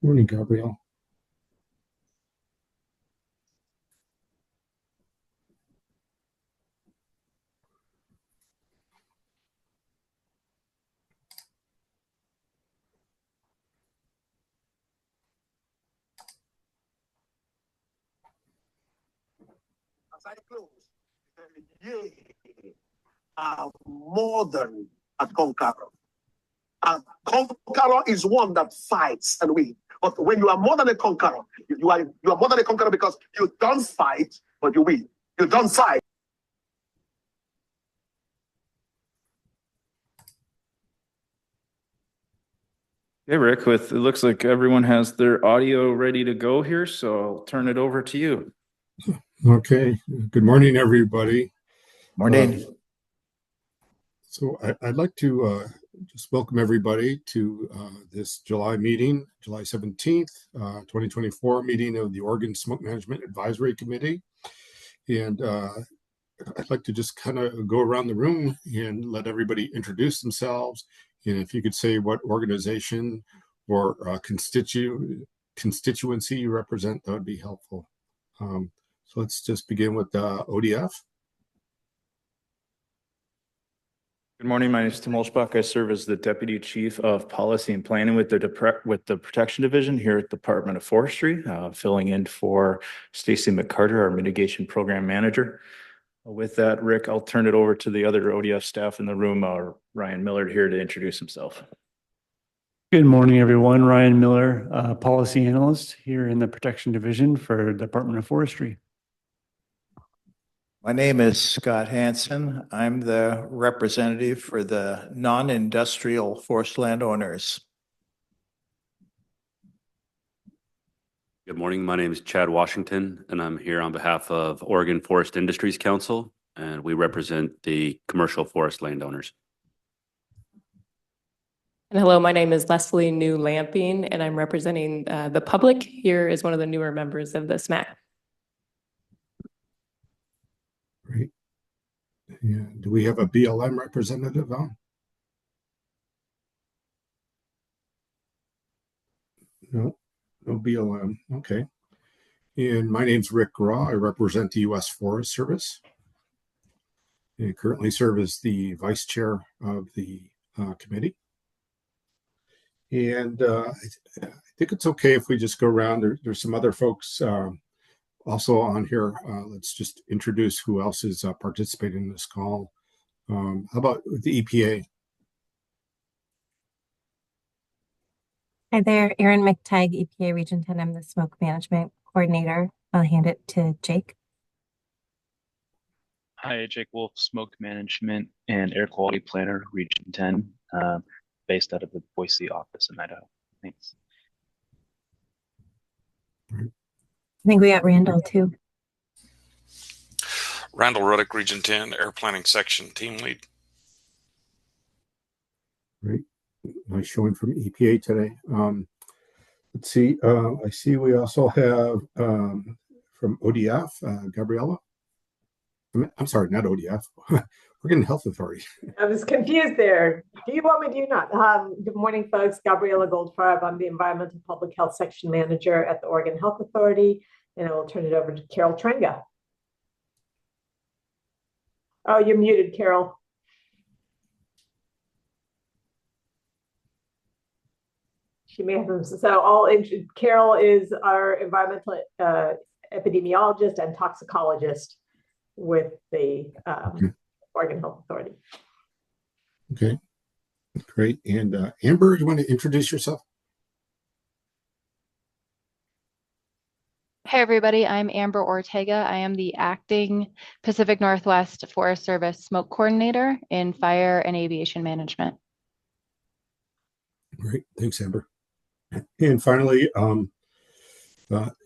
Morning, Gabrielle. As I close, ye are more than a conqueror. A conqueror is one that fights and wins. But when you are more than a conqueror, you are more than a conqueror because you don't fight, but you win. You don't fight. Hey, Rick, it looks like everyone has their audio ready to go here, so I'll turn it over to you. Okay. Good morning, everybody. Morning. So I'd like to just welcome everybody to this July meeting, July 17th, 2024 meeting of the Oregon Smoke Management Advisory Committee. And I'd like to just kind of go around the room and let everybody introduce themselves. And if you could say what organization or constituency you represent, that would be helpful. So let's just begin with ODF. Good morning. My name is Tim Olschbach. I serve as the Deputy Chief of Policy and Planning with the Protection Division here at the Department of Forestry, filling in for Stacy McCarter, our Mitigation Program Manager. With that, Rick, I'll turn it over to the other ODF staff in the room, Ryan Miller, here to introduce himself. Good morning, everyone. Ryan Miller, Policy Analyst here in the Protection Division for Department of Forestry. My name is Scott Hansen. I'm the representative for the non-industrial forest landowners. Good morning. My name is Chad Washington, and I'm here on behalf of Oregon Forest Industries Council, and we represent the commercial forest landowners. And hello, my name is Leslie New Lamping, and I'm representing the public here as one of the newer members of the SMAC. Great. Yeah. Do we have a BLM representative on? No, no BLM. Okay. And my name's Rick Graw. I represent the U.S. Forest Service. I currently serve as the vice chair of the committee. And I think it's okay if we just go around. There's some other folks also on here. Let's just introduce who else is participating in this call. How about the EPA? Hi there, Erin McTagg, EPA Region 10. I'm the Smoke Management Coordinator. I'll hand it to Jake. Hi, Jake Wolf, Smoke Management and Air Quality Planner, Region 10, based out of the Boise office in Idaho. Thanks. I think we got Randall too. Randall Ruddick, Region 10, Air Planning Section Team Lead. Great. Nice showing from EPA today. Let's see. I see we also have from ODF, Gabriella. I'm sorry, not ODF. Oregon Health Authority. I was confused there. Do you want me? Do you not? Good morning, folks. Gabriella Goldfarb. I'm the Environmental Public Health Section Manager at the Oregon Health Authority, and I will turn it over to Carol Trenga. Oh, you're muted, Carol. She may have. So Carol is our environmental epidemiologist and toxicologist with the Oregon Health Authority. Okay, great. And Amber, you want to introduce yourself? Hey, everybody. I'm Amber Ortega. I am the acting Pacific Northwest Forest Service Smoke Coordinator in Fire and Aviation Management. Great. Thanks, Amber. And finally,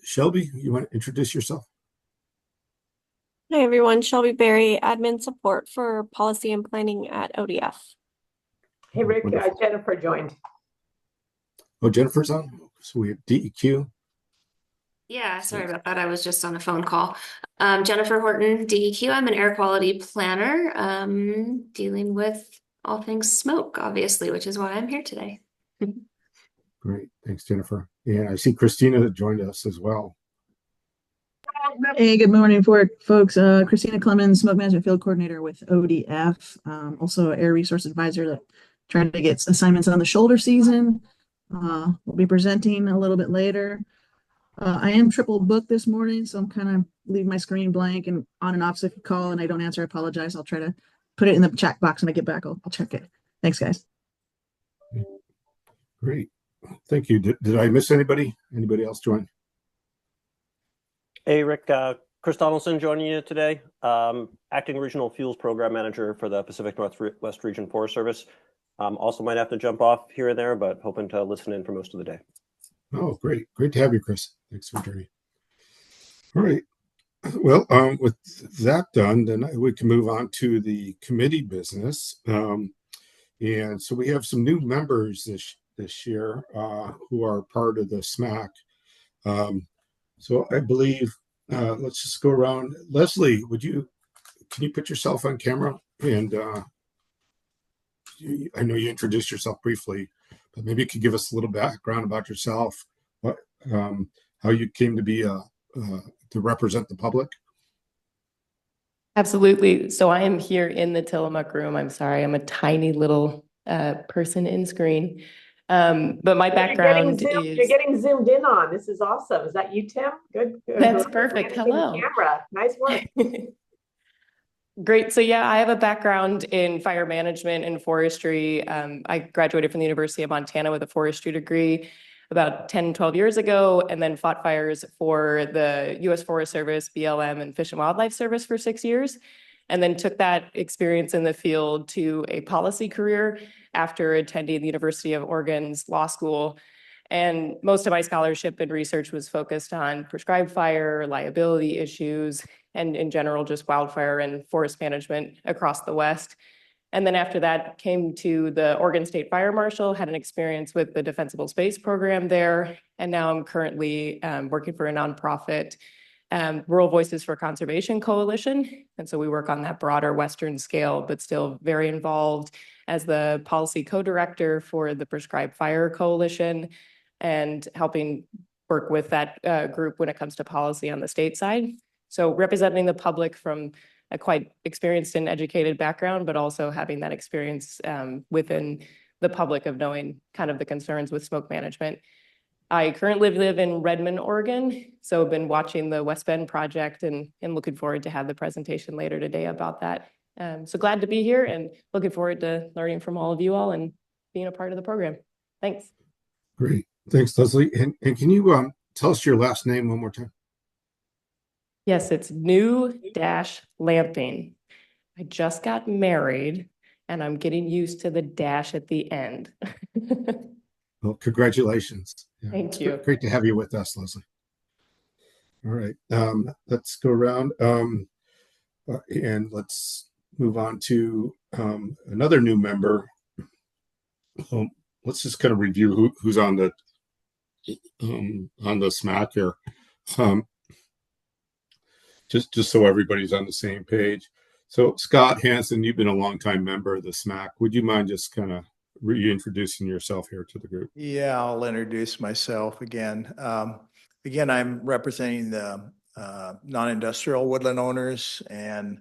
Shelby, you want to introduce yourself? Hi, everyone. Shelby Berry, Admin Support for Policy and Planning at ODF. Hey, Rick, Jennifer joined. Oh, Jennifer's on? So we have DEQ. Yeah, sorry about that. I was just on a phone call. Jennifer Horton, DEQ. I'm an air quality planner, dealing with all things smoke, obviously, which is why I'm here today. Great. Thanks, Jennifer. And I see Christina that joined us as well. Hey, good morning, folks. Christina Clemens, Smoke Management Field Coordinator with ODF, also Air Resource Advisor that trying to get assignments on the shoulder season. We'll be presenting a little bit later. I am triple booked this morning, so I'm kind of leaving my screen blank and on and off. So if you call and I don't answer, I apologize. I'll try to put it in the chat box when I get back. I'll check it. Thanks, guys. Great. Thank you. Did I miss anybody? Anybody else join? Hey, Rick. Chris Donaldson joining you today. Acting Regional Fuels Program Manager for the Pacific Northwest Region Forest Service. Also might have to jump off here and there, but hoping to listen in for most of the day. Oh, great. Great to have you, Chris. Thanks for joining. All right. Well, with that done, then we can move on to the committee business. And so we have some new members this year who are part of the SMAC. So I believe, let's just go around. Leslie, can you put yourself on camera? And I know you introduced yourself briefly, but maybe you could give us a little background about yourself, how you came to be to represent the public. Absolutely. So I am here in the Tillamook room. I'm sorry, I'm a tiny little person in screen. But my background is... You're getting zoomed in on. This is awesome. Is that you, Tim? Good. That's perfect. Hello. Camera. Nice work. Great. So yeah, I have a background in fire management and forestry. I graduated from the University of Montana with a forestry degree about 10, 12 years ago, and then fought fires for the U.S. Forest Service, BLM, and Fish and Wildlife Service for 6 years, and then took that experience in the field to a policy career after attending the University of Oregon's law school. And most of my scholarship and research was focused on prescribed fire, liability issues, and in general, just wildfire and forest management across the West. And then after that, came to the Oregon State Fire Marshal, had an experience with the Defensible Space Program there. And now I'm currently working for a nonprofit, Rural Voices for Conservation Coalition. And so we work on that broader Western scale, but still very involved as the policy co-director for the Prescribed Fire Coalition and helping work with that group when it comes to policy on the state side. So representing the public from a quite experienced and educated background, but also having that experience within the public of knowing kind of the concerns with smoke management. I currently live in Redmond, Oregon, so I've been watching the West Bend project and looking forward to have the presentation later today about that. So glad to be here and looking forward to learning from all of you all and being a part of the program. Thanks. Great. Thanks, Leslie. And can you tell us your last name one more time? Yes, it's New-Lamping. I just got married and I'm getting used to the dash at the end. Well, congratulations. Yeah, Thank you. Great to have you with us, Leslie. All right, let's go around and let's move on to another new member. Let's just kind of review who's on the SMAC here. Just so everybody's on the same page. So Scott Hansen, you've been a longtime member of the SMAC. Would you mind just kind of reintroducing yourself here to the group? Yeah, I'll introduce myself again. Again, I'm representing the non-industrial woodland owners, and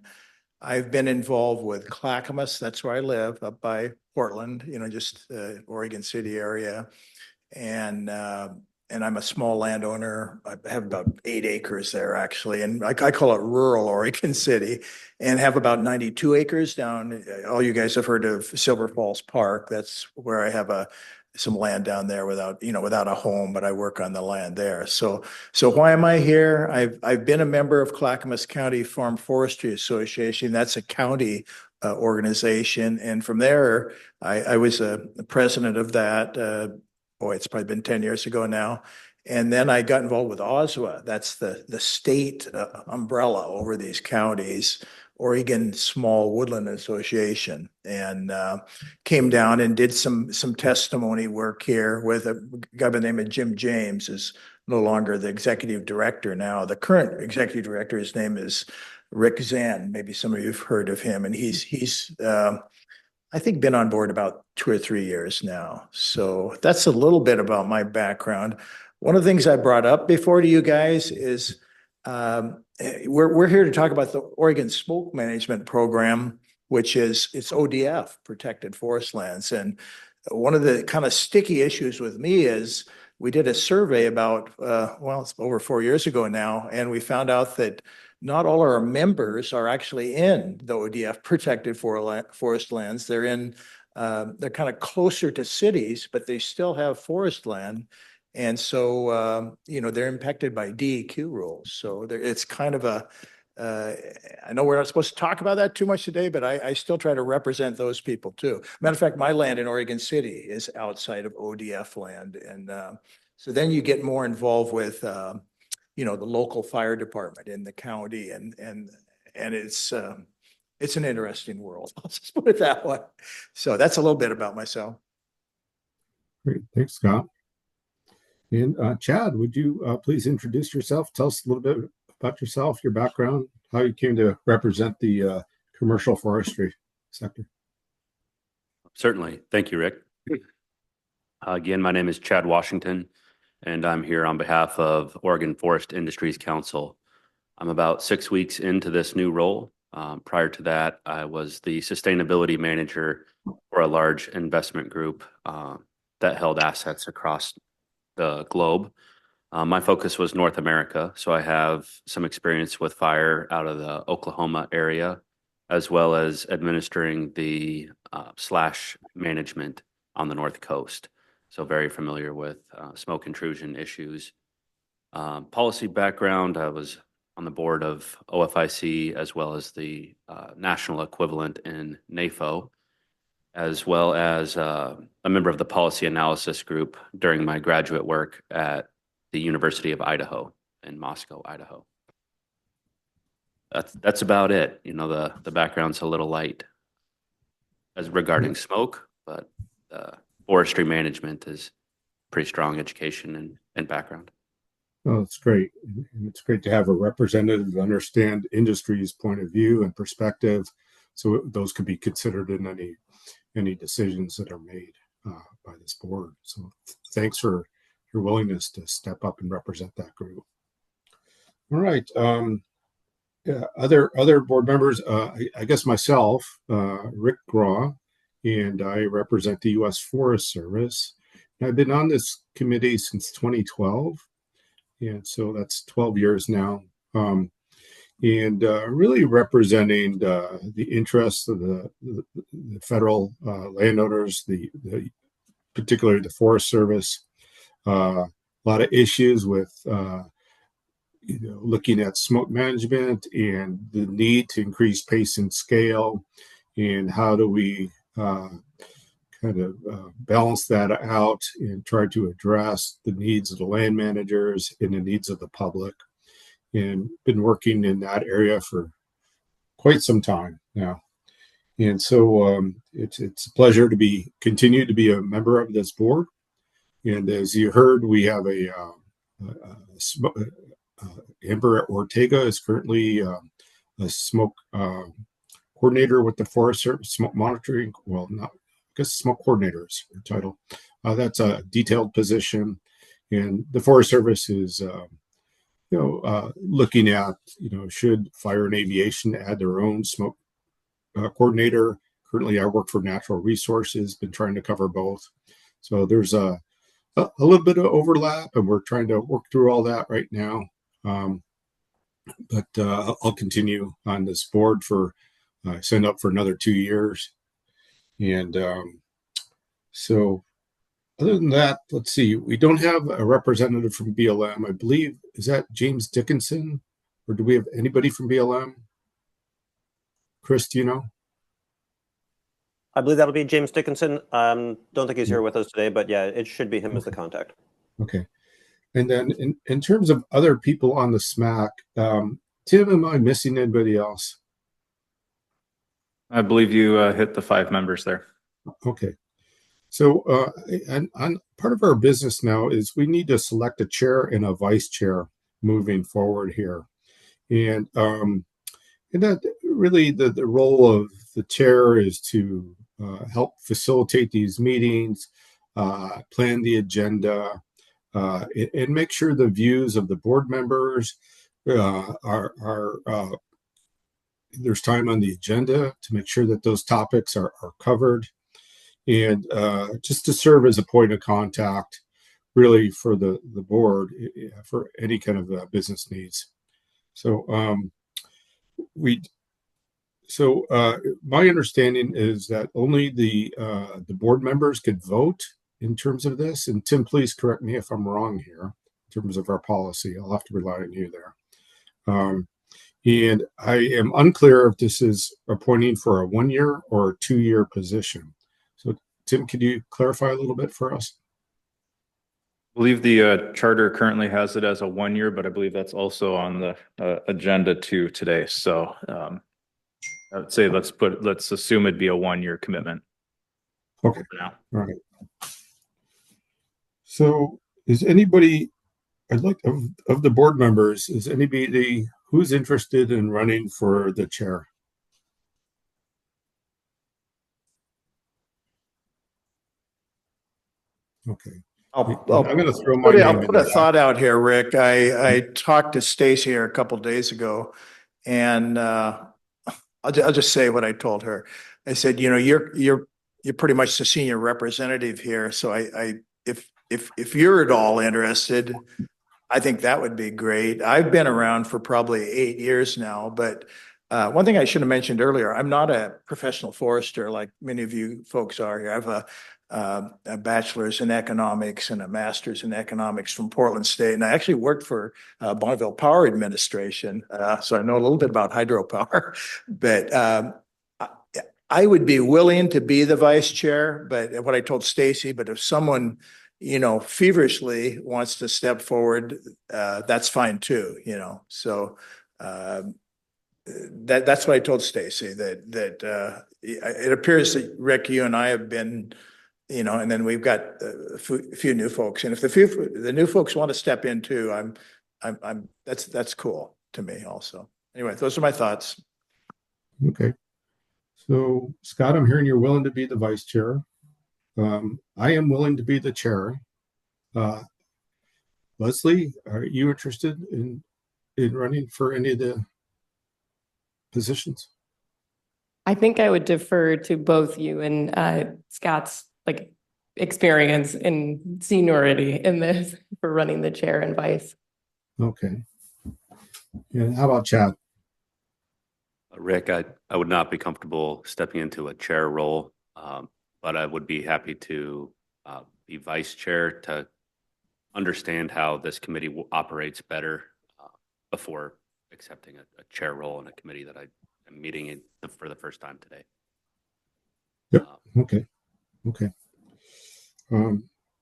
I've been involved with Clackamas. That's where I live, up by Portland, just Oregon City area. And I'm a small landowner. I have about 8 acres there, actually. And I call it rural Oregon City, and have about 92 acres down. All you guys have heard of Silver Falls Park. That's where I have some land down there without a home, but I work on the land there. So why am I here? I've been a member of Clackamas County Farm Forestry Association. That's a county organization. And from there, I was a president of that. It's probably been 10 years ago now. And then I got involved with OSWA. That's the state umbrella over these counties, Oregon Small Woodland Association, and came down and did some testimony work here with a guy by the name of Jim James, is no longer the executive director now. The current executive director, his name is Rick Zahn. Maybe some of you have heard of him, and he's I think, been on board about 2 or 3 years now. So that's a little bit about my background. One of the things I brought up before to you guys is we're here to talk about the Oregon Smoke Management Program, which is it's ODF, Protected Forest Lands. And one of the kind of sticky issues with me is we did a survey about, well, it's over 4 years ago now, and we found out that not all our members are actually in the ODF protected forest lands. They're in, they're kind of closer to cities, but they still have forest land. And so, you know, they're impacted by DEQ rules. So it's kind of a, I know we're not supposed to talk about that too much today, but I still try to represent those people too. Matter of fact, my land in Oregon City is outside of ODF land. And so then you get more involved with, you know, the local fire department in the county, and it's an interesting world. I'll just put it that way. So that's a little bit about myself. Great, thanks, Scott. And Chad, would you please introduce yourself? Tell us a little bit about yourself, your background, how you came to represent the commercial forestry sector. Certainly. Thank you, Rick. Again, my name is Chad Washington, and I'm here on behalf of Oregon Forest Industries Council. I'm about 6 weeks into this new role. Prior to that, I was the sustainability manager for a large investment group that held assets across the globe. My focus was North America, so I have some experience with fire out of the Oklahoma area, as well as administering the slash management on the North Coast. So very familiar with smoke intrusion issues. Policy background, I was on the board of OFIC as well as the national equivalent in NAFO, as well as a member of the policy analysis group during my graduate work at the University of Idaho in Moscow, Idaho. That's about it. You know, the background's a little light as regarding smoke, but forestry management is pretty strong education and background. Oh, that's great. And it's great to have a representative to understand industry's point of view and perspective, so those could be considered in any decisions that are made by this board. So thanks for your willingness to step up and represent that group. All right. Yeah, other board members, I guess myself, Rick Graw, and I represent the U.S. Forest Service. I've been on this committee since 2012, and so that's 12 years now, and really representing the interests of the federal landowners, particularly the Forest Service. A lot of issues with looking at smoke management and the need to increase pace and scale, and how do we balance that out and try to address the needs of the land managers and the needs of the public. And been working in that area for quite some time now. And so it's a pleasure to continue to be a member of this board. And as you heard, we have Amber Ortega is currently a smoke coordinator with the Forest Service, smoke monitoring. Well, not, I guess smoke coordinator is her title. That's a detailed position, and the Forest Service is, looking at, should fire and aviation add their own smoke coordinator. Currently, I work for Natural Resources, been trying to cover both. So there's a little bit of overlap, and we're trying to work through all that right now. But I'll continue on this board signed up for another 2 years. And so other than that, let's see, we don't have a representative from BLM. I believe, is that James Dickinson, or do we have anybody from BLM? Chris, do you know? I believe that'll be James Dickinson. Don't think he's here with us today, but yeah, it should be him as the contact. Okay. And then in terms of other people on the SMAC, Tim, am I missing anybody else? I believe you hit the 5 members there. Okay. So and part of our business now is we need to select a chair and a vice chair moving forward here. And that really the role of the chair is to help facilitate these meetings, plan the agenda, and make sure the views of the board members are there's time on the agenda to make sure that those topics are covered, and just to serve as a point of contact really for the board for any kind of business needs. So my understanding is that only the board members could vote in terms of this. And Tim, please correct me if I'm wrong here in terms of our policy. I'll have to rely on you there. And I am unclear if this is appointing for a 1-year or a 2-year position. So Tim, could you clarify a little bit for us? I believe the charter currently has it as a 1-year, but I believe that's also on the agenda too today. So I would say let's assume it'd be a 1-year commitment. Okay. For now. All right. So is anybody, I'd like of the board members, is anybody who's interested in running for the chair? Okay. I'm going to throw my I'll name put in a thought out here, Rick. I talked to Stacy here a couple days ago, and I'll just say what I told her. I said, you know, you're pretty much the senior representative here. So if you're at all interested, I think that would be great. I've been around for probably 8 years now, but one thing I should have mentioned earlier, I'm not a professional forester like many of you folks are here. I have a bachelor's in economics and a master's in economics from Portland State. And I actually worked for Bonneville Power Administration. So I know a little bit about hydropower, but I would be willing to be the vice chair, but what I told Stacy, but if someone, you know, feverishly wants to step forward, that's fine too, you know. So that's what I told Stacy, that it appears that Rick, you and I have been, you know, and then we've got a few new folks, and if the new folks want to step in too, that's cool to me also. Anyway, those are my thoughts. Okay. So Scott, I'm hearing you're willing to be the vice chair. I am willing to be the chair. Leslie, are you interested in running for any of the positions? I think I would defer to both you and Scott's experience and seniority in this for running the chair and vice. Okay. And how about Chad? Rick, I would not be comfortable stepping into a chair role, but I would be happy to be vice chair to understand how this committee operates better before accepting a chair role in a committee that I am meeting for the first time today. Yep. Okay. Okay. All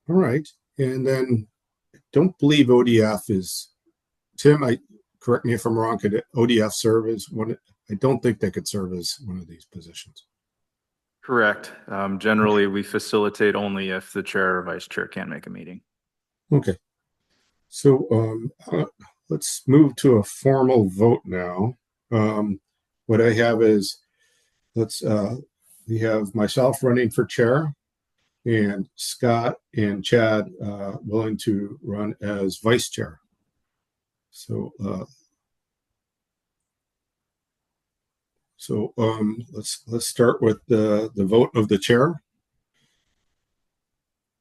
right. And then I don't believe ODF is, Tim, correct me if I'm wrong, could ODF serve as one? I don't think they could serve as one of these positions. Correct. Generally, we facilitate only if the chair or vice chair can't make a meeting. Okay. So let's move to a formal vote now. What I have is, we have myself running for chair and Scott and Chad willing to run as vice chair. So let's start with the vote of the chair.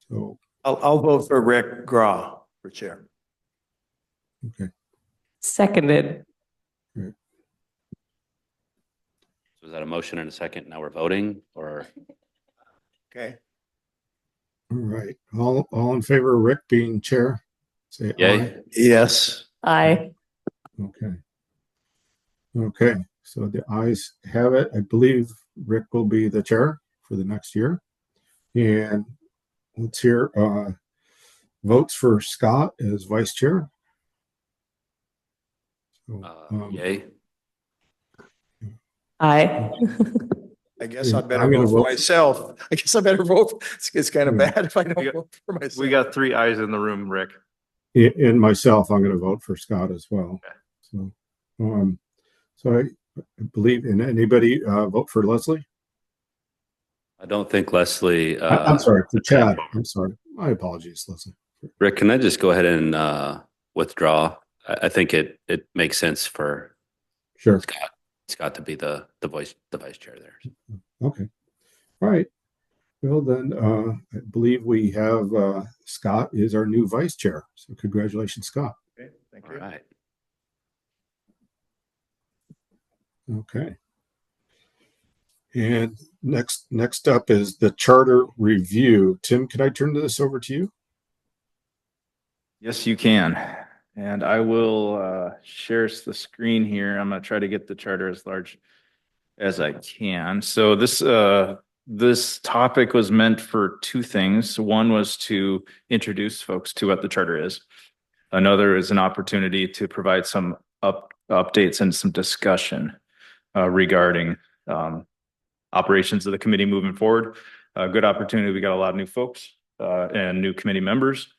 So I'll vote for Rick Graw for chair. Okay. Seconded. Great. So is that a motion and a second? Now we're voting, or? Okay. All right. All in favor of Rick being chair? Say Yay. aye. Yes. Aye. Okay. Okay. So the ayes have it. I believe Rick will be the chair for the next year. And let's hear votes for Scott as vice chair. So, Yay. Aye. I guess I better vote for myself. I guess I better vote. It's kind of bad if I don't vote for myself. We got 3 ayes in the room, Rick. And myself, I'm going to vote for Scott as well. Okay. So I believe, and anybody vote for Leslie? I don't think Leslie. I'm sorry, for Chad. I'm sorry. My apologies, Leslie. Rick, can I just go ahead and withdraw? I think it makes sense for Sure. Scott to be the vice chair there. Okay. All right. Well, then I believe we have Scott is our new vice chair. So congratulations, Scott. Okay, thank All you. right. Okay. And next up is the charter review. Tim, can I turn this over to you? Yes, you can. And I will share the screen here. I'm going to try to get the charter as large as I can. So this topic was meant for two things. One was to introduce folks to what the charter is. Another is an opportunity to provide some updates and some discussion regarding operations of the committee moving forward. A good opportunity. We got a lot of new folks and new committee members.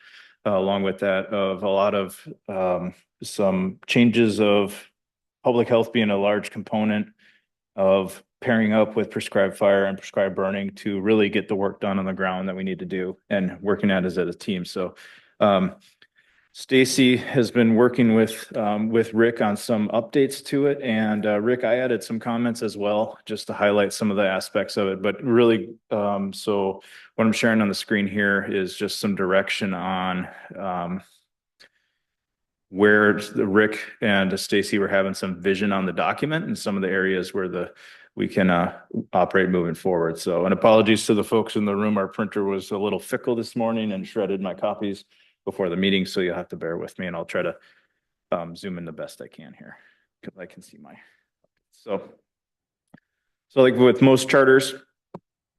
Along with that, of a lot of some changes of public health being a large component of pairing up with prescribed fire and prescribed burning to really get the work done on the ground that we need to do and working at as a team. So Stacy has been working with Rick on some updates to it. And Rick, I added some comments as well, just to highlight some of the aspects of it. But really, so what I'm sharing on the screen here is just some direction on where Rick and Stacy were having some vision on the document and some of the areas where we can operate moving forward. So, and apologies to the folks in the room. Our printer was a little fickle this morning and shredded my copies before the meeting, so you'll have to bear with me, and I'll try to zoom in the best I can here because I can see my. So like with most charters,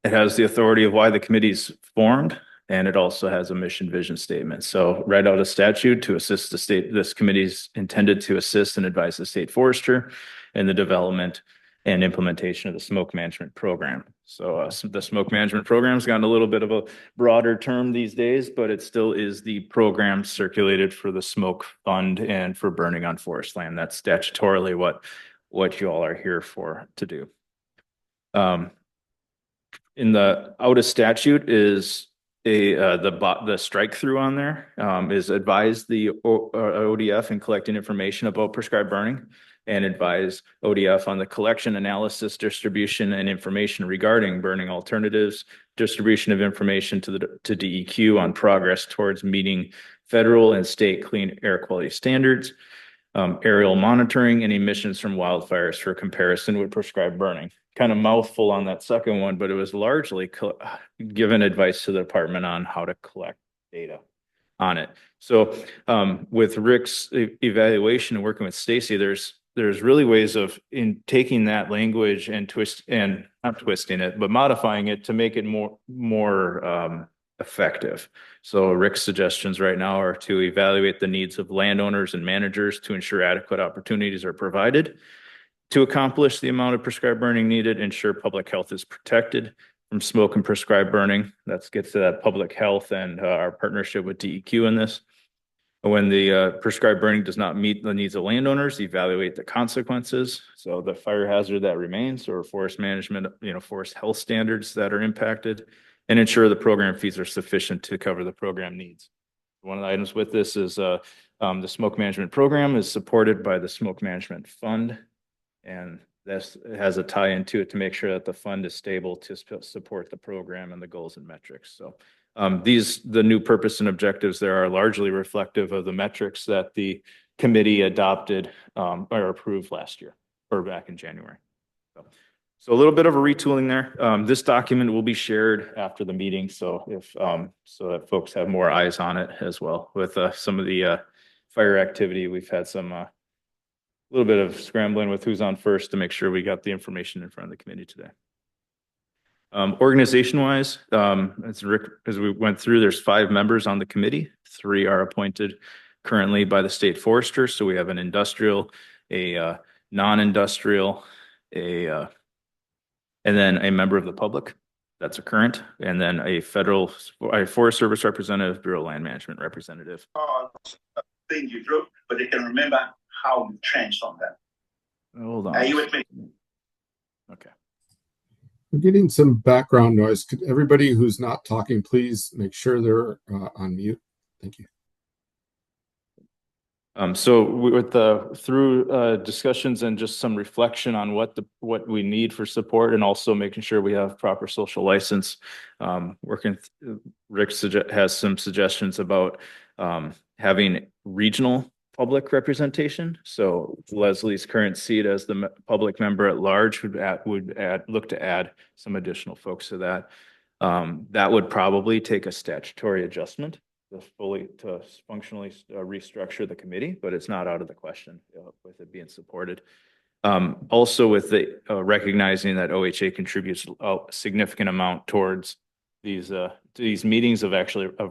it has the authority of why the committee's formed, and it also has a mission vision statement. So right out of statute to assist the state, this committee is intended to assist and advise the state forester in the development and implementation of the smoke management program. So the smoke management program has gotten a little bit of a broader term these days, but it still is the program circulated for the smoke fund and for burning on forest land. That's statutorily what you all are here for to do. In the out of statute is the strike through on there is advise the ODF in collecting information about prescribed burning and advise ODF on the collection, analysis, distribution, and information regarding burning alternatives, distribution of information to DEQ on progress towards meeting federal and state clean air quality standards, aerial monitoring, and emissions from wildfires for comparison with prescribed burning. Kind of mouthful on that second one, but it was largely given advice to the department on how to collect data on it. So with Rick's evaluation and working with Stacy, there's really ways of in taking that language and not twisting it, but modifying it to make it more effective. So Rick's suggestions right now are to evaluate the needs of landowners and managers to ensure adequate opportunities are provided to accomplish the amount of prescribed burning needed, ensure public health is protected from smoke and prescribed burning. That gets to that public health and our partnership with DEQ in this. When the prescribed burning does not meet the needs of landowners, evaluate the consequences. So the fire hazard that remains, or forest management, forest health standards that are impacted, and ensure the program fees are sufficient to cover the program needs. One of the items with this is the smoke management program is supported by the smoke management fund. And this has a tie into it to make sure that the fund is stable to support the program and the goals and metrics. So the new purpose and objectives there are largely reflective of the metrics that the committee adopted or approved last year or back in January. So a little bit of a retooling there. This document will be shared after the meeting. So so that folks have more eyes on it as well. With some of the fire activity, we've had some little bit of scrambling with who's on first to make sure we got the information in front of the committee today. Organization-wise, as we went through, there's 5 members on the committee. 3 are appointed currently by the state forester. So we have an industrial, a non-industrial, and then a member of the public. That's a current, and then a federal Forest Service representative, Bureau of Land Management representative. Thing you drew, but they can remember how we trenched on that. Hold on. Are you with me? Okay. We're getting some background noise. Could everybody who's not talking, please make sure they're on mute? Thank you. So with through discussions and just some reflection on what we need for support, and also making sure we have proper social license. Rick has some suggestions about having regional public representation. So Leslie's current seat as the public member at large would look to add some additional folks to that. That would probably take a statutory adjustment to functionally restructure the committee, but it's not out of the question with it being supported. Also with the recognizing that OHA contributes a significant amount towards these meetings of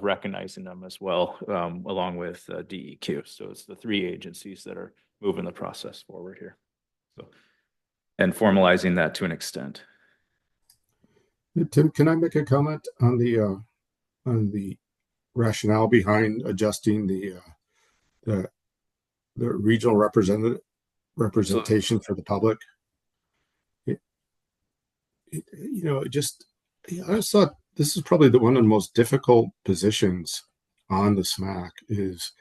recognizing them as well, along with DEQ. So it's the three agencies that are moving the process forward here. So, and formalizing that to an extent. Tim, can I make a comment on the rationale behind adjusting the regional representation for the public? I just thought this is probably one of the most difficult positions on the SMAC, is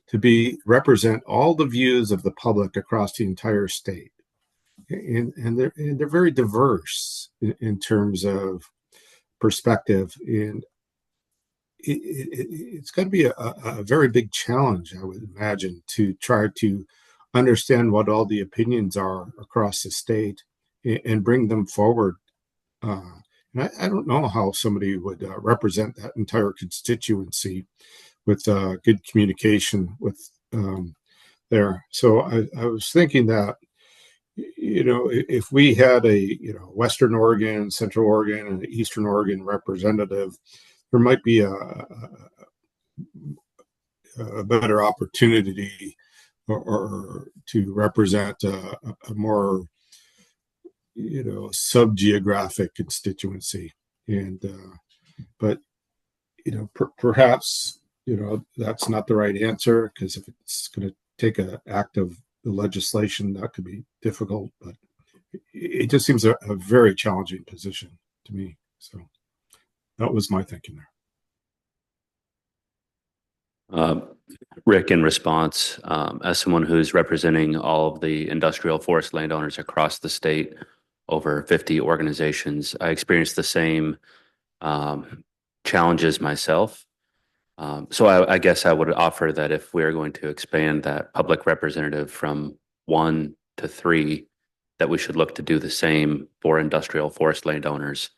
to represent all the views of the public across the entire state. And they're very diverse in terms of perspective, and it's going to be a very big challenge, I would imagine, to try to understand what all the opinions are across the state and bring them forward. And I don't know how somebody would represent that entire constituency with good communication with there. So I was thinking that, if we had a Western Oregon, Central Oregon, and Eastern Oregon representative, there might be a better opportunity or to represent a more sub-geographic constituency. And but perhaps that's not the right answer, because if it's going to take an act of the legislation, that could be difficult. But it just seems a very challenging position to me. So that was my thinking there. Rick, in response, as someone who's representing all of the industrial forest landowners across the state, over 50 organizations, I experienced the same challenges myself. So I guess I would offer that if we're going to expand that public representative from 1 to 3, that we should look to do the same for industrial forest landowners,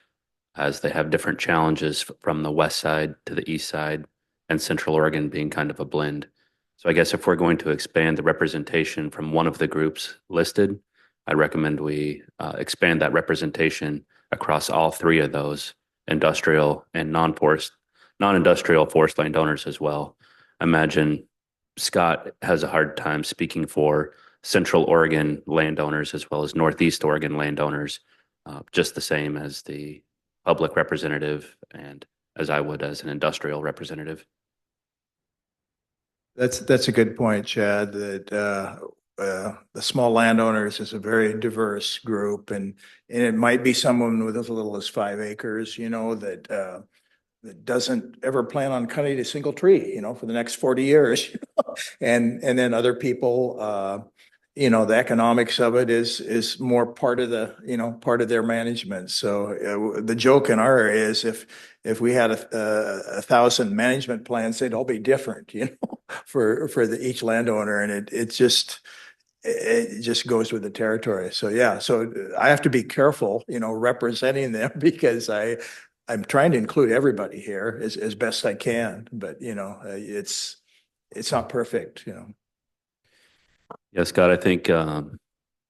as they have different challenges from the west side to the east side, and Central Oregon being kind of a blend. So I guess if we're going to expand the representation from one of the groups listed, I recommend we expand that representation across all 3 of those, industrial and non-industrial forest landowners as well. Imagine Scott has a hard time speaking for Central Oregon landowners as well as Northeast Oregon landowners, just the same as the public representative and as I would as an industrial representative. That's a good point, Chad, that the small landowners is a very diverse group, and it might be someone with as little as 5 acres, that doesn't ever plan on cutting a single tree, for the next 40 years. And then other people, the economics of it is more part of part of their management. So the joke in our area is if we had 1,000 management plans, they'd all be different, for each landowner, and it just goes with the territory. So yeah, so I have to be careful, representing them, because I'm trying to include everybody here as best I can, but it's not perfect, Yes, Scott, I think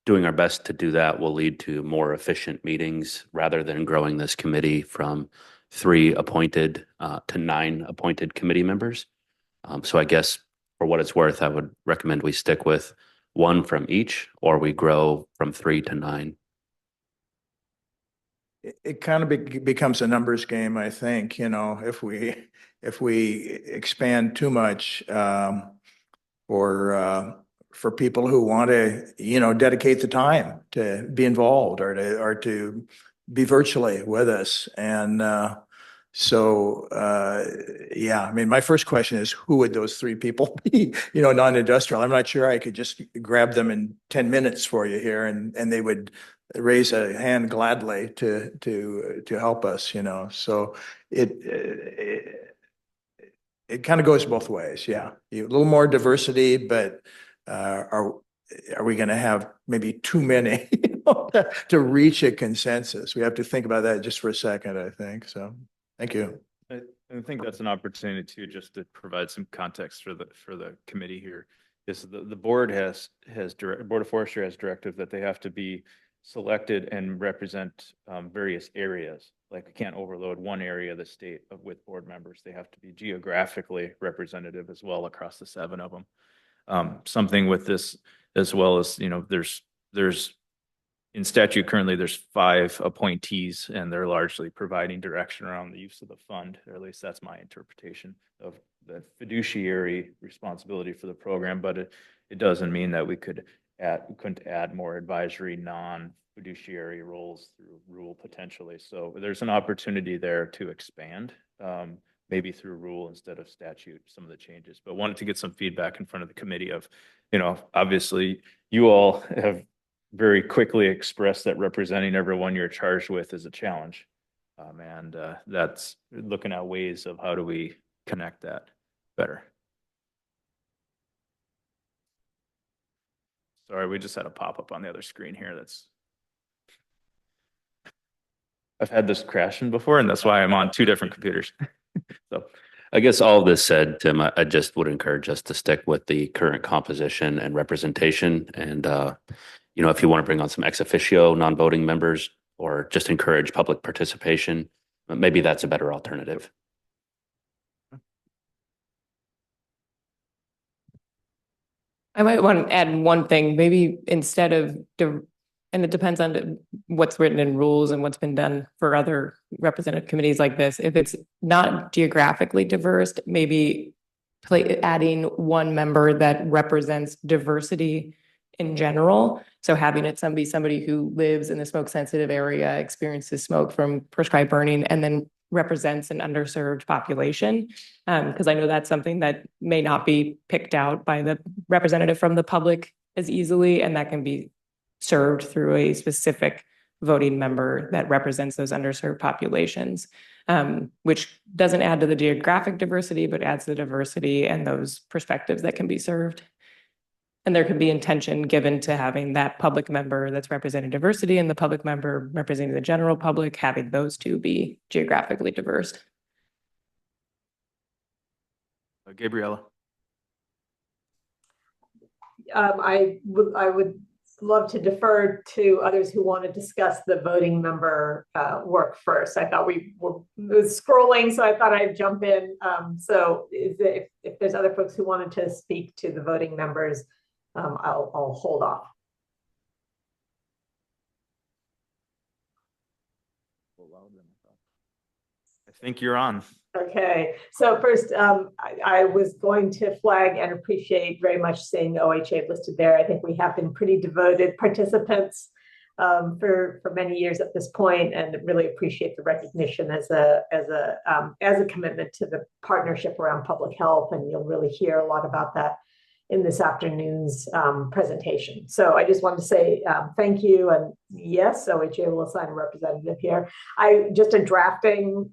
doing our best to do that will lead to more efficient meetings rather than growing this committee from 3 appointed to 9 appointed committee members. So I guess for what it's worth, I would recommend we stick with 1 from each, or we grow from 3 to 9. It kind of becomes a numbers game, I think. If we expand too much, for people who want to, dedicate the time to be involved, or to be virtually with us. And yeah, I mean, my first question is, who would those three people be? Non-industrial. I'm not sure I could just grab them in 10 minutes for you here, and they would raise a hand gladly to help us. So it kind of goes both ways. Yeah, a little more diversity, but are we going to have maybe too many to reach a consensus? We have to think about that just for a second, I think. So thank you. I think that's an opportunity too, just to provide some context for the committee here. Is the board Board of Forestry has directive that they have to be selected and represent various areas. Like we can't overload one area of the state with board members. They have to be geographically representative as well across the 7 of them. Something with this as well as, there's in statute currently there's 5 appointees, and they're largely providing direction around the use of the fund, or at least that's my interpretation of the fiduciary responsibility for the program. But it doesn't mean that we couldn't add more advisory non-fiduciary roles through rule potentially. So there's an opportunity there to expand, maybe through rule instead of statute, some of the changes. But wanted to get some feedback in front of the committee of, obviously you all have very quickly expressed that representing everyone you're charged with is a challenge. And that's looking at ways of how do we connect that better. Sorry, we just had a pop-up on the other screen here. I've had this crashing before, and that's why I'm on 2 different computers. So I guess all of this said, Tim, I just would encourage us to stick with the current composition and representation. And, if you want to bring on some ex officio non-voting members or just encourage public participation, maybe that's a better alternative. I might want to add one thing, maybe instead of, and it depends on what's written in rules and what's been done for other representative committees like this. If it's not geographically diverse, maybe adding one member that represents diversity in general. So having it be somebody who lives in the smoke sensitive area, experiences smoke from prescribed burning, and then represents an underserved population. Because I know that's something that may not be picked out by the representative from the public as easily, and that can be served through a specific voting member that represents those underserved populations, which doesn't add to the geographic diversity, but adds the diversity and those perspectives that can be served. And there can be intention given to having that public member that's representing diversity and the public member representing the general public, having those 2 be geographically diverse. Gabriella. I would love to defer to others who want to discuss the voting member work first. I thought we were scrolling, so I thought I'd jump in. So if there's other folks who wanted to speak to the voting members, I'll hold off. I think you're on. Okay, so first, I was going to flag and appreciate very much seeing OHA listed there. I think we have been pretty devoted participants for many years at this point, and really appreciate the recognition as a commitment to the partnership around public health. And you'll really hear a lot about that in this afternoon's presentation. So I just wanted to say thank you, and yes, OHA will assign a representative here. Just a drafting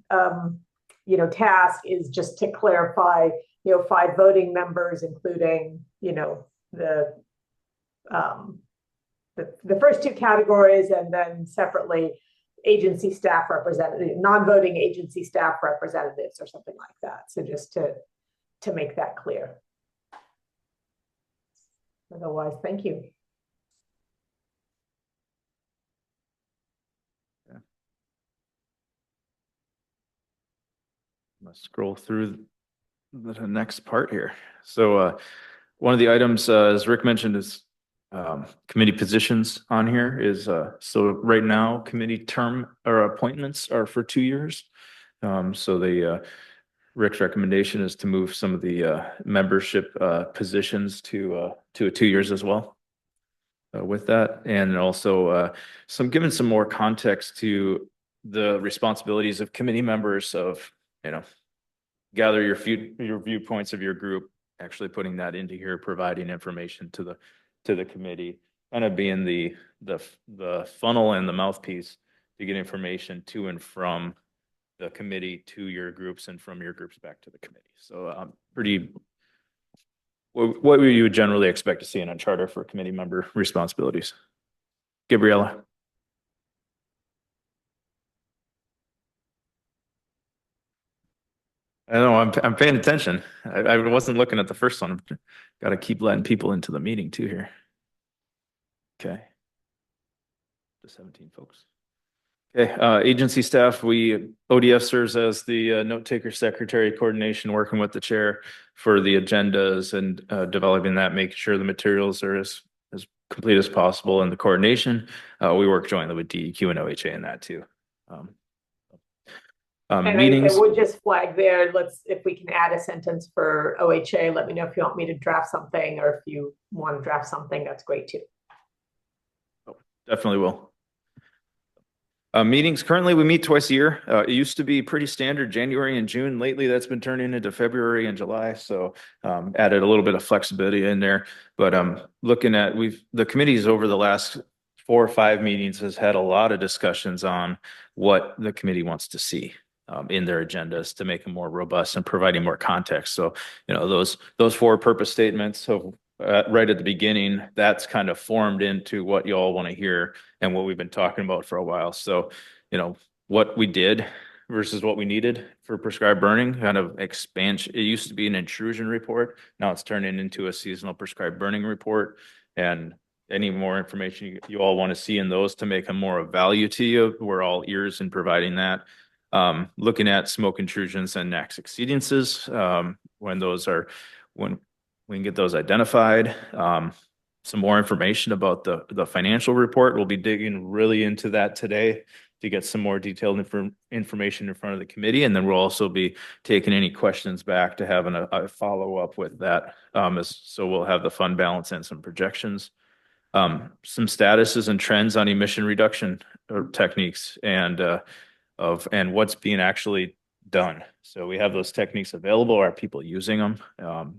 task is just to clarify, 5 voting members, including, the first 2 categories, and then separately agency staff representative, non-voting agency staff representatives or something like that. So just to make that clear. Otherwise, thank you. Let's scroll through the next part here. So one of the items, as Rick mentioned, is committee positions on here is so right now committee term or appointments are for 2 years. So Rick's recommendation is to move some of the membership positions to 2 years as well. with that. And also giving some more context to the responsibilities of committee members of, gather your viewpoints of your group, actually putting that into here, providing information to the committee, kind of being the funnel and the mouthpiece to get information to and from the committee to your groups and from your groups back to the committee. So what would you generally expect to see in a charter for committee member responsibilities? Gabriella. I know I'm paying attention. I wasn't looking at the first one. Got to keep letting people into the meeting too here. Okay. The 17 folks. Okay, agency staff, ODF serves as the note taker secretary coordination, working with the chair for the agendas and developing that, making sure the materials are as complete as possible in the coordination. We work jointly with DEQ and OHA in that too. Meetings. I would just flag there, if we can add a sentence for OHA, let me know if you want me to draft something, or if you want to draft something, that's great too. Oh, definitely will. Meetings, currently we meet twice a year. It used to be pretty standard January and June. Lately that's been turning into February and July. So added a little bit of flexibility in there. But looking at, the committees over the last 4 or 5 meetings has had a lot of discussions on what the committee wants to see in their agendas to make them more robust and providing more context. So, those 4 purpose statements. So right at the beginning, that's kind of formed into what you all want to hear and what we've been talking about for a while. So, what we did versus what we needed for prescribed burning, kind of expansion. It used to be an intrusion report. Now it's turning into a seasonal prescribed burning report. And any more information you all want to see in those to make them more of value to you, we're all ears in providing that. Looking at smoke intrusions and NACS exceedances, when we can get those identified. Some more information about the financial report. We'll be digging really into that today to get some more detailed information in front of the committee. And then we'll also be taking any questions back to having a follow-up with that. So we'll have the fund balance and some projections. Some statuses and trends on emission reduction techniques and what's being actually done. So we have those techniques available. Are people using them?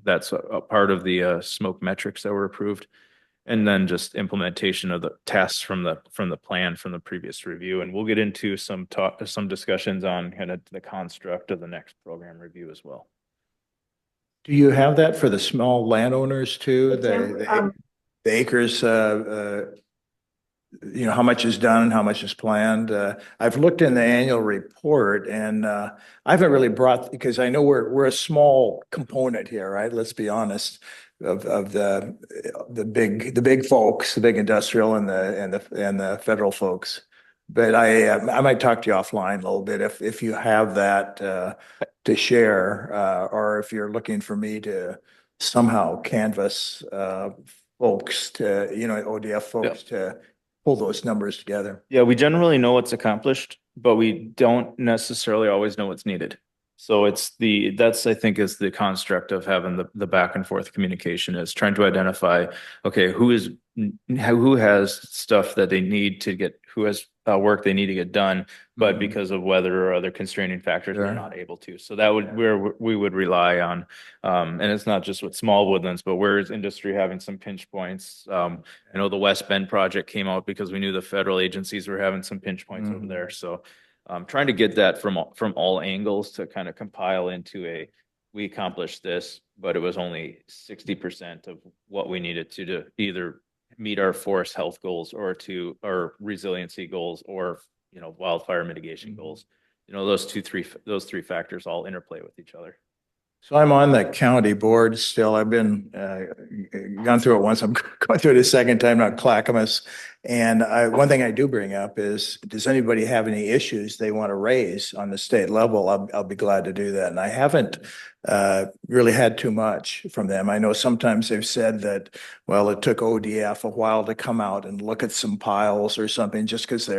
That's a part of the smoke metrics that were approved. And then just implementation of the tasks from the plan from the previous review. And we'll get into some discussions on kind of the construct of the next program review as well. Do you have that for the small landowners too? The acres, how much is done and how much is planned. I've looked in the annual report and I haven't really because I know we're a small component here, right? Let's be honest, of the big folks, the big industrial and the federal folks. But I might talk to you offline a little bit if you have that to share, or if you're looking for me to somehow canvass folks to, ODF folks to pull those numbers together. Yeah, we generally know what's accomplished, but we don't necessarily always know what's needed. So that's I think is the construct of having the back and forth communication, is trying to identify, okay, who has stuff that they need to get, who has work they need to get done, but because of weather or other constraining factors, they're not able to. So that would where we would rely on, and it's not just with small woodlands, but where is industry having some pinch points? I know the West Bend project came out because we knew the federal agencies were having some pinch points over there. So trying to get that from all angles to kind of compile into we accomplished this, but it was only 60% of what we needed to either meet our forest health goals or our resiliency goals or wildfire mitigation goals. Those three factors all interplay with each other. So I'm on the county board still. I've been gone through it once. I'm going through it a second time, not Clackamas. And one thing I do bring up is, does anybody have any issues they want to raise on the state level? I'll be glad to do that. And I haven't really had too much from them. I know sometimes they've said that, well, it took ODF a while to come out and look at some piles or something, just because they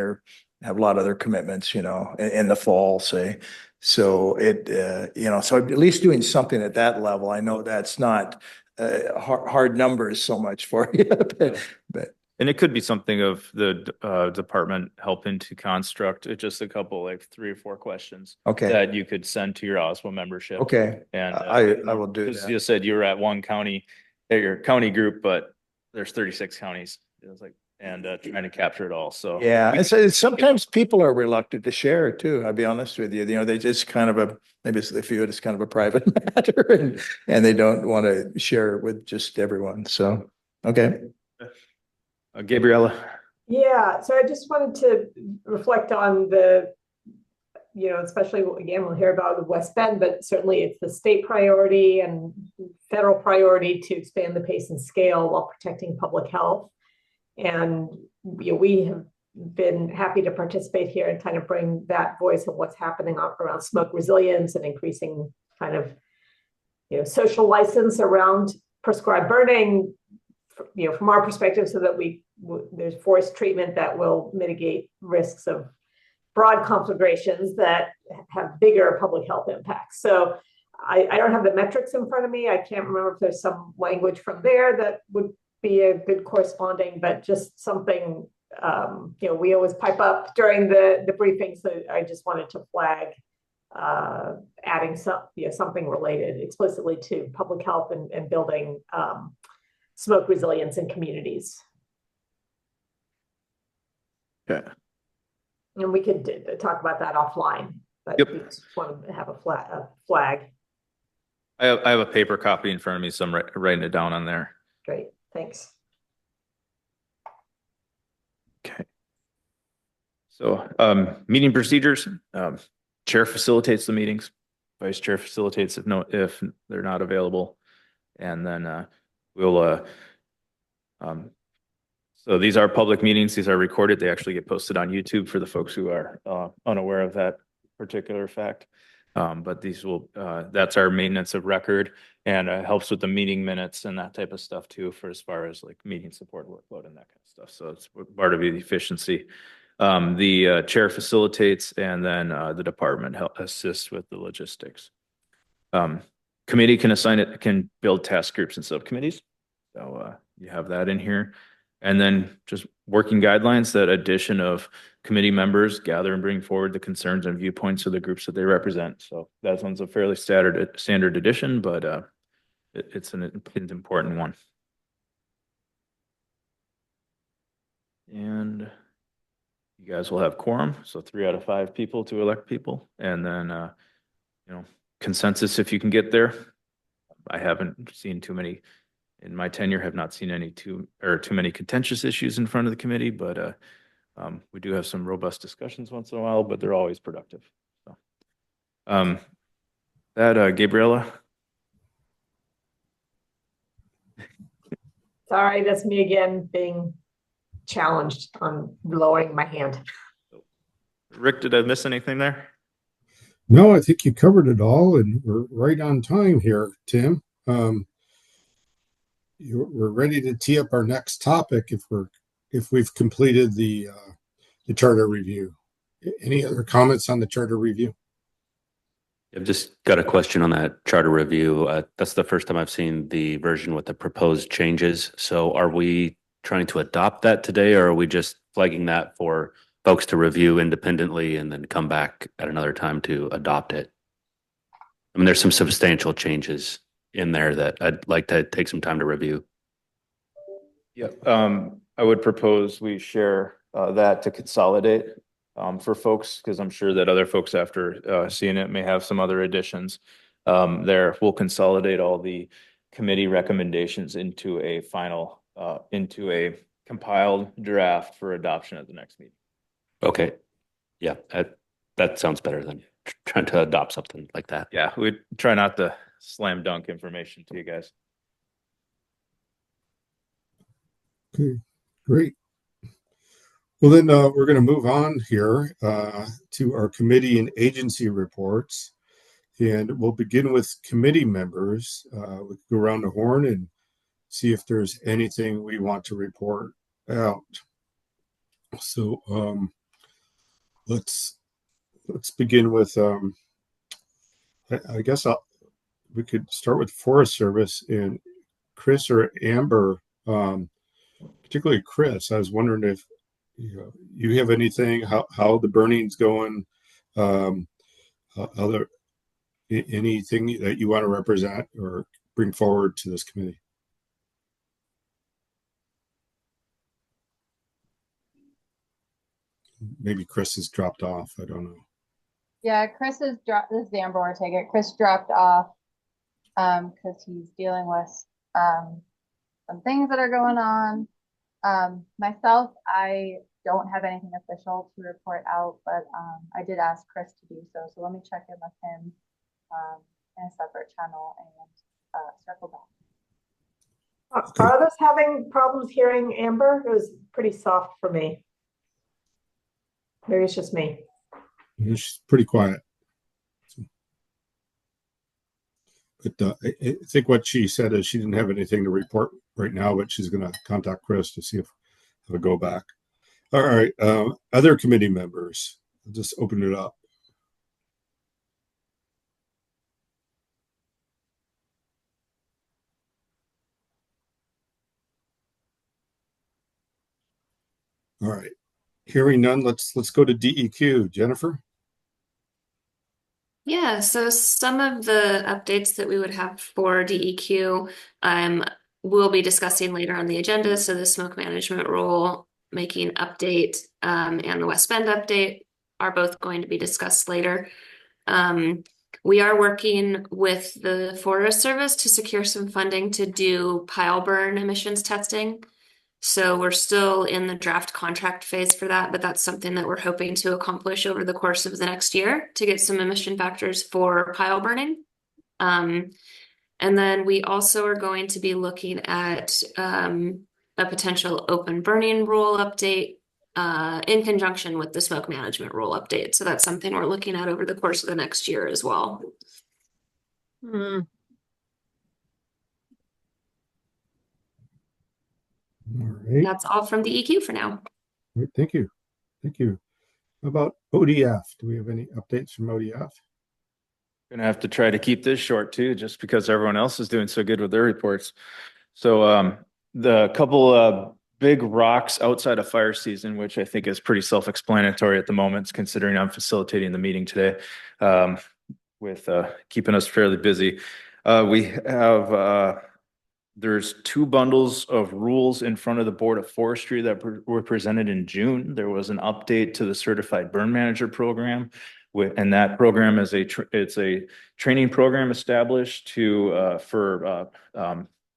have a lot of other commitments, in the fall, say. So so at least doing something at that level. I know that's not hard numbers so much for you, but And it could be something of the department helping to construct just a couple, like 3 or 4 questions. Okay. That you could send to your OSWA membership. Okay, And I will do because that. you said you were at one county, at your county group, but there's 36 counties. It was like, and trying to capture it all. So Yeah, and so sometimes people are reluctant to share it too. I'll be honest with you. You know, they just kind of maybe they feel it's kind of a private matter, and they don't want to share it with just everyone. So, okay. Gabriella. Yeah, so I just wanted to reflect on the, especially again, we'll hear about the West Bend, but certainly it's the state priority and federal priority to expand the pace and scale while protecting public health. And we have been happy to participate here and kind of bring that voice of what's happening around smoke resilience and increasing kind of, social license around prescribed burning, from our perspective, so that there's forest treatment that will mitigate risks of broad conflagrations that have bigger public health impacts. So I don't have the metrics in front of me. I can't remember if there's some language from there that would be a good corresponding, but just something, we always pipe up during the briefing. So I just wanted to flag adding something related explicitly to public health and building smoke resilience in communities. Yeah. And we could talk about that offline, but Yep. we just want to have a flag. I have a paper copy in front of me, so I'm writing it down on there. Great, thanks. Okay. So, meeting procedures, chair facilitates the meetings, vice chair facilitates if they're not available. And then, we'll, so these are public meetings. These are recorded. They actually get posted on YouTube for the folks who are, unaware of that particular fact. But these will, that's our maintenance of record, and helps with the meeting minutes and that type of stuff too, for as far as like meeting support workload and that kind of stuff. So it's part of the efficiency. The chair facilitates, and then the department assists with the logistics. Committee can build task groups and subcommittees. So you have that in here. And then just working guidelines, that addition of committee members gather and bring forward the concerns and viewpoints of the groups that they represent. So that one's a fairly standard addition, but it's an important one. And you guys will have quorum, so 3 out of 5 people to elect people, and then consensus if you can get there. I haven't seen too many in my tenure, have not seen too many contentious issues in front of the committee, but we do have some robust discussions once in a while, but they're always productive. So, Gabriella. Sorry, that's me again being challenged on lowering my hand. Rick, did I miss anything there? No, I think you covered it all, and we're right on time here, Tim. We're ready to tee up our next topic if we've completed the charter review. Any other comments on the charter review? I've just got a question on that charter review. That's the first time I've seen the version with the proposed changes. So are we trying to adopt that today, or are we just flagging that for folks to review independently and then come back at another time to adopt it? I mean, there's some substantial changes in there that I'd like to take some time to review. Yeah, I would propose we share that to consolidate for folks, because I'm sure that other folks after seeing it may have some other additions. There, we'll consolidate all the committee recommendations into a final, into a compiled draft for adoption at the next meeting. Okay. Yeah, that sounds better than trying to adopt something like that. Yeah, we try not to slam dunk information to you guys. Okay, great. Well, then we're going to move on here to our committee and agency reports. And we'll begin with committee members. We can go around the horn and see if there's anything we want to report out. So let's begin with, I guess we could start with Forest Service, and Chris or Amber, can particularly Chris, I was wondering if you have anything, how the burning's going, other anything that you want to represent or bring forward to this committee. Maybe Chris has dropped off. I don't know. Yeah, Chris has dropped. This is Amber Ortega. Chris dropped off because he's dealing with some things that are going on. Myself, I don't have anything official to report out, but I did ask Chris to do so. So let me check in with him in a separate channel and circle back. Are others having problems hearing Amber? It was pretty soft for me. Maybe it's just me. She's pretty quiet. But I think what she said is she didn't have anything to report right now, but she's going to contact Chris to see if it'll go back. All right. Other committee members, I'll just open it up. All right. Hearing none, let's go to DEQ. Jennifer? Yeah, so some of the updates that we would have for DEQ, we'll be discussing later on the agenda. So the smoke management rule making update, and the West Bend update are both going to be discussed later. We are working with the Forest Service to secure some funding to do pile burn emissions testing. So we're still in the draft contract phase for that, but that's something that we're hoping to accomplish over the course of the next year to get some emission factors for pile burning. And then we also are going to be looking at a potential open burning rule update in conjunction with the smoke management rule update. So that's something we're looking at over the course of the next year as well. All right. That's all from the EQ for now. All right, thank you. Thank you. How about ODF? Do we have any updates from ODF? Gonna have to try to keep this short too, just because everyone else is doing so good with their reports. So the couple big rocks outside of fire season, which I think is pretty self-explanatory at the moment, considering I'm facilitating the meeting today, with keeping us fairly busy. We have there's 2 bundles of rules in front of the Board of Forestry that were presented in June. There was an update to the Certified Burn Manager program, and that program is it's a training program established to for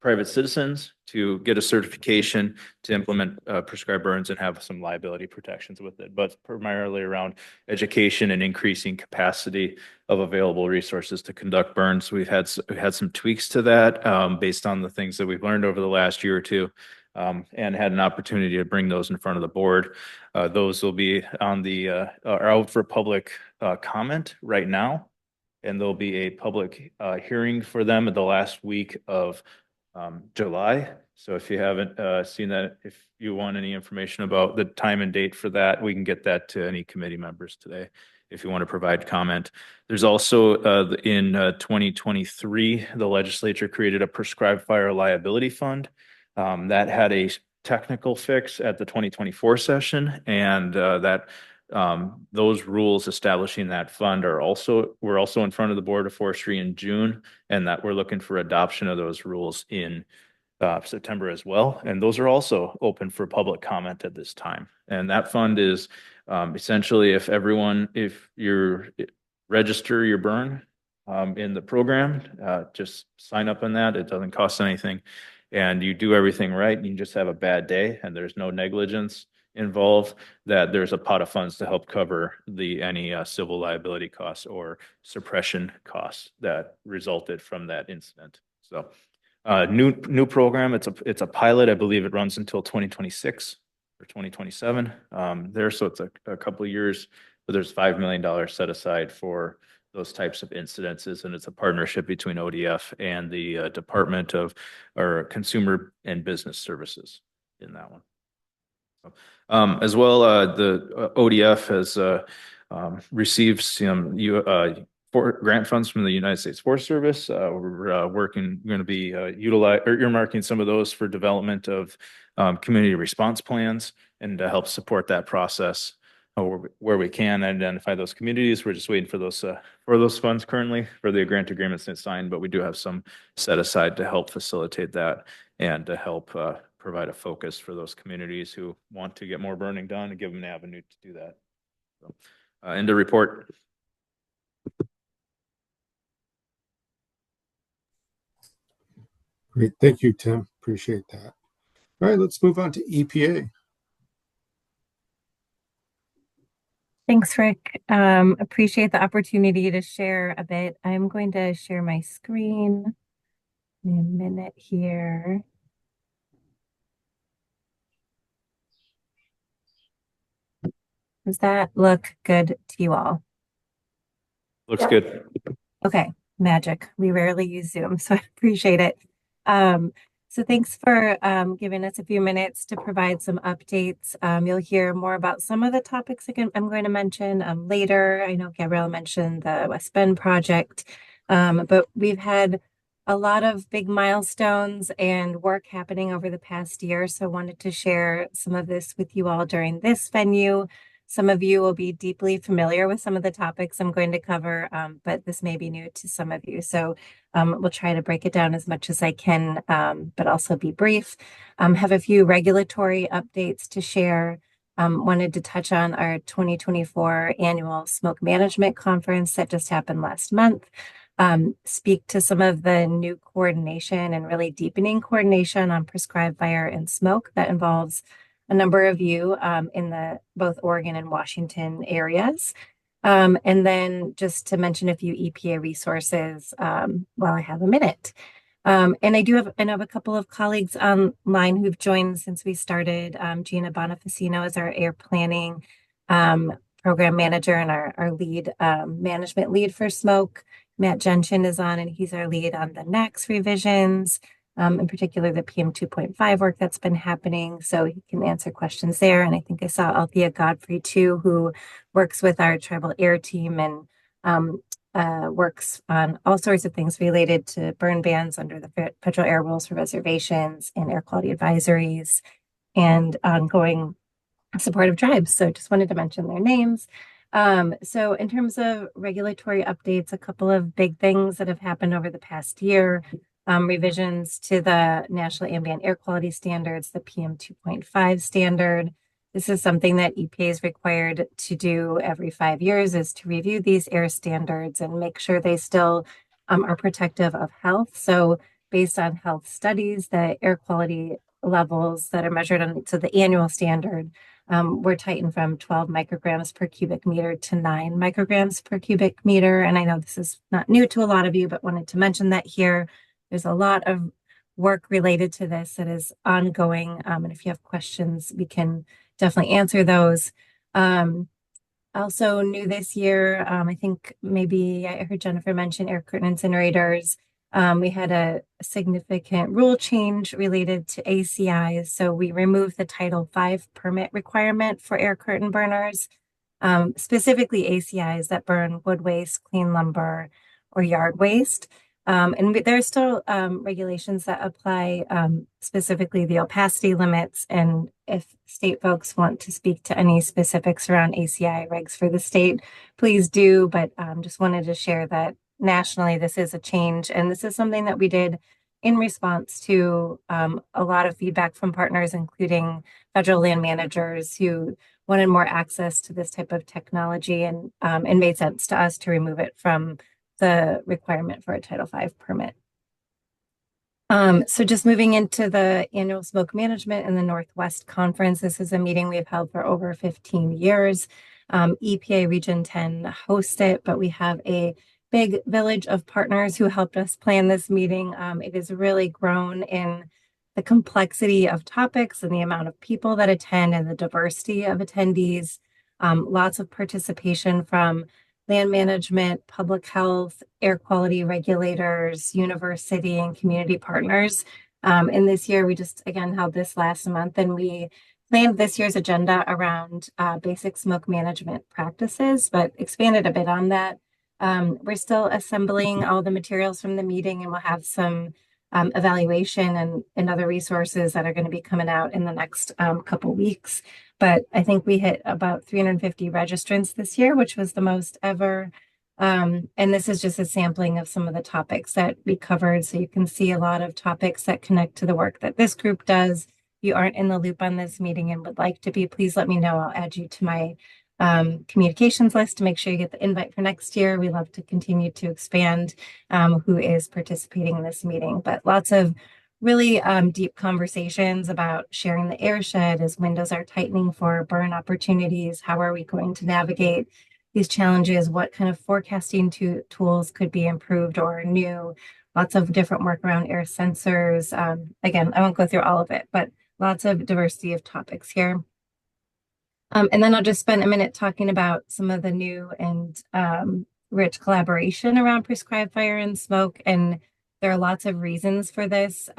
private citizens to get a certification to implement prescribed burns and have some liability protections with it, but primarily around education and increasing capacity of available resources to conduct burns. We've had some tweaks to that based on the things that we've learned over the last year or two, and had an opportunity to bring those in front of the board. Those will be on the are out for public comment right now, and there'll be a public hearing for them in the last week of July. So if you haven't seen that, if you want any information about the time and date for that, we can get that to any committee members today if you want to provide comment. There's also in 2023, the legislature created a prescribed fire liability fund that had a technical fix at the 2024 session, and those rules establishing that fund were also in front of the Board of Forestry in June, and that we're looking for adoption of those rules in September as well. And those are also open for public comment at this time. And that fund is essentially if you register your burn in the program, just sign up on that. It doesn't cost anything. And you do everything right, and you just have a bad day and there's no negligence involved, that there's a pot of funds to help cover any civil liability costs or suppression costs that resulted from that incident. So new program. It's a pilot. I believe it runs until 2026 or 2027 there. So it's a couple of years, but there's $5 million set aside for those types of incidences. And it's a partnership between ODF and the Department of Consumer and Business Services in that one. As well, the ODF has received some grant funds from the United States Forest Service. We're going to be earmarking some of those for development of community response plans and to help support that process where we can identify those communities. We're just waiting for those funds currently for the grant agreements that's signed, but we do have some set aside to help facilitate that and to help provide a focus for those communities who want to get more burning done and give them an avenue to do that. So, end of report. Great. Thank you, Tim. Appreciate that. All right, let's move on to EPA. Thanks, Rick. Appreciate the opportunity to share a bit. I'm going to share my screen in a minute here. Does that look good to you all? Looks good. Okay, magic. We rarely use Zoom, so I appreciate it. So thanks for giving us a few minutes to provide some updates. You'll hear more about some of the topics again I'm going to mention later. I know Gabrielle mentioned the West Bend project, but we've had a lot of big milestones and work happening over the past year, so I wanted to share some of this with you all during this venue. Some of you will be deeply familiar with some of the topics I'm going to cover, but this may be new to some of you. So we'll try to break it down as much as I can, but also be brief. Have a few regulatory updates to share. Wanted to touch on our 2024 annual smoke management conference that just happened last month. Speak to some of the new coordination and really deepening coordination on prescribed fire and smoke that involves a number of you in the both Oregon and Washington areas. And then just to mention a few EPA resources while I have a minute. And I know a couple of colleagues online who've joined since we started. Gina Bonifacino is our air planning program manager and our lead management lead for smoke. Matt Genshin is on, and he's our lead on the NACS revisions. In particular, the PM 2.5 work that's been happening, so he can answer questions there. And I think I saw Althea Godfrey too, who works with our tribal air team and works on all sorts of things related to burn bans under the federal air rules for reservations and air quality advisories and ongoing support of tribes. So just wanted to mention their names. So in terms of regulatory updates, a couple of big things that have happened over the past year. Revisions to the National Ambient Air Quality Standards, the PM 2.5 standard. This is something that EPA is required to do every 5 years, is to review these air standards and make sure they still are protective of health. So based on health studies, the air quality levels that are measured on the annual standard were tightened from 12 micrograms per cubic meter to 9 micrograms per cubic meter. And I know this is not new to a lot of you, but wanted to mention that here. There's a lot of work related to this that is ongoing. And if you have questions, we can definitely answer those. Also new this year, I think maybe I heard Jennifer mention air curtain incinerators. We had a significant rule change related to ACIs. So we removed the Title V permit requirement for air curtain burners, specifically ACIs that burn wood waste, clean lumber, or yard waste. And there are still regulations that apply, specifically the opacity limits. And if state folks want to speak to any specifics around ACI regs for the state, please do. But just wanted to share that nationally, this is a change. And this is something that we did in response to a lot of feedback from partners, including federal land managers who wanted more access to this type of technology. And it made sense to us to remove it from the requirement for a Title V permit. So just moving into the annual smoke management in the Northwest Conference. This is a meeting we've held for over 15 years. EPA Region 10 hosts it, but we have a big village of partners who helped us plan this meeting. It has really grown in the complexity of topics and the amount of people that attend and the diversity of attendees. Lots of participation from land management, public health, air quality regulators, university, and community partners. And this year, we just, again, held this last month, and we planned this year's agenda around basic smoke management practices, but expanded a bit on that. We're still assembling all the materials from the meeting, and we'll have some evaluation and other resources that are going to be coming out in the next couple weeks. But I think we hit about 350 registrants this year, which was the most ever. And this is just a sampling of some of the topics that we covered. So you can see a lot of topics that connect to the work that this group does. If you aren't in the loop on this meeting and would like to be, please let me know. I'll add you to my communications list to make sure you get the invite for next year. We love to continue to expand who is participating in this meeting, but lots of really deep conversations about sharing the airshed as windows are tightening for burn opportunities. How are we going to navigate these challenges? What kind of forecasting tools could be improved or new? Lots of different work around air sensors. Again, I won't go through all of it, but lots of diversity of topics here. And then I'll just spend a minute talking about some of the new and rich collaboration around prescribed fire and smoke. And there are lots of reasons for this,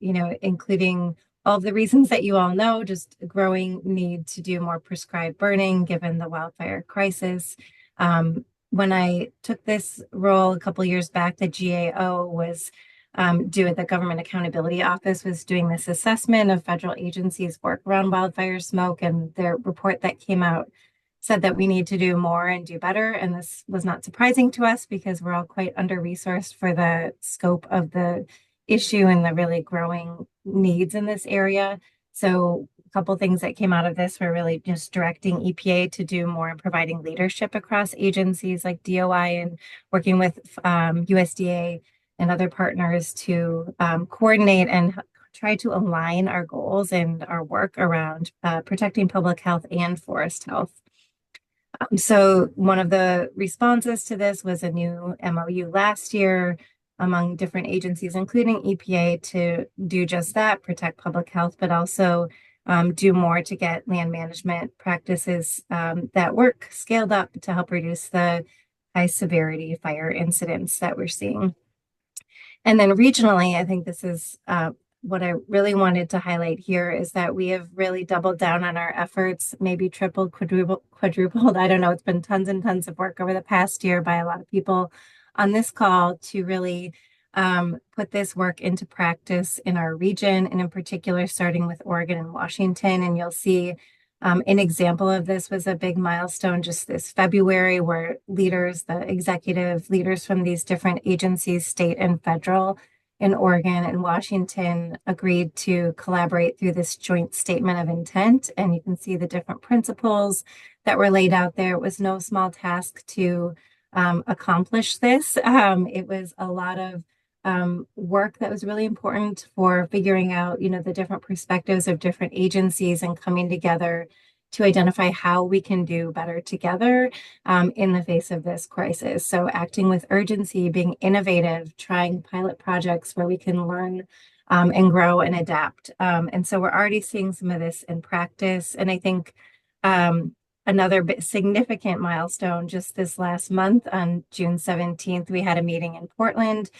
including all of the reasons that you all know, just a growing need to do more prescribed burning given the wildfire crisis. When I took this role a couple years back, the GAO was the Government Accountability Office was doing this assessment of federal agencies' work around wildfire smoke, and their report that came out said that we need to do more and do better. And this was not surprising to us because we're all quite under-resourced for the scope of the issue and the really growing needs in this area. So a couple things that came out of this were really just directing EPA to do more and providing leadership across agencies like DOI and working with USDA and other partners to coordinate and try to align our goals and our work around protecting public health and forest health. So one of the responses to this was a new MOU last year among different agencies, including EPA, to do just that, protect public health, but also do more to get land management practices that work scaled up to help reduce the high severity fire incidents that we're seeing. And then regionally, I think this is what I really wanted to highlight here is that we have really doubled down on our efforts, maybe tripled, quadrupled. I don't know. It's been tons and tons of work over the past year by a lot of people on this call to really put this work into practice in our region, and in particular, starting with Oregon and Washington. And you'll see an example of this was a big milestone just this February where leaders, the executive leaders from these different agencies, state and federal, in Oregon and Washington agreed to collaborate through this joint statement of intent. And you can see the different principles that were laid out there. It was no small task to accomplish this. It was a lot of work that was really important for figuring out, the different perspectives of different agencies and coming together to identify how we can do better together in the face of this crisis. So acting with urgency, being innovative, trying pilot projects where we can learn and grow and adapt. And so we're already seeing some of this in practice. And I think another significant milestone just this last month on June 17th, we had a meeting in Portland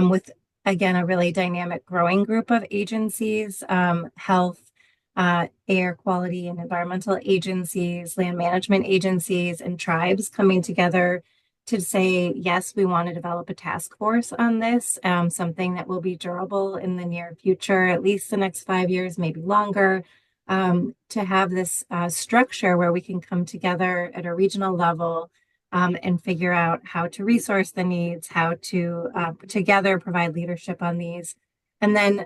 with, again, a really dynamic growing group of agencies, health, air quality and environmental agencies, land management agencies, and tribes coming together to say, yes, we want to develop a task force on this, something that will be durable in the near future, at least the next 5 years, maybe longer, to have this structure where we can come together at a regional level and figure out how to resource the needs, how to together provide leadership on these. And then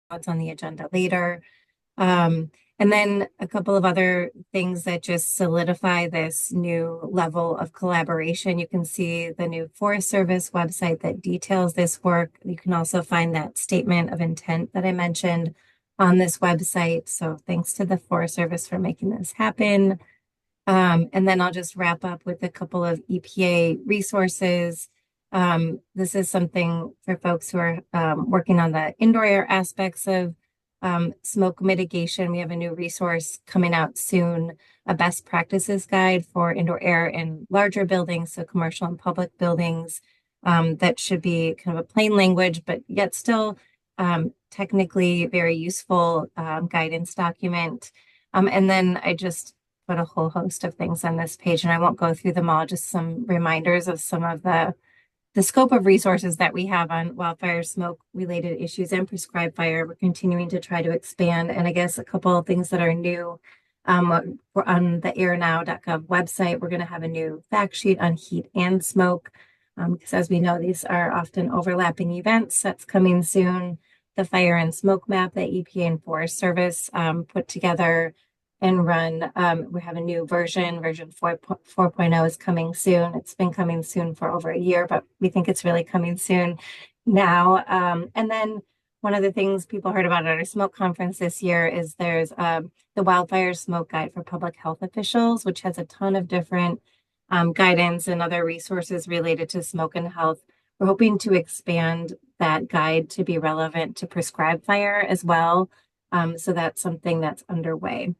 what's on the agenda later. And then a couple of other things that just solidify this new level of collaboration. You can see the new Forest Service website that details this work. You can also find that statement of intent that I mentioned on this website. So thanks to the Forest Service for making this happen. And then I'll just wrap up with a couple of EPA resources. This is something for folks who are working on the indoor air aspects of Smoke mitigation, we have a new resource coming out soon, a best practices guide for indoor air in larger buildings, so commercial and public buildings. That should be kind of a plain language, but yet still technically very useful guidance document. And then I just put a whole host of things on this page, and I won't go through them all, just some reminders of some of the scope of resources that we have on wildfire, smoke related issues, and prescribed fire. We're continuing to try to expand. And I guess a couple of things that are new, we're on the airnow.gov website. We're going to have a new fact sheet on heat and smoke, because as we know, these are often overlapping events. That's coming soon. The fire and smoke map that EPA and Forest Service put together and run. We have a new version 4.0 is coming soon. It's been coming soon for over a year, but we think it's really coming soon now. And then one of the things people heard about at our smoke conference this year is there's the Wildfire Smoke Guide for Public Health Officials, which has a ton of different guidance and other resources related to smoke and health. We're hoping to expand that guide to be relevant to prescribed fire as well. So that's something that's underway.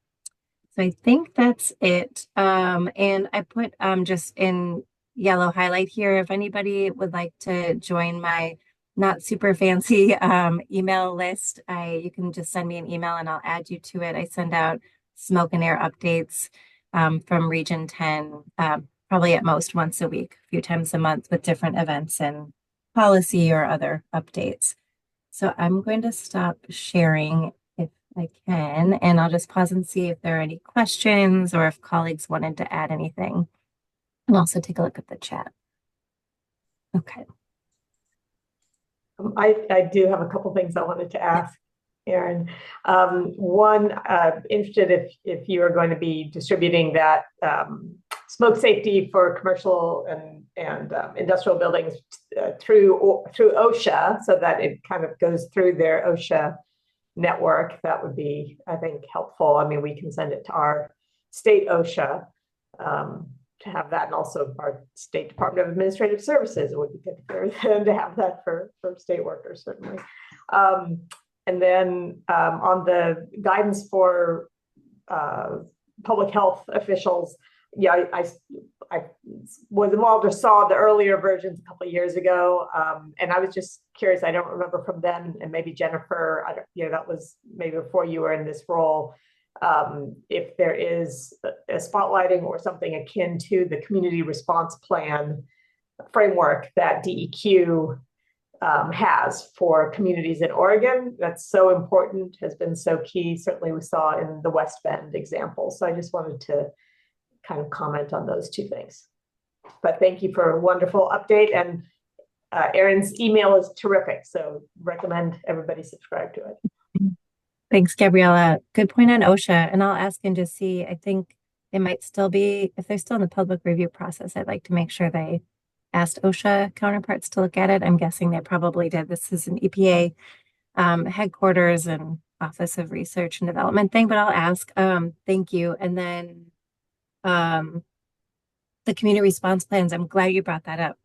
So I think that's it. And I put just in yellow highlight here, if anybody would like to join my not super fancy email list, you can just send me an email and I'll add you to it. I send out smoke and air updates from Region 10, probably at most once a week, a few times a month with different events and policy or other updates. So I'm going to stop sharing if I can, and I'll just pause and see if there are any questions or if colleagues wanted to add anything. And also take a look at the chat. Okay. I do have a couple things I wanted to ask, Erin. One, interested if you are going to be distributing that smoke safety for commercial and industrial buildings through OSHA, so that it kind of goes through their OSHA network. That would be, I think, helpful. I mean, we can send it to our state OSHA to have that, and also our State Department of Administrative Services. It would be good for them to have that for state workers, certainly. And then on the guidance for public health officials, yeah, I was involved or saw the earlier versions a couple of years ago, and I was just curious. I don't remember from then, and maybe Jennifer, that was maybe before you were in this role. If there is a spotlighting or something akin to the community response plan framework that DEQ has for communities in Oregon, that's so important, has been so key. Certainly we saw in the West Bend example. So I just wanted to kind of comment on those two things. But thank you for a wonderful update. And Erin's email is terrific. So recommend everybody subscribe to it. Thanks, Gabriella. Good point on OSHA. And I'll ask him to see, I think they might still be, if they're still in the public review process, I'd like to make sure they asked OSHA counterparts to look at it. I'm guessing they probably did. This is an EPA headquarters and Office of Research and Development thing, but I'll ask. Thank you. And then the community response plans, I'm glad you brought that up.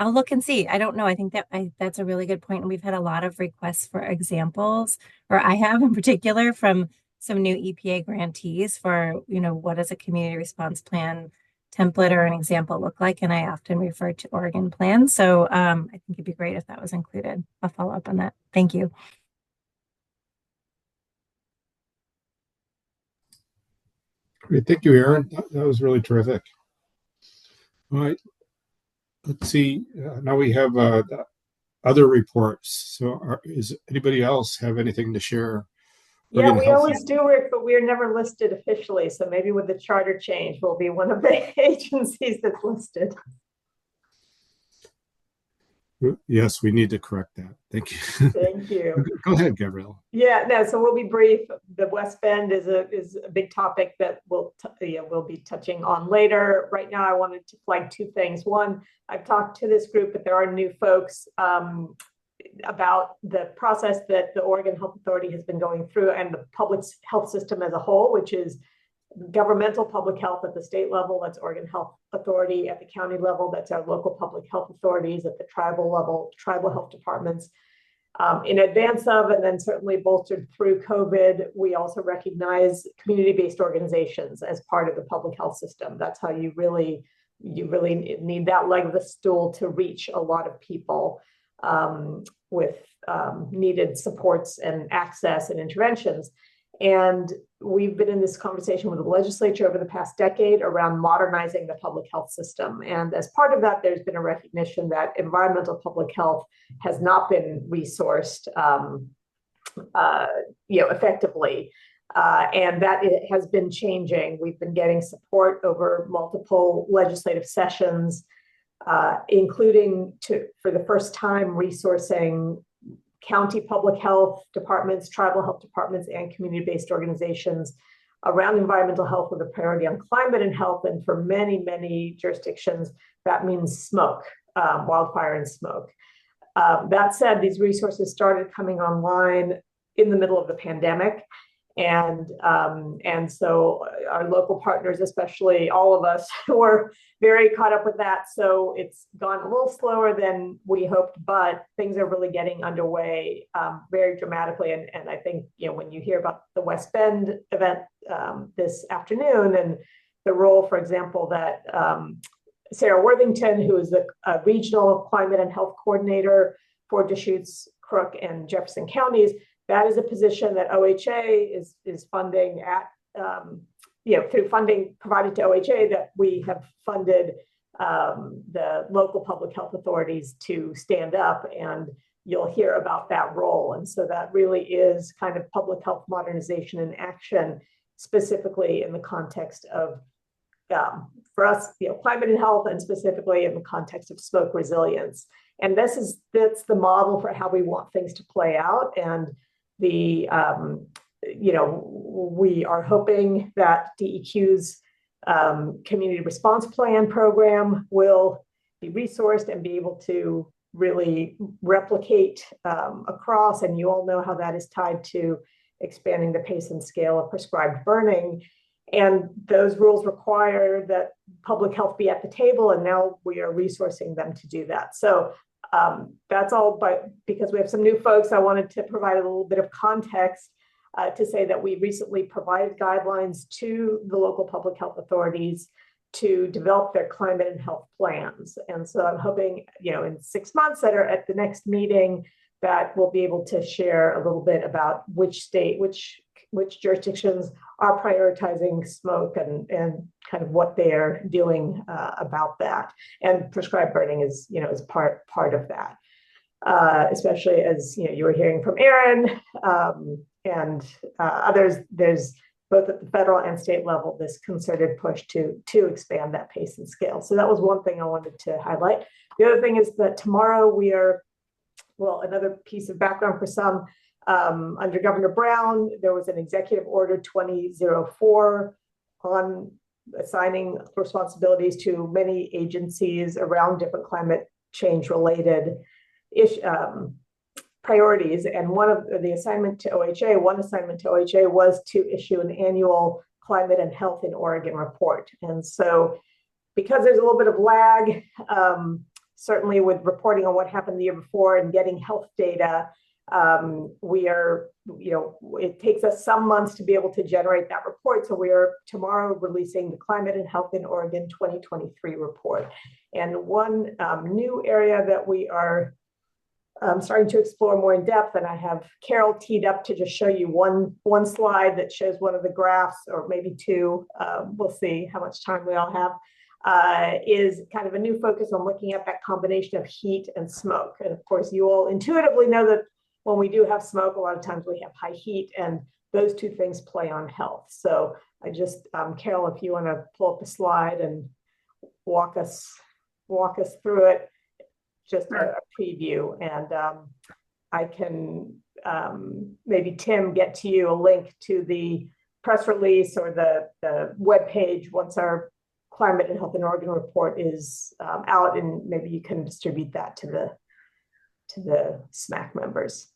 I'll look and see. I don't know. I think that's a really good point. And we've had a lot of requests for examples, or I have in particular from some new EPA grantees for, what does a community response plan template or an example look like? And I often refer to Oregon plans. So I think it'd be great if that was included. I'll follow up on that. Thank you. Great. Thank you, Erin. That was really terrific. All right. Let's see. Now we have other reports. So is anybody else have anything to share? Yeah, we always do, Rick, but we're never listed officially. So maybe with the charter change, we'll be one of the agencies that's listed. Yes, we need to correct that. Thank you. Thank you. Go ahead, Gabrielle. Yeah, no, so we'll be brief. The West Bend is a big topic that we'll be touching on later. Right now, I wanted to flag two things. One, I've talked to this group, but there are new folks about the process that the Oregon Health Authority has been going through and the public health system as a whole, which is governmental public health at the state level, that's Oregon Health Authority. At the county level, that's our local public health authorities. At the tribal level, tribal health departments. In advance of, and then certainly bolstered through COVID, we also recognize community-based organizations as part of the public health system. That's how you really need that leg of the stool to reach a lot of people with needed supports and access and interventions. And we've been in this conversation with the legislature over the past decade around modernizing the public health system. And as part of that, there's been a recognition that environmental public health has not been resourced effectively. And that it has been changing. We've been getting support over multiple legislative sessions, including for the first time, resourcing county public health departments, tribal health departments, and community-based organizations around environmental health with a priority on climate and health. And for many, many jurisdictions, that means smoke, wildfire and smoke. That said, these resources started coming online in the middle of the pandemic. And so our local partners, especially all of us, were very caught up with that. So it's gone a little slower than we hoped, but things are really getting underway very dramatically. And I think, when you hear about the West Bend event this afternoon and the role, for example, that Sarah Worthington, who is a regional climate and health coordinator for Deschutes, Crook, and Jefferson counties, that is a position that OHA is funding at, through funding provided to OHA that we have funded the local public health authorities to stand up, and you'll hear about that role. And so that really is kind of public health modernization in action, specifically in the context of, for us, climate and health, and specifically in the context of smoke resilience. And that's the model for how we want things to play out. And we are hoping that DEQ's community response plan program will be resourced and be able to really replicate across. And you all know how that is tied to expanding the pace and scale of prescribed burning. And those rules require that public health be at the table, and now we are resourcing them to do that. So that's all, but because we have some new folks, I wanted to provide a little bit of context to say that we recently provided guidelines to the local public health authorities to develop their climate and health plans. And so I'm hoping, in 6 months that are at the next meeting, that we'll be able to share a little bit about which jurisdictions are prioritizing smoke and kind of what they're doing about that. And prescribed burning is part of that, especially as you were hearing from Aaron and others. There's both at the federal and state level this concerted push to expand that pace and scale. So that was one thing I wanted to highlight. The other thing is that tomorrow we are, another piece of background for some. Under Governor Brown, there was an executive order 2004 on assigning responsibilities to many agencies around different climate change related priorities. And one assignment to OHA was to issue an annual climate and health in Oregon report. And so because there's a little bit of lag, certainly with reporting on what happened the year before and getting health data, it takes us some months to be able to generate that report. So we are tomorrow releasing the Climate and Health in Oregon 2023 report. And one new area that we are starting to explore more in depth, and I have Carol teed up to just show you one slide that shows one of the graphs, or maybe two, we'll see how much time we all have, is kind of a new focus on looking at that combination of heat and smoke. And of course, you all intuitively know that when we do have smoke, a lot of times we have high heat, and those two things play on health. So I just, Carol, if you want to pull up a slide and walk us through it, just a preview. And I can maybe, Tim, get to you a link to the press release or the webpage once our Climate and Health in Oregon report is out, and maybe you can distribute that to the SMAC members.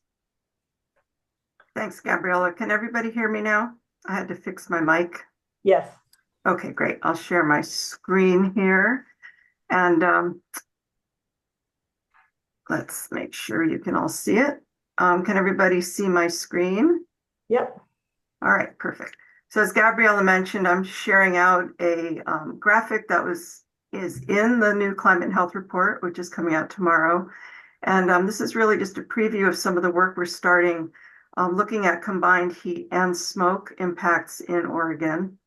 Thanks, Gabriella. Can everybody hear me now? I had to fix my mic. Yes. Okay, great. I'll share my screen here. And let's make sure you can all see it. Can everybody see my screen? Yep. All right, perfect. So as Gabriella mentioned, I'm sharing out a graphic that is in the new Climate and Health Report, which is coming out tomorrow. And this is really just a preview of some of the work we're starting looking at combined heat and smoke impacts in Oregon.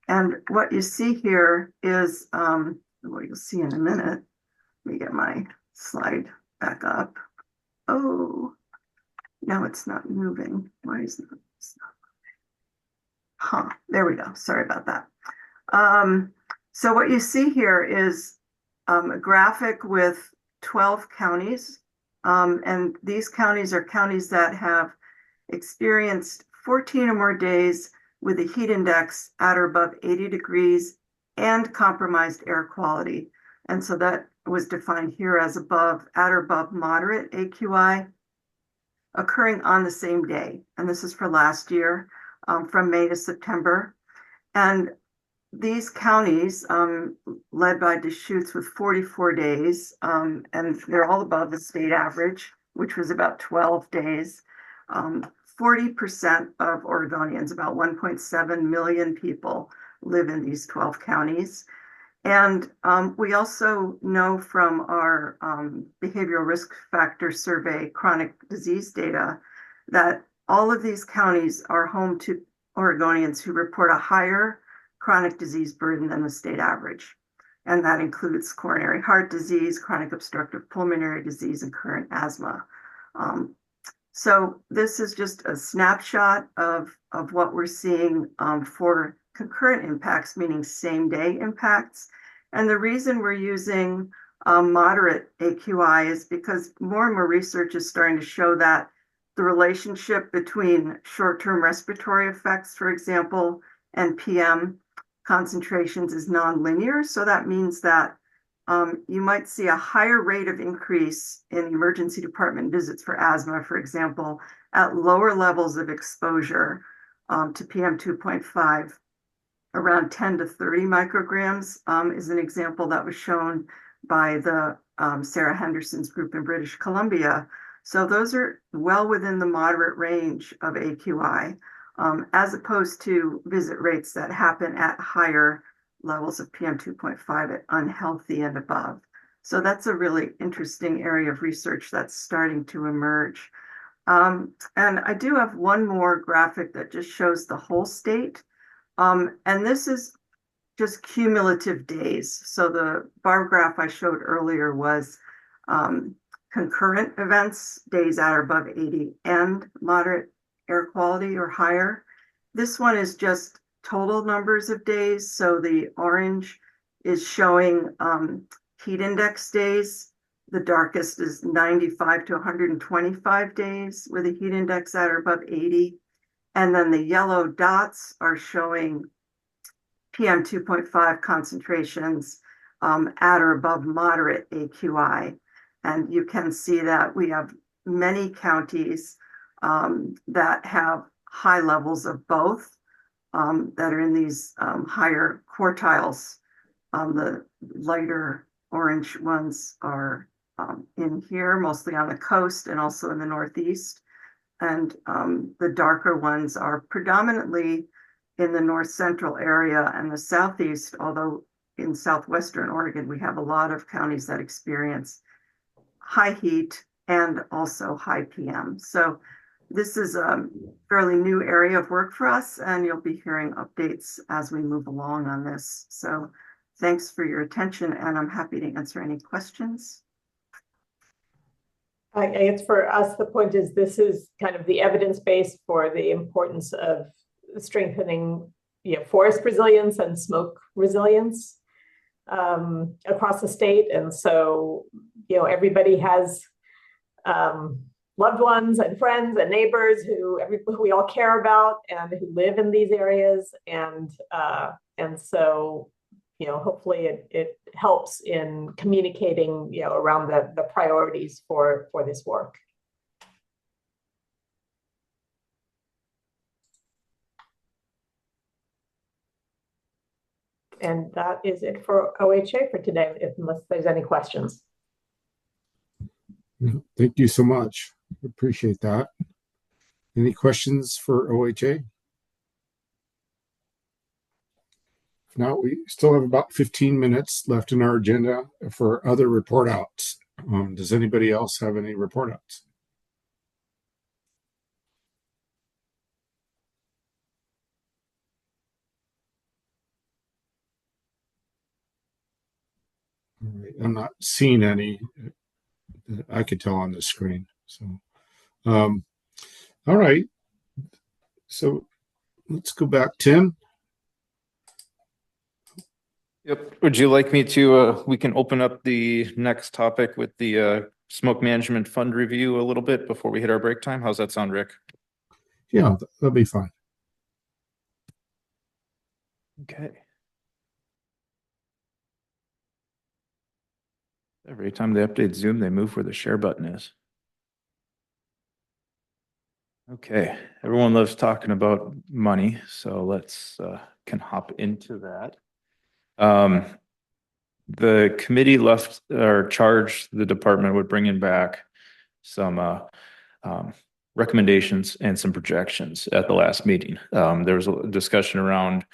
And what you see here is what you'll see in a minute. Let me get my slide back up. Oh, now it's not moving. Why is it? Huh, there we go. Sorry about that. So what you see here is a graphic with 12 counties. And these counties are counties that have experienced 14 or more days with a heat index at or above 80 degrees and compromised air quality. And so that was defined here as above, at or above moderate AQI occurring on the same day. And this is for last year, from May to September. And these counties, led by Deschutes with 44 days, and they're all above the state average, which was about 12 days. 40% of Oregonians, about 1.7 million people, live in these 12 counties. And we also know from our behavioral risk factor survey chronic disease data that all of these counties are home to Oregonians who report a higher chronic disease burden than the state average. And that includes coronary heart disease, chronic obstructive pulmonary disease, and current asthma. So this is just a snapshot of what we're seeing for concurrent impacts, meaning same day impacts. And the reason we're using moderate AQI is because more and more research is starting to show that the relationship between short-term respiratory effects, for example, and PM concentrations is nonlinear. So that means that you might see a higher rate of increase in emergency department visits for asthma, for example, at lower levels of exposure to PM 2.5. Around 10 to 30 micrograms is an example that was shown by the Sarah Henderson's group in British Columbia. So those are well within the moderate range of AQI, as opposed to visit rates that happen at higher levels of PM 2.5 at unhealthy and above. So that's a really interesting area of research that's starting to emerge. And I do have one more graphic that just shows the whole state. And this is just cumulative days. So the bar graph I showed earlier was concurrent events, days at or above 80 and moderate air quality or higher. This one is just total numbers of days. So the orange is showing heat index days. The darkest is 95 to 125 days with a heat index at or above 80. And then the yellow dots are showing PM 2.5 concentrations at or above moderate AQI. And you can see that we have many counties that have high levels of both that are in these higher quartiles. The lighter orange ones are in here, mostly on the coast and also in the Northeast. And the darker ones are predominantly in the north central area and the Southeast, although in southwestern Oregon, we have a lot of counties that experience high heat and also high PM. So this is a fairly new area of work for us, and you'll be hearing updates as we move along on this. So thanks for your attention, and I'm happy to answer any questions. I guess for us, the point is this is kind of the evidence base for the importance of strengthening, forest resilience and smoke resilience across the state. And so, everybody has loved ones and friends and neighbors who we all care about and who live in these areas. And so, hopefully it helps in communicating, around the priorities for this work. And that is it for OHA for today, unless there's any questions. Thank you so much. Appreciate that. Any questions for OHA? If not, we still have about 15 minutes left in our agenda for other report outs. Does anybody else have any report outs? All right, I'm not seeing any that I could tell on the screen. So, all right. So let's go back. Tim? Yep. Would you like me to, we can open up the next topic with the smoke management fund review a little bit before we hit our break time? How's that sound, Rick? Yeah, that'll be fine. Okay. Every time they update Zoom, they move where the share button is. Okay, everyone loves talking about money, so let's can hop into that. The committee left or charged the department with bringing back some recommendations and some projections at the last meeting. There was a discussion around,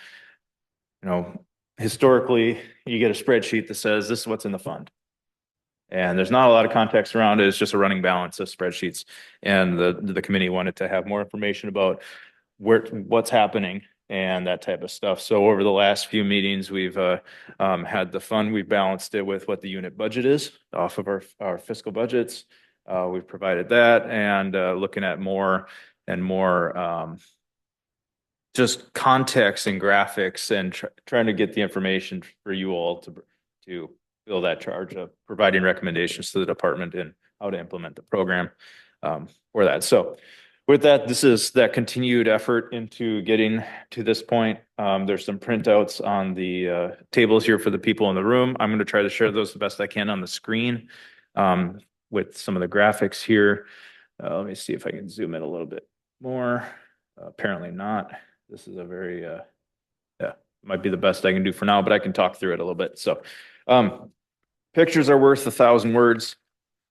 historically, you get a spreadsheet that says this is what's in the fund. And there's not a lot of context around it. It's just a running balance of spreadsheets. And the committee wanted to have more information about what's happening and that type of stuff. So over the last few meetings, we've had the fund, we balanced it with what the unit budget is off of our fiscal budgets. We've provided that and looking at more and more just context and graphics and trying to get the information for you all to fill that charge of providing recommendations to the department and how to implement the program for that. So with that, this is that continued effort into getting to this point. There's some printouts on the tables here for the people in the room. I'm going to try to share those the best I can on the screen with some of the graphics here. Let me see if I can zoom in a little bit more. Apparently not. This is a very, might be the best I can do for now, but I can talk through it a little bit. So pictures are worth 1,000 words.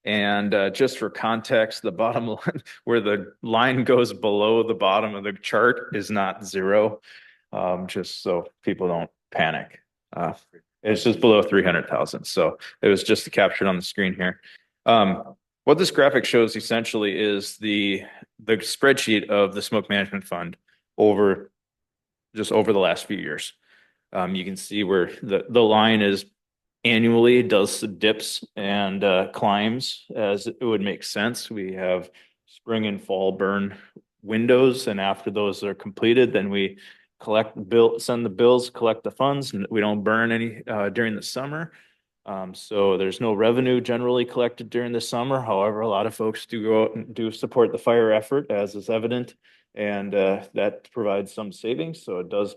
And just for context, the bottom line, where the line goes below the bottom of the chart is not zero, just so people don't panic. It's just below 300,000. So it was just captured on the screen here. What this graphic shows essentially is the spreadsheet of the smoke management fund over the last few years. You can see where the line is annually does dips and climbs as it would make sense. We have spring and fall burn windows, and after those are completed, then we send the bills, collect the funds, and we don't burn any during the summer. So there's no revenue generally collected during the summer. However, a lot of folks do go out and do support the fire effort, as is evident, and that provides some savings. So it does,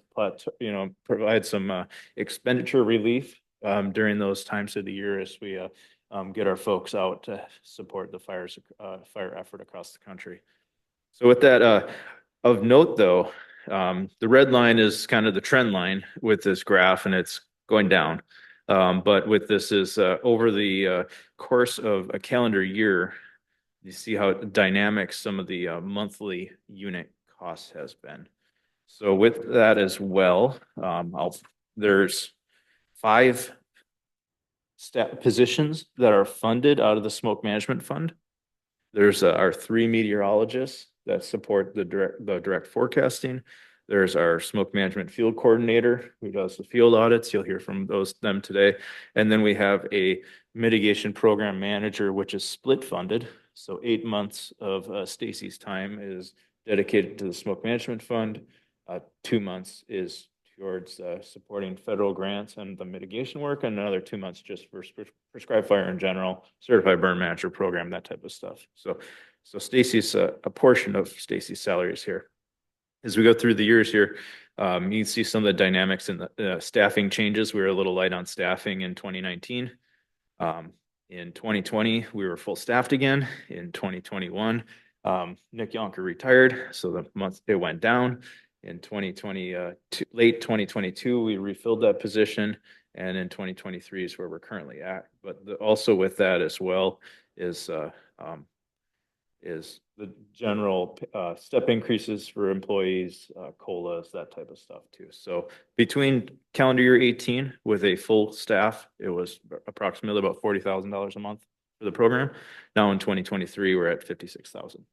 provide some expenditure relief during those times of the year as we get our folks out to support the fire effort across the country. So with that, of note though, the red line is kind of the trend line with this graph, and it's going down. But with this is over the course of a calendar year, you see how dynamic some of the monthly unit costs has been. So with that as well, there's 5 positions that are funded out of the smoke management fund. There's our 3 meteorologists that support the direct forecasting. There's our smoke management field coordinator who does the field audits. You'll hear from them today. And then we have a mitigation program manager, which is split funded. So 8 months of Stacy's time is dedicated to the smoke management fund. 2 months is towards supporting federal grants and the mitigation work, and another 2 months just for prescribed fire in general, certified burn manager program, that type of stuff. So Stacy's a portion of Stacy's salaries here. As we go through the years here, you can see some of the dynamics in the staffing changes. We were a little light on staffing in 2019. In 2020, we were full staffed again. In 2021, Nick Yonker retired, so the month it went down. In 2020, late 2022, we refilled that position, and in 2023 is where we're currently at. But also with that as well is is the general step increases for employees, COLAs, that type of stuff too. So between calendar year 18 with a full staff, it was approximately about $40,000 a month for the program. Now in 2023, we're at 56,000.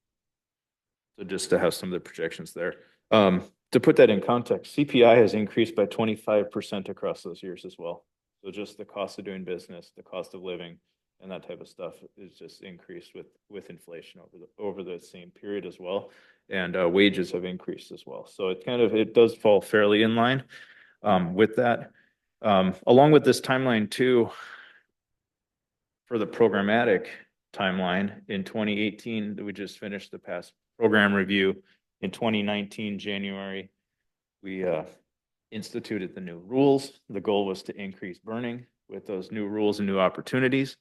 So just to have some of the projections there. To put that in context, CPI has increased by 25% across those years as well. So just the cost of doing business, the cost of living, and that type of stuff is just increased with inflation over the same period as well. And wages have increased as well. So it does fall fairly in line with that. Along with this timeline too, for the programmatic timeline in 2018, we just finished the past program review. In 2019, January, we instituted the new rules. The goal was to increase burning with those new rules and new opportunities.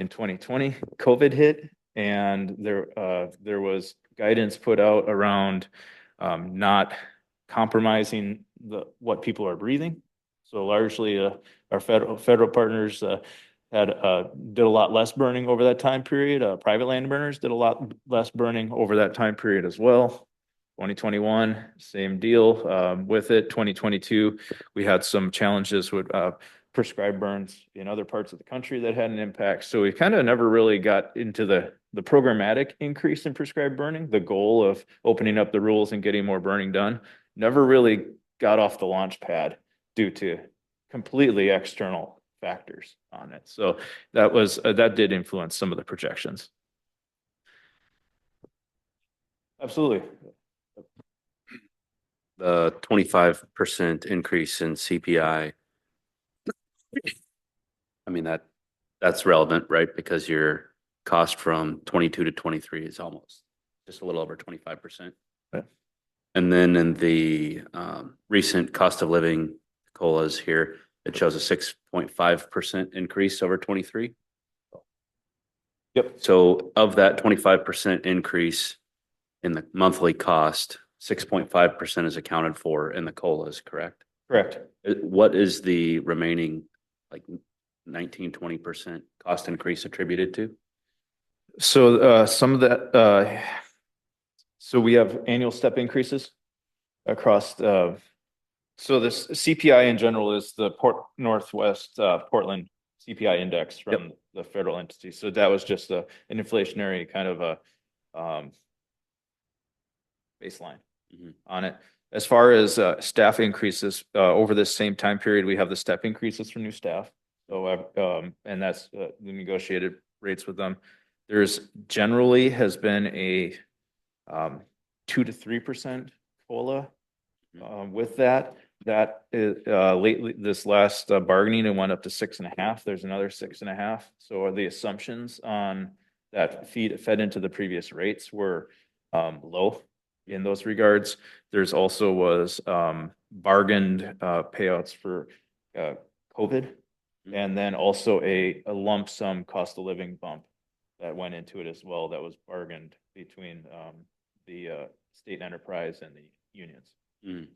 In 2020, COVID hit, and there was guidance put out around not compromising what people are breathing. So largely, our federal partners did a lot less burning over that time period. Private land burners did a lot less burning over that time period as well. 2021, same deal with it. 2022, we had some challenges with prescribed burns in other parts of the country that had an impact. So we kind of never really got into the programmatic increase in prescribed burning. The goal of opening up the rules and getting more burning done never really got off the launch pad due to completely external factors on it. So that did influence some of the projections. Absolutely. The 25% increase in CPI. I mean, that's relevant, right? Because your cost from 22 to 23 is almost just a little over 25%. Right. And then in the recent cost of living COLAs here, it shows a 6.5% increase over 23. Yep. So of that 25% increase in the monthly cost, 6.5% is accounted for in the COLAs, correct? Correct. What is the remaining like 19-20% cost increase attributed to? So some of that, so we have annual step increases across so this CPI in general is the Northwest Portland CPI index from the federal entity. So that was just an inflationary kind of a baseline on it. As far as staff increases over this same time period, we have the step increases for new staff. So and that's the negotiated rates with them. There's generally has been a 2 to 3% COLA with that. That is lately this last bargaining, it went up to 6.5. There's another 6.5. So the assumptions on that fed into the previous rates were low in those regards. There's also was bargained payouts for COVID, and then also a lump sum cost of living bump that went into it as well. That was bargained between the state enterprise and the unions.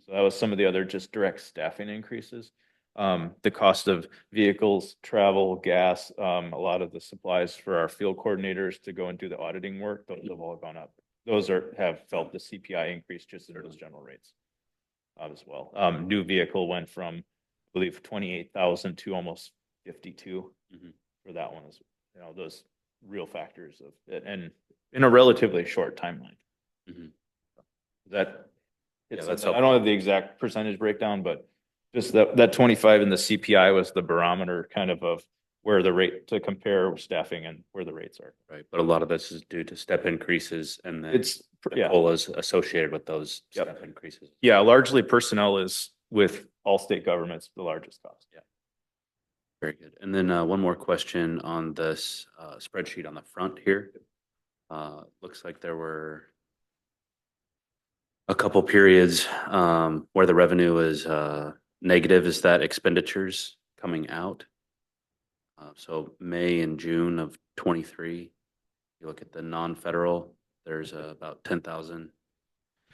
So that was some of the other just direct staffing increases. The cost of vehicles, travel, gas, a lot of the supplies for our field coordinators to go and do the auditing work, those have all gone up. Those have felt the CPI increase just in those general rates as well. New vehicle went from, I believe, 28,000 to almost 52 for that one. Those real factors of it, and in a relatively short timeline. That's I don't have the exact percentage breakdown, but just that 25 in the CPI was the barometer kind of where the rate to compare staffing and where the rates are. Right. But a lot of this is due to step increases and then COLAs associated with those step increases. Yeah, largely personnel is with all state governments the largest cost. Yeah. Very good. And then one more question on this spreadsheet on the front here. Looks like there were a couple periods where the revenue is negative. Is that expenditures coming out? So May and June of 23, you look at the non-federal, there's about 10,000.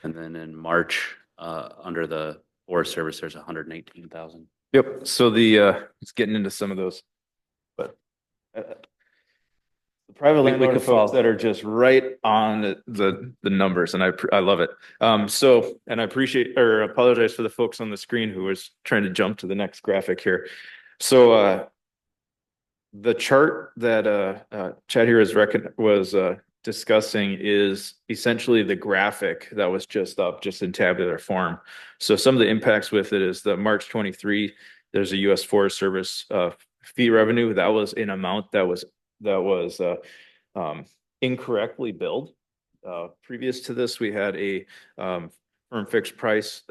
And then in March, under the Forest Service, there's 118,000. Yep. So it's getting into some of those, but the private We landlord could folks follow. that are just right on the numbers, and I love it. So, and I appreciate or apologize for the folks on the screen who was trying to jump to the next graphic here. So, the chart that Chad here was discussing is essentially the graphic that was just up, just in tabular form. So some of the impacts with it is the March 23, there's a U.S. Forest Service fee revenue that was an amount that was incorrectly billed. Previous to this, we had a firm fixed price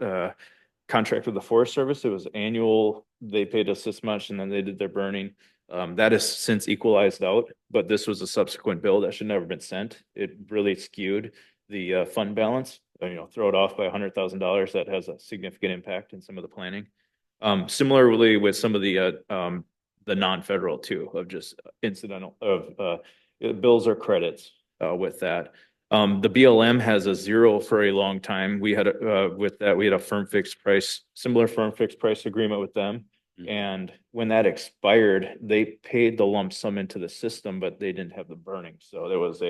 contract with the Forest Service. It was annual. They paid us this much, and then they did their burning. That has since equalized out, but this was a subsequent bill that should never have been sent. It really skewed the fund balance. Throw it off by $100,000. That has a significant impact in some of the planning. Similarly, with some of the non-federal too, of just incidental of bills or credits with that. The BLM has a zero for a long time. We had with that, we had a similar firm fixed price agreement with them. And when that expired, they paid the lump sum into the system, but they didn't have the burning. So there was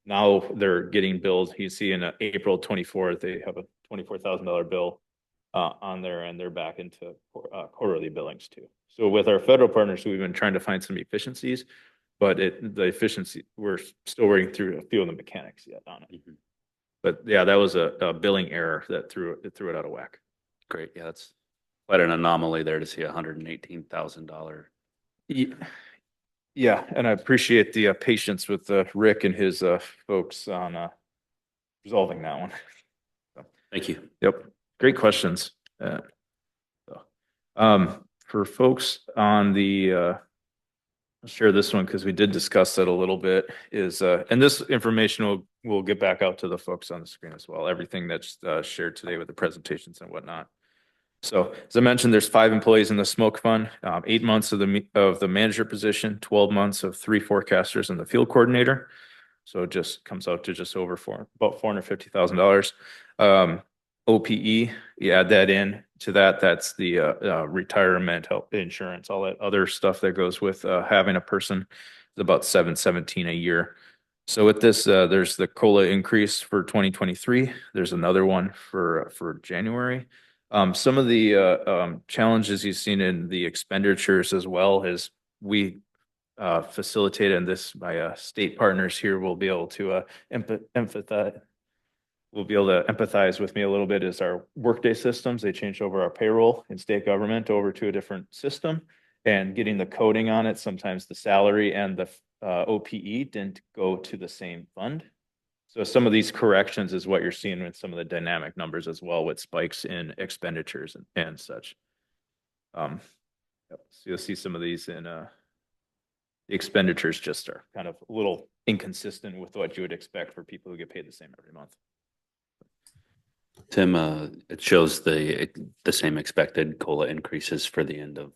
now they're getting billed. You see in April 24th, they have a $24,000 bill on there, and they're back into quarterly billings too. So with our federal partners, we've been trying to find some efficiencies, but the efficiency, we're still working through a few of the mechanics yet on it. But yeah, that was a billing error that threw it out of whack. Great. Yeah, that's quite an anomaly there to see $118,000. Yeah, and I appreciate the patience with Rick and his folks on resolving that one. Thank you. Yep, great questions. For folks on the, I'll share this one because we did discuss that a little bit. And this information will get back out to the folks on the screen as well. Everything that's shared today with the presentations and whatnot. So as I mentioned, there's 5 employees in the smoke fund, 8 months of the manager position, 12 months of 3 forecasters and the field coordinator. So it just comes out to just over about $450,000. OPE, you add that in to that. That's the retirement, health insurance, all that other stuff that goes with having a person. It's about $717 a year. So with this, there's the COLA increase for 2023. There's another one for January. Some of the challenges you've seen in the expenditures as well is we facilitated, and this by state partners here will be able to empathize with me a little bit, is our workday systems. They changed over our payroll in state government over to a different system, and getting the coding on it. Sometimes the salary and the OPE didn't go to the same fund. So some of these corrections is what you're seeing with some of the dynamic numbers as well, with spikes in expenditures and such. So you'll see some of these in the expenditures just are kind of a little inconsistent with what you would expect for people who get paid the same every month. Tim, it shows the same expected COLA increases for the end of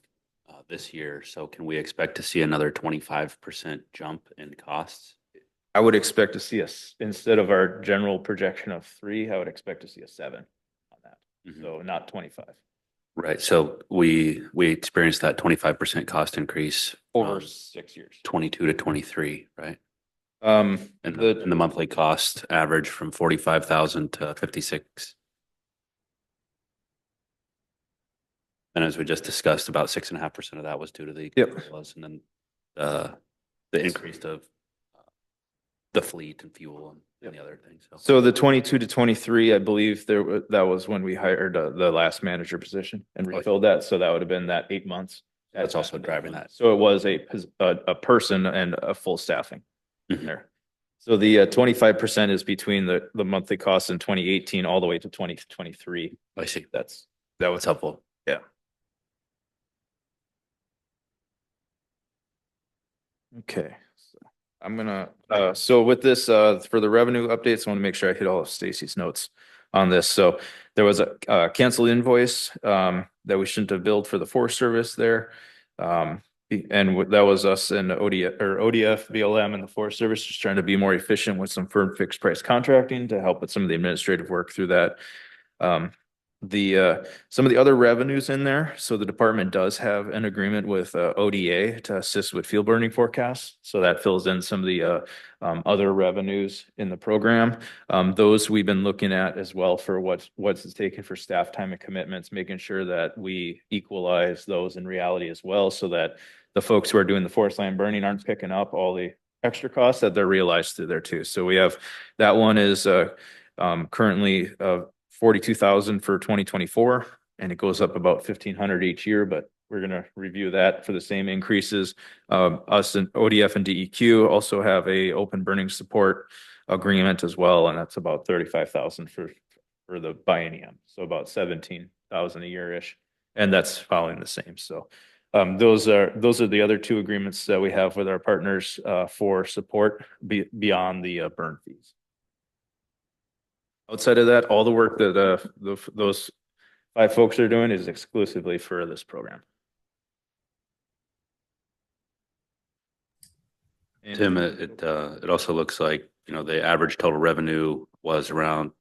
this year. So can we expect to see another 25% jump in costs? I would expect to see instead of our general projection of 3, I would expect to see a 7 on that. So not 25. Right. So we experienced that 25% cost increase over 6 years, 22 to 23, right? And the monthly cost average from 45,000 to 56. And as we just discussed, about 6.5% of that was due to the and then the increase of the fleet and fuel and the other things. So the 22 to 23, I believe that was when we hired the last manager position and refilled that. So that would have been that 8 months. That's also driving that. So it was a person and a full staffing there. So the 25% is between the monthly costs in 2018 all the way to 2023. I see. That was helpful. Yeah. Okay. I'm gonna, so with this, for the revenue updates, I want to make sure I hit all of Stacy's notes on this. So there was a canceled invoice that we shouldn't have billed for the Forest Service there. And that was us and ODF, BLM, and the Forest Service just trying to be more efficient with some firm fixed price contracting to help with some of the administrative work through that. some of the other revenues in there. So the department does have an agreement with ODA to assist with field burning forecasts. So that fills in some of the other revenues in the program. Those we've been looking at as well for what's it taken for staff time and commitments, making sure that we equalize those in reality as well, so that the folks who are doing the forest land burning aren't picking up all the extra costs that they're realized through there too. So we have, that one is currently 42,000 for 2024, and it goes up about 1,500 each year, but we're going to review that for the same increases. Us and ODF and DEQ also have a open burning support agreement as well, and that's about 35,000 for the biennium, so about 17,000 a year-ish, and that's following the same. So those are the other two agreements that we have with our partners for support beyond the burn fees. Outside of that, all the work that those 5 folks are doing is exclusively for this program. Tim, it also looks like, you know, the average total revenue was floating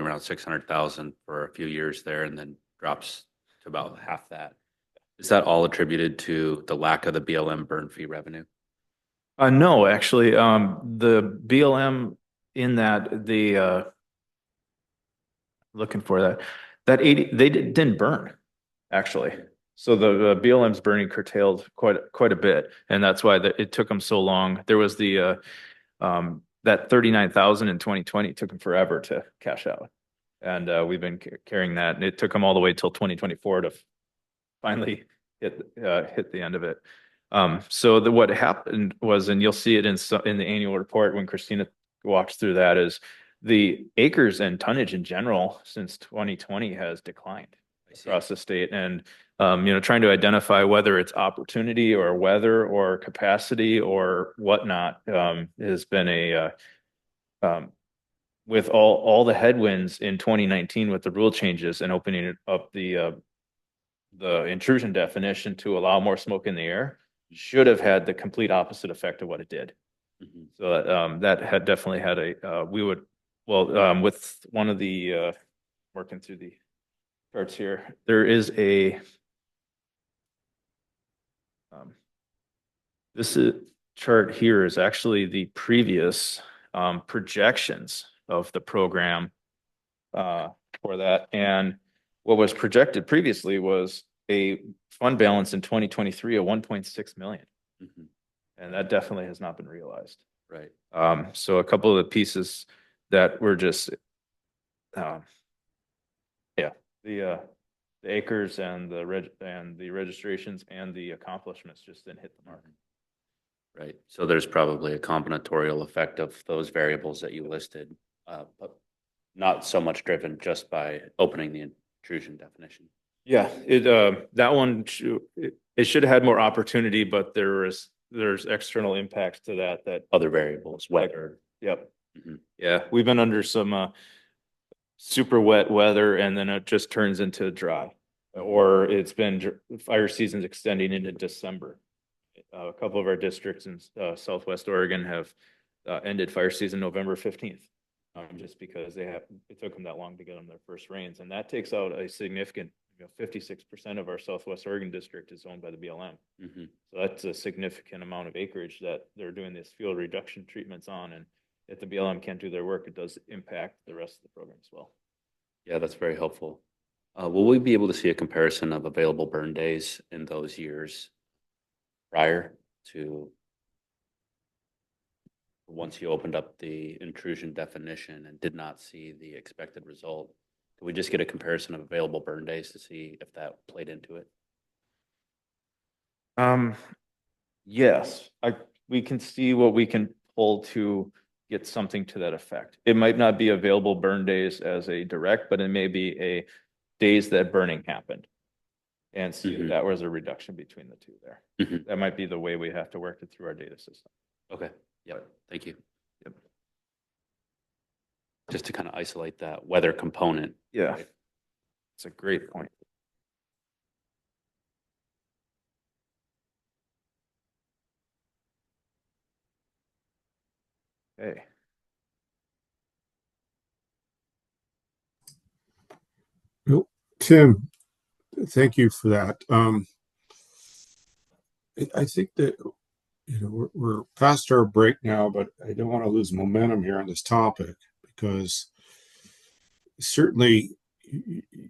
around 600,000 for a few years there, and then drops to about half that. Is that all attributed to the lack of the BLM burn fee revenue? No, actually, the BLM in that looking for that 80, they didn't burn actually. So the BLM's burning curtailed quite a bit, and that's why it took them so long. There was that 39,000 in 2020 took them forever to cash out, and we've been carrying that, and it took them all the way till 2024 to finally hit the end of it. So what happened was, and you'll see it in the annual report when Christina walks through that, is the acres and tonnage in general since 2020 has declined across the state. And, you know, trying to identify whether it's opportunity or weather or capacity or whatnot has been with all the headwinds in 2019 with the rule changes and opening up the intrusion definition to allow more smoke in the air, should have had the complete opposite effect of what it did. Mm-hmm. So that had definitely had with one of the working through the charts here, there is this chart here is actually the previous projections of the program for that, and what was projected previously was a fund balance in 2023 of 1.6 million. Mm-hmm. And that definitely has not been realized. Right. So a couple of the pieces that were just, the acres and the registrations and the accomplishments just didn't hit the mark. Right. So there's probably a combinatorial effect of those variables that you listed, but not so much driven just by opening the intrusion definition. Yeah, that one it should have had more opportunity, but there's external impacts to that other variables, weather. Yep. Mm-hmm. Yeah, we've been under some super wet weather, and then it just turns into dry, or it's been fire seasons extending into December. A couple of our districts in Southwest Oregon have ended fire season November 15th, just because it took them that long to get them their first rains, and that takes out a significant, 56% of our Southwest Oregon district is owned by the BLM. Mm-hmm. So that's a significant amount of acreage that they're doing this field reduction treatments on, and if the BLM can't do their work, it does impact the rest of the program as well. Yeah, that's very helpful. Will we be able to see a comparison of available burn days in those years prior to once you opened up the intrusion definition and did not see the expected result? Can we just get a comparison of available burn days to see if that played into it? Yes, we can see what we can pull to get something to that effect. It might not be available burn days as a direct, but it may be a days that burning happened, and see if that was a reduction between the two there. Mm-hmm. That might be the way we have to work it through our data system. Okay. Yep. Thank you. Yep. Just to kind of isolate that weather component. Yeah. Right? It's a great point. Okay. Tim, thank you for that. I think that we're past our break now, but I don't want to lose momentum here on this topic because certainly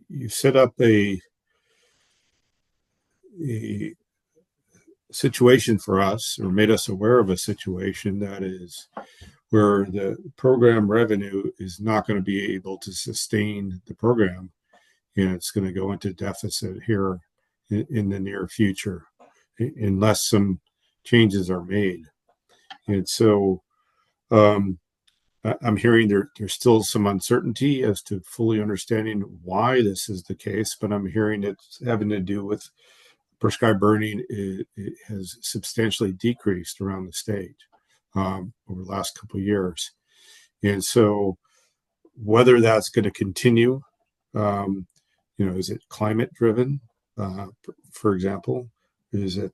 you set up a situation for us or made us aware of a situation that is where the program revenue is not going to be able to sustain the program, and it's going to go into deficit here in the near future unless some changes are made. And so I'm hearing there's still some uncertainty as to fully understanding why this is the case, but I'm hearing it's having to do with prescribed burning. It has substantially decreased around the state over the last couple of years. And so whether that's going to continue, is it climate driven, for example? Is it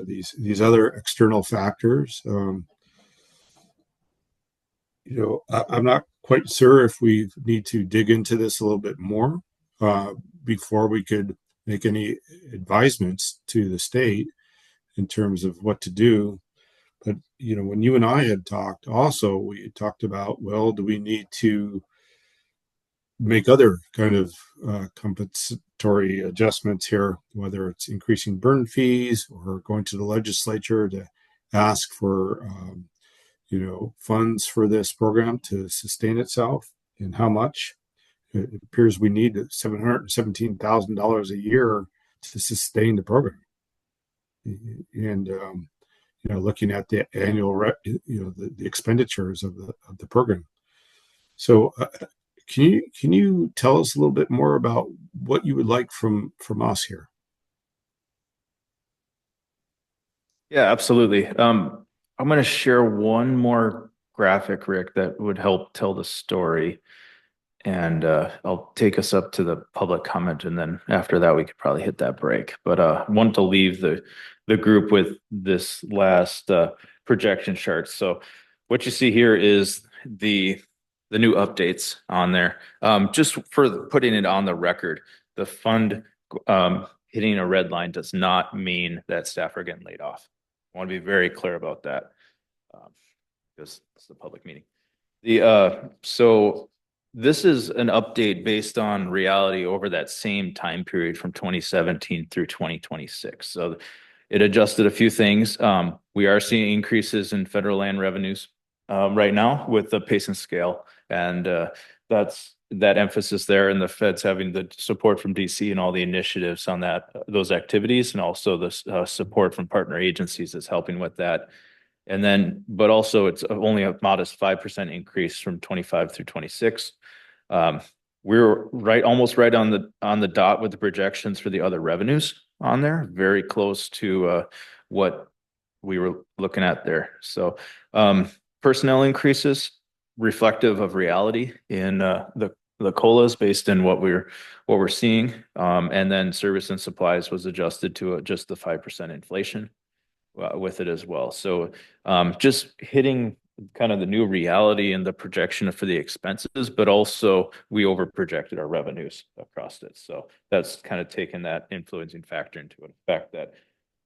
these other external factors? I'm not quite sure if we need to dig into this a little bit more before we could make any advisements to the state in terms of what to do. But, when you and I had talked also, we had talked about, well, do we need to make other kind of compensatory adjustments here, whether it's increasing burn fees or going to the legislature to ask for funds for this program to sustain itself, and how much. It appears we need $717,000 a year to sustain the program. And looking at the annual, the expenditures of the program. So, can you tell us a little bit more about what you would like from us here? Yeah, absolutely. I'm going to share one more graphic, Rick, that would help tell the story. And I'll take us up to the public comment, and then after that, we could probably hit that break. But I want to leave the group with this last projection chart. So what you see here is the new updates on there. Just for putting it on the record, the fund hitting a red line does not mean that staff are getting laid off. I want to be very clear about that because it's the public meeting. So this is an update based on reality over that same time period from 2017 through 2026. So it adjusted a few things. We are seeing increases in federal land revenues right now with the pace and scale, and that's that emphasis there, and the feds having the support from DC and all the initiatives on those activities, and also the support from partner agencies is helping with that. And then, but also it's only a modest 5% increase from 25 through 26. We're almost right on the dot with the projections for the other revenues on there, very close to what we were looking at there. So personnel increases reflective of reality in the COLAs based in what we're seeing. And then service and supplies was adjusted to just the 5% inflation with it as well. So just hitting kind of the new reality and the projection for the expenses, but also we over projected our revenues across it. So that's kind of taken that influencing factor into effect, that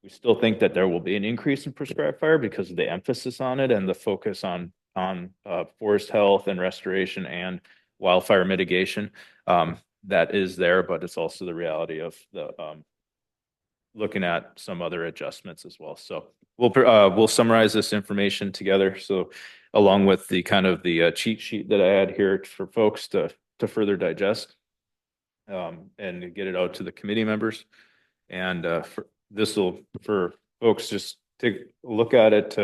we still think that there will be an increase in prescribed fire because of the emphasis on it and the focus on forest health and restoration and wildfire mitigation. That is there, but it's also the reality of the looking at some other adjustments as well. So we'll summarize this information together. So along with the kind of the cheat sheet that I had here for folks to further digest and get it out to the committee members. And for folks, just take a look at it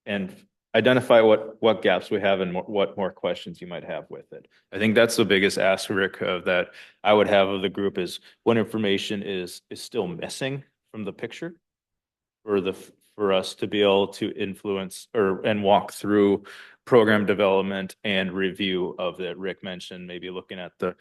and identify what gaps we have and what more questions you might have with it. I think that's the biggest ask, Rick, that I would have of the group is what information is still missing from the picture for us to be able to influence and walk through program development and review of that. Rick mentioned maybe looking at the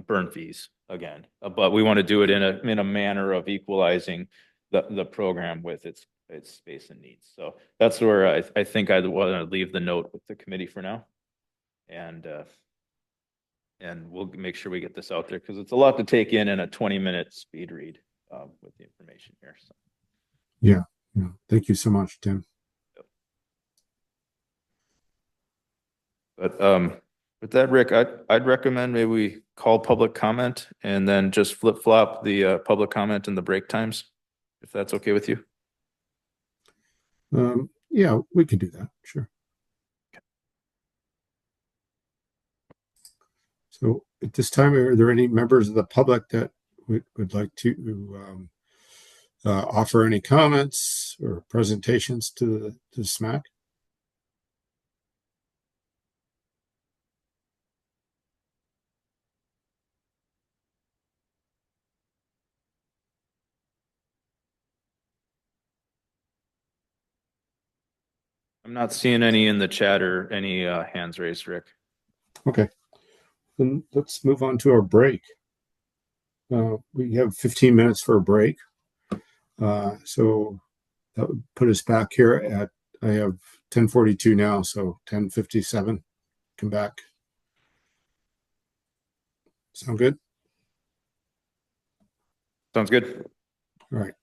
burn fees again, but we want to do it in a manner of equalizing the program with its space and needs. So that's where I think I'd want to leave the note with the committee for now. And And we'll make sure we get this out there because it's a lot to take in a 20-minute speed read with the information here. So. Yeah. Thank you so much, Tim. But with that, Rick, I'd recommend maybe we call public comment and then just flip flop the public comment and the break times, if that's okay with you. Yeah, we can do that. Sure. So at this time, are there any members of the public that would like to offer any comments or presentations to the SMAC? I'm not seeing any in the chat or any hands raised, Rick. Okay, then let's move on to our break. We have 15 minutes for a break. So that would put us back here at, I have 10:42 now, so 10:57. Come back. Sound good? Sounds good. All right.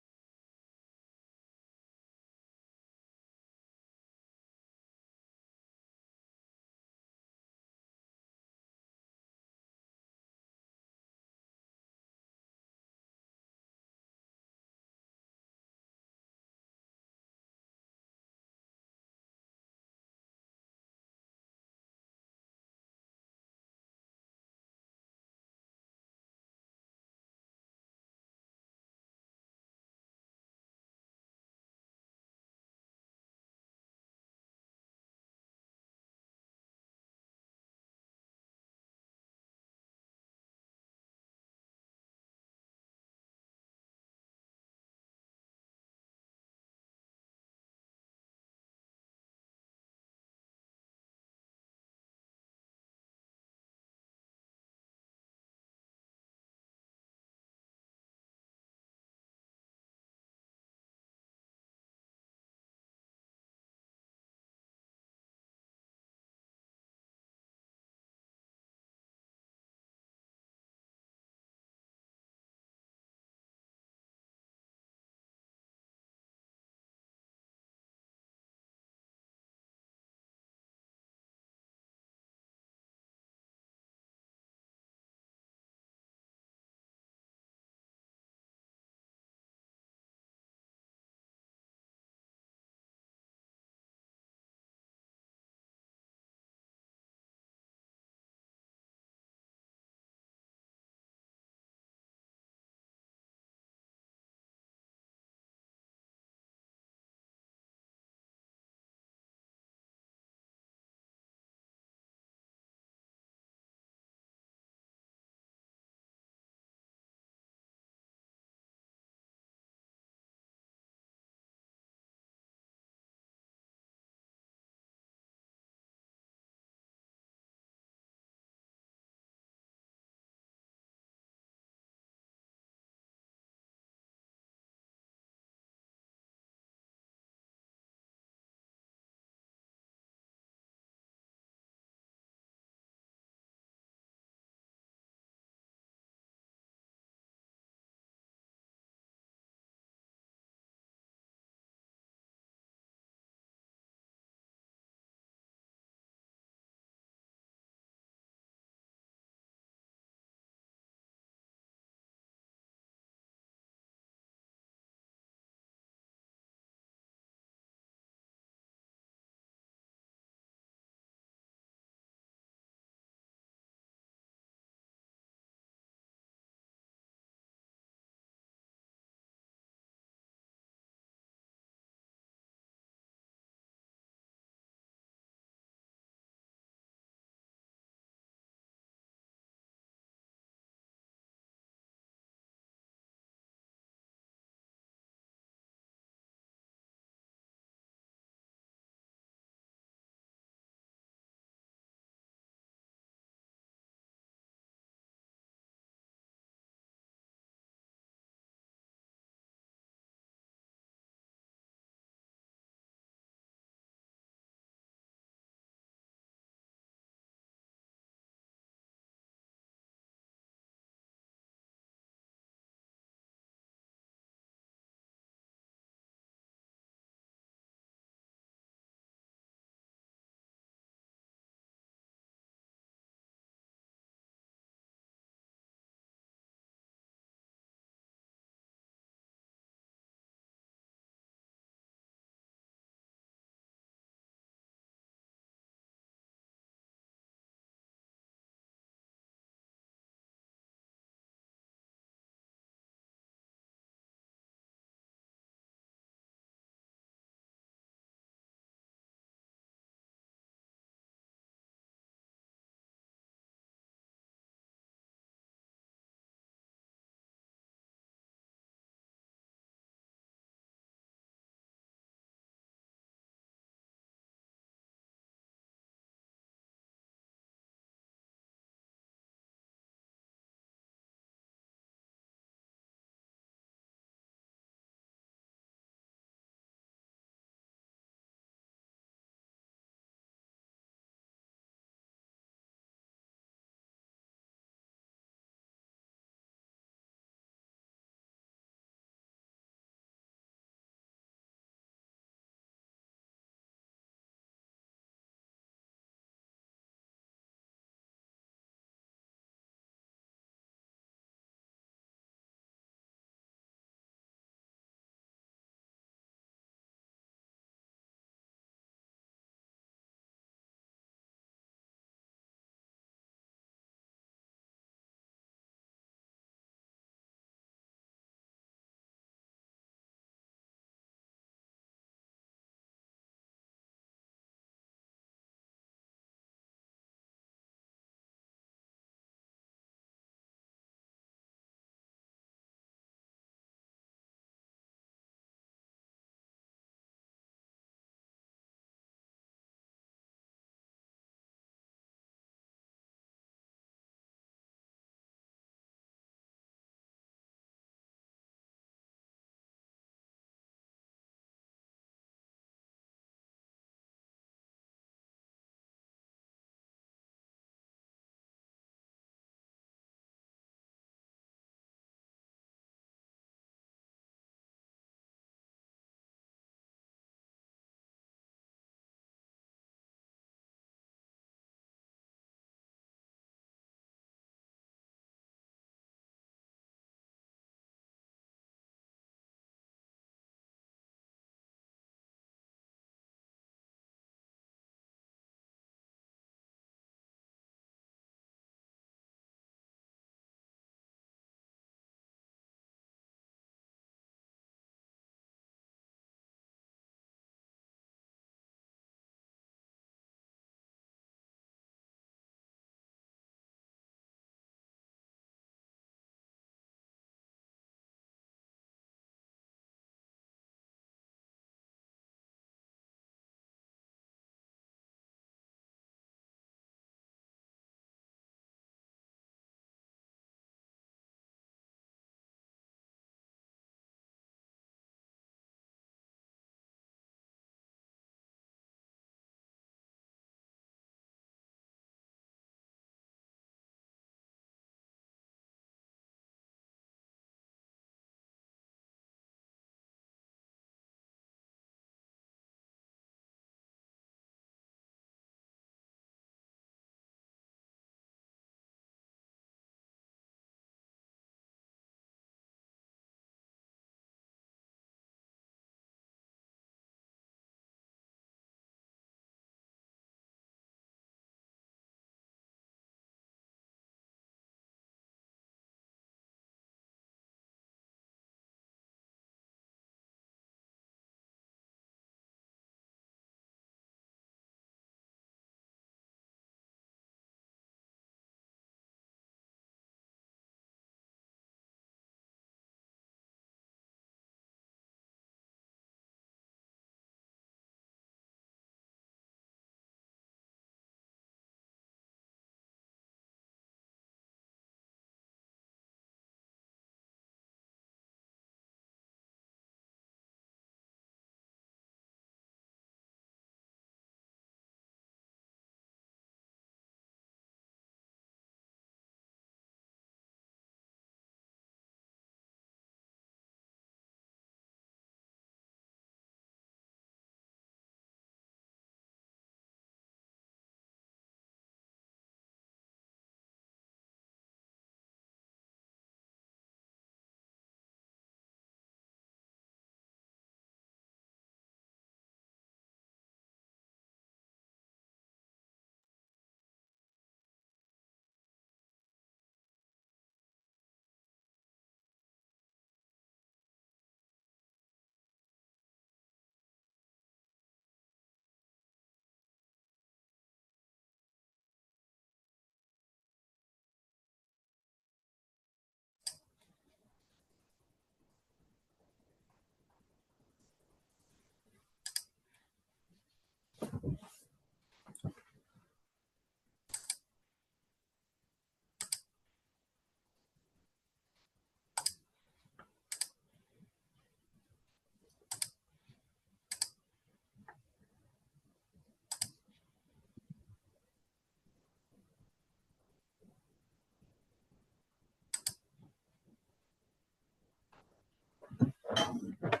All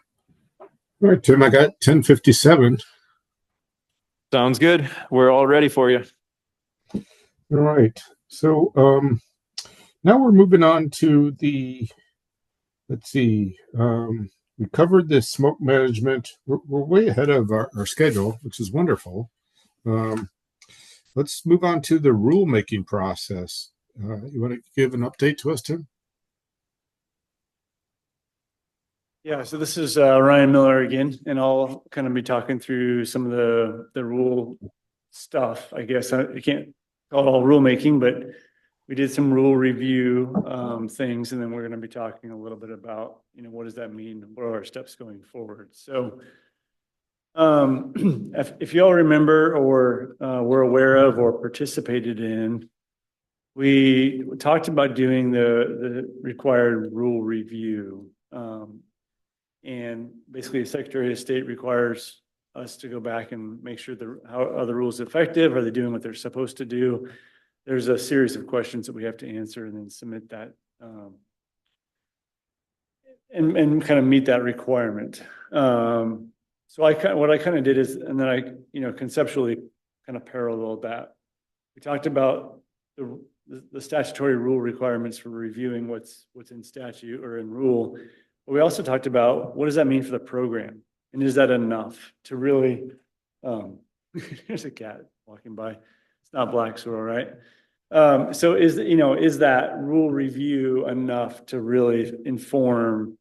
right, Tim, I got 10:57. Sounds good. We're all ready for you. All right. So now we're moving on to let's see. We covered the smoke management. We're way ahead of our schedule, which is wonderful. Let's move on to the rulemaking process. You want to give an update to us, Tim? Yeah, so this is Ryan Miller again, and I'll kind of be talking through some of the rule stuff. I guess I can't call it all rulemaking, but we did some rule review things, and then we're going to be talking a little bit about, what does that mean? What are our steps going forward? So if you all remember or were aware of or participated in, we talked about doing the required rule review. And basically, the Secretary of State requires us to go back and make sure how are the rules effective? Are they doing what they're supposed to do? There's a series of questions that we have to answer and then submit that and kind of meet that requirement. So what I kind of did is, and then I conceptually kind of paralleled that. We talked about the statutory rule requirements for reviewing what's in statute or in rule. But we also talked about what does that mean for the program, and is that enough to really? There's a cat walking by. It's not black, so all right. So is that rule review enough to really inform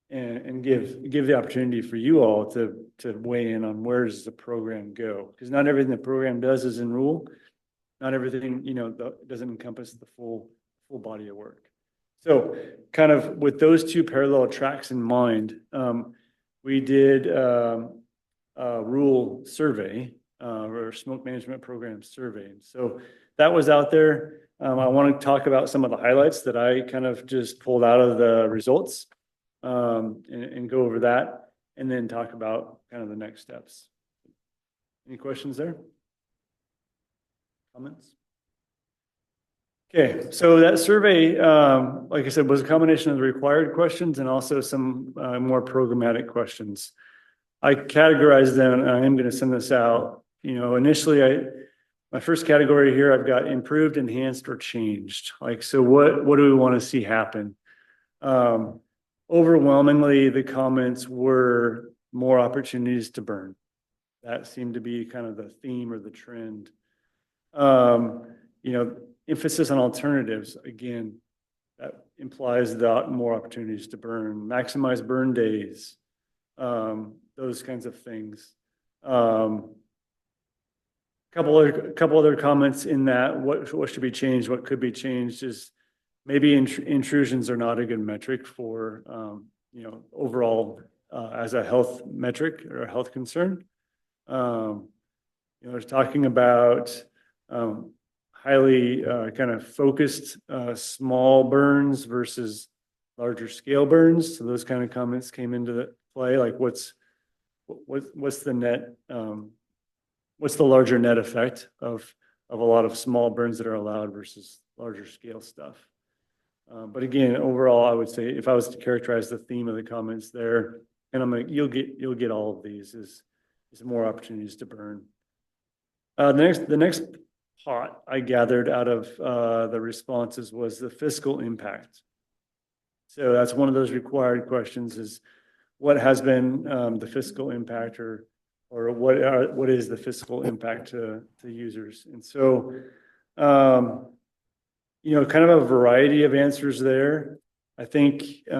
and give the opportunity for you all to weigh in on where does the program go? Because not everything the program does is in rule. Not everything doesn't encompass the full body of work. So kind of with those two parallel tracks in mind, we did a rule survey or smoke management program survey. So that was out there. I want to talk about some of the highlights that I kind of just pulled out of the results and go over that and then talk about kind of the next steps. Any questions there? Comments? Okay, so that survey, like I said, was a combination of the required questions and also some more programmatic questions. I categorized them, and I am going to send this out. Initially, my first category here, I've got improved, enhanced, or changed. So what do we want to see happen? Overwhelmingly, the comments were more opportunities to burn. That seemed to be kind of the theme or the trend. Emphasis on alternatives, again, that implies that more opportunities to burn, maximize burn days, those kinds of things. Couple other comments in that what should be changed, what could be changed is maybe intrusions are not a good metric for overall as a health metric or a health concern. There's talking about highly kind of focused small burns versus larger scale burns. So those kind of comments came into the play, like what's the net, what's the larger net effect of a lot of small burns that are allowed versus larger scale stuff. But again, overall, I would say if I was to characterize the theme of the comments there, and you'll get all of these is more opportunities to burn. The next pot I gathered out of the responses was the fiscal impact. So that's one of those required questions: is what has been the fiscal impact, or what is the fiscal impact to users? And so, kind of a variety of answers there. I think I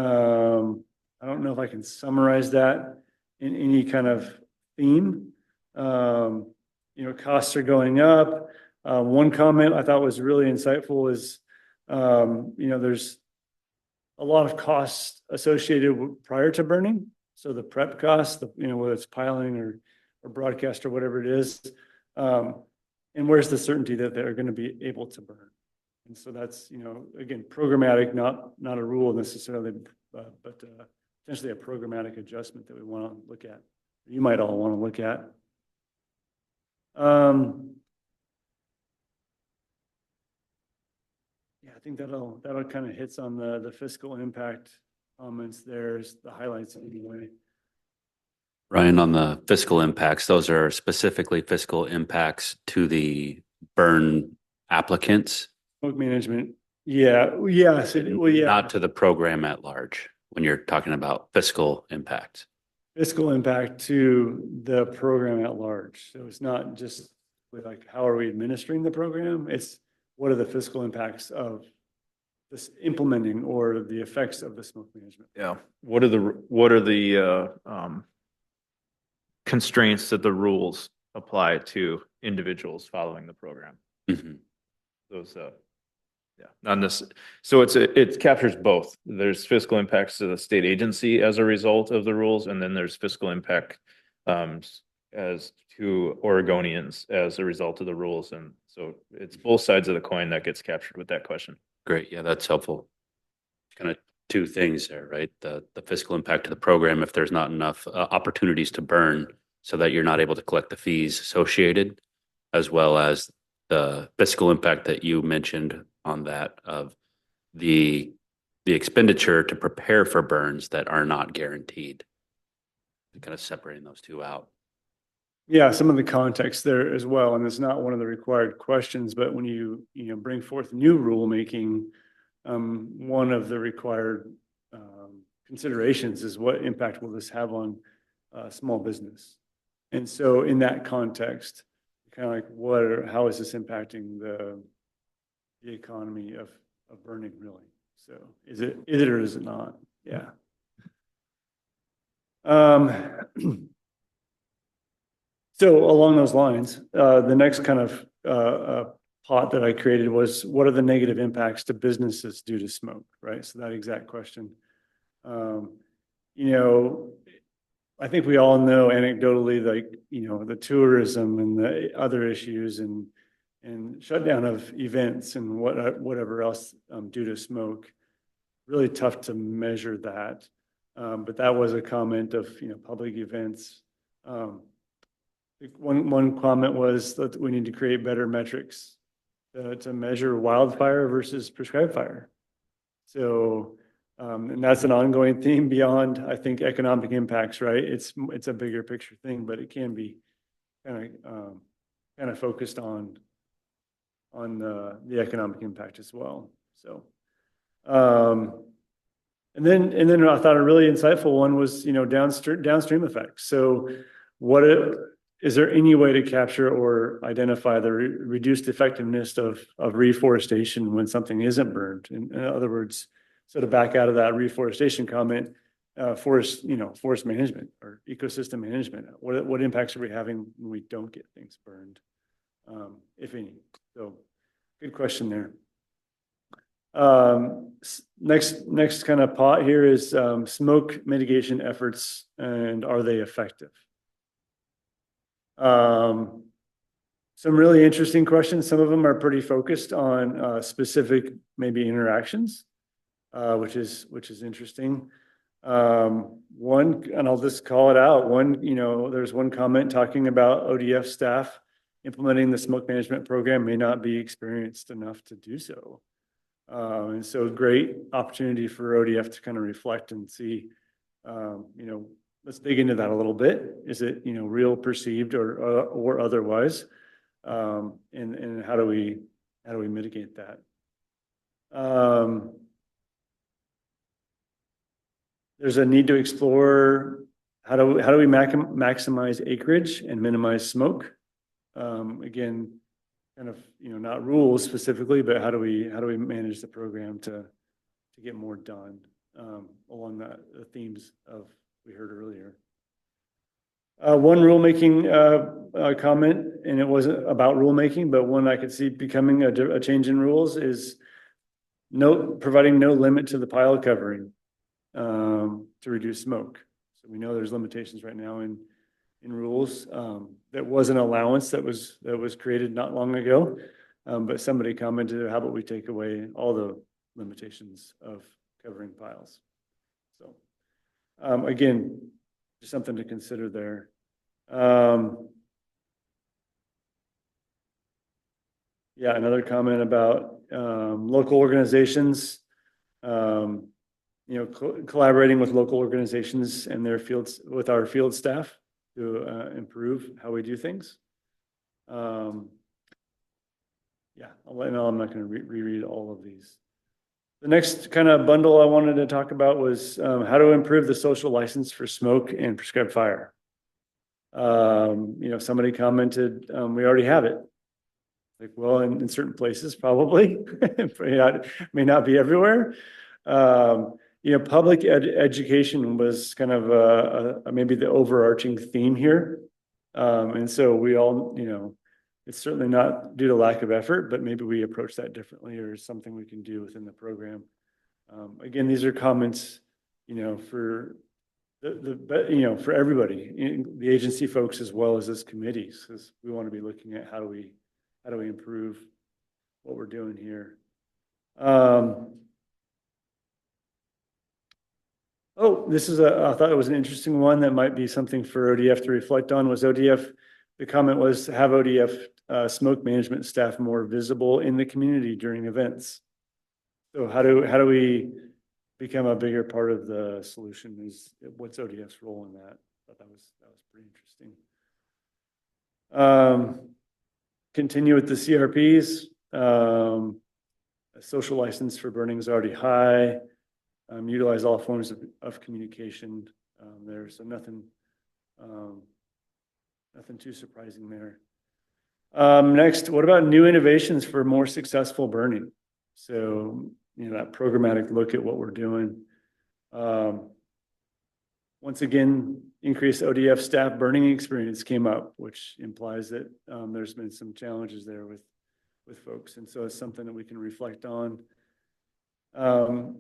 don't know if I can summarize that in any kind of theme. Costs are going up. One comment I thought was really insightful is, there's a lot of costs associated prior to burning. So the prep costs, whether it's piling or broadcast or whatever it is, and where's the certainty that they're going to be able to burn? And so that's, again, programmatic, not a rule necessarily, but potentially a programmatic adjustment that we want to look at. You might all want to look at. Yeah, I think that'll kind of hits on the fiscal impact comments. There's the highlights anyway. Ryan, on the fiscal impacts, those are specifically fiscal impacts to the burn applicants, Smoke management. Yeah. Yes. Well, yeah. not to the program at large when you're talking about fiscal impacts. Fiscal impact to the program at large. So it's not just with like, how are we administering the program? It's what are the fiscal impacts of this implementing or the effects of the smoke management? Yeah. What are the constraints that the rules apply to individuals following the program? Mhm. Those, yeah, not necessarily. So it captures both. There's fiscal impacts to the state agency as a result of the rules, and then there's fiscal impact as to Oregonians as a result of the rules. And so it's both sides of the coin that gets captured with that question. Great. Yeah, that's helpful. Kind of two things there, right? The fiscal impact to the program if there's not enough opportunities to burn so that you're not able to collect the fees associated, as well as the fiscal impact that you mentioned on that of the expenditure to prepare for burns that are not guaranteed. Kind of separating those two out. Yeah, some of the context there as well, and it's not one of the required questions, but when you bring forth new rulemaking, one of the required considerations is what impact will this have on small business? And so in that context, kind of like how is this impacting the economy of burning really? So is it or is it not? Yeah. So along those lines, the next kind of pot that I created was what are the negative impacts to businesses due to smoke, right? So that exact question. I think we all know anecdotally, like, the tourism and the other issues and shutdown of events and whatever else due to smoke. Really tough to measure that. But that was a comment of, public events. One comment was that we need to create better metrics to measure wildfire versus prescribed fire. So, and that's an ongoing theme beyond, I think, economic impacts, right? It's a bigger picture thing, but it can be kind of focused on the economic impact as well. So, and then I thought a really insightful one was, downstream effects. So is there any way to capture or identify the reduced effectiveness of reforestation when something isn't burned? In other words, so to back out of that reforestation comment, forest management or ecosystem management, what impacts are we having when we don't get things burned, if any? So good question there. Next kind of pot here is smoke mitigation efforts, and are they effective? Some really interesting questions. Some of them are pretty focused on specific maybe interactions, which is interesting. One, and I'll just call it out. There's one comment talking about ODF staff implementing the smoke management program may not be experienced enough to do so. And so great opportunity for ODF to kind of reflect and see, let's dig into that a little bit. Is it, real, perceived, or otherwise? And how do we mitigate that? There's a need to explore how do we maximize acreage and minimize smoke? Again, kind of, not rules specifically, but how do we manage the program to get more done along the themes of we heard earlier. One rulemaking comment, and it wasn't about rulemaking, but one I could see becoming a change in rules is providing no limit to the pile covering to reduce smoke. So we know there's limitations right now in rules. That was an allowance that was created not long ago, but somebody commented, how about we take away all the limitations of covering piles? So again, just something to consider there. Yeah, another comment about local organizations collaborating with local organizations and their fields with our field staff to improve how we do things. Yeah, I'm not going to reread all of these. The next kind of bundle I wanted to talk about was how to improve the social license for smoke and prescribed fire. Somebody commented, we already have it. Like, well, in certain places, probably, may not be everywhere. Public education was kind of maybe the overarching theme here. And so we all, it's certainly not due to lack of effort, but maybe we approach that differently or something we can do within the program. Again, these are comments, for for everybody, the agency folks as well as this committees, because we want to be looking at how do we improve what we're doing here. This is I thought it was an interesting one that might be something for ODF to reflect on. Was ODF, the comment was have ODF smoke management staff more visible in the community during events. So how do we become a bigger part of the solution? What's ODF's role in that? I thought that was pretty interesting. Continue with the CRPs. A social license for burning is already high. Utilize all forms of communication there. So nothing too surprising there. Next, what about new innovations for more successful burning? So, that programmatic look at what we're doing. Once again, increased ODF staff burning experience came up, which implies that there's been some challenges there with folks. And so it's something that we can reflect on. Going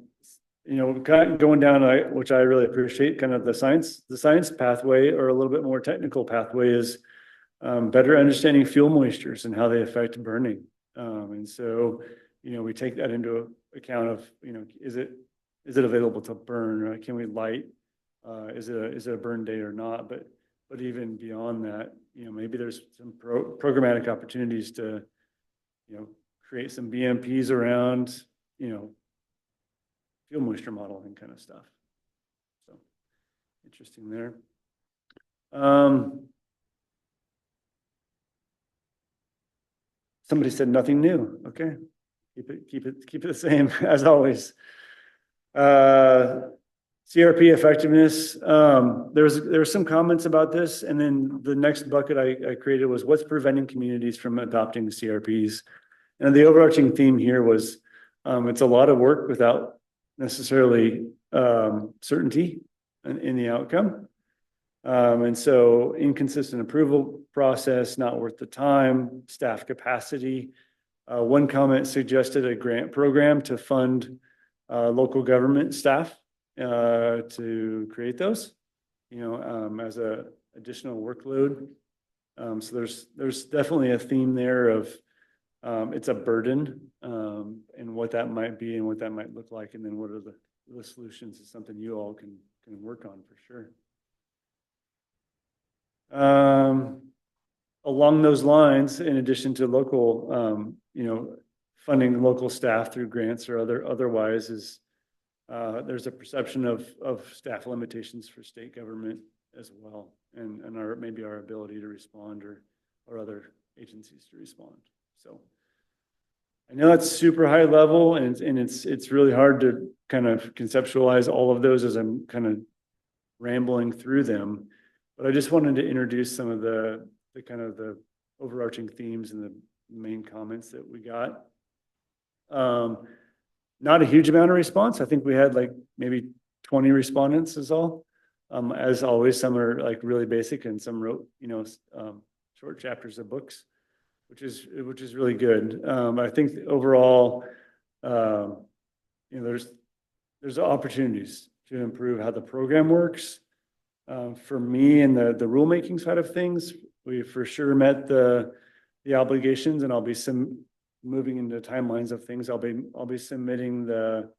down, which I really appreciate, kind of the science pathway, or a little bit more technical pathway, is better understanding fuel moistures and how they affect burning. And so, we take that into account of, is it available to burn, or can we light? Is it a burn day or not? But even beyond that, maybe there's some programmatic opportunities to, create some BMPs around, fuel moisture modeling kind of stuff. So interesting there. Somebody said nothing new. Okay, keep it the same as always. CRP effectiveness. There was some comments about this, and then the next bucket I created was what's preventing communities from adopting the CRPs. And the overarching theme here was it's a lot of work without necessarily certainty in the outcome. And so inconsistent approval process, not worth the time, staff capacity. One comment suggested a grant program to fund local government staff to create those, as a additional workload. So there's definitely a theme there of it's a burden, and what that might be and what that might look like, and then what are the solutions is something you all can work on for sure. Along those lines, in addition to local, funding local staff through grants or otherwise, is there's a perception of staff limitations for state government as well, and maybe our ability to respond or other agencies to respond. So I know that's super high level, and it's really hard to kind of conceptualize all of those as I'm kind of rambling through them. But I just wanted to introduce some of the kind of the overarching themes and the main comments that we got. Not a huge amount of response. I think we had like maybe 20 respondents is all. As always, some are like really basic and some wrote, short chapters of books, which is really good. I think overall, there's opportunities to improve how the program works. For me and the rulemaking side of things, we for sure met the obligations, and I'll be moving into timelines of things. I'll be submitting the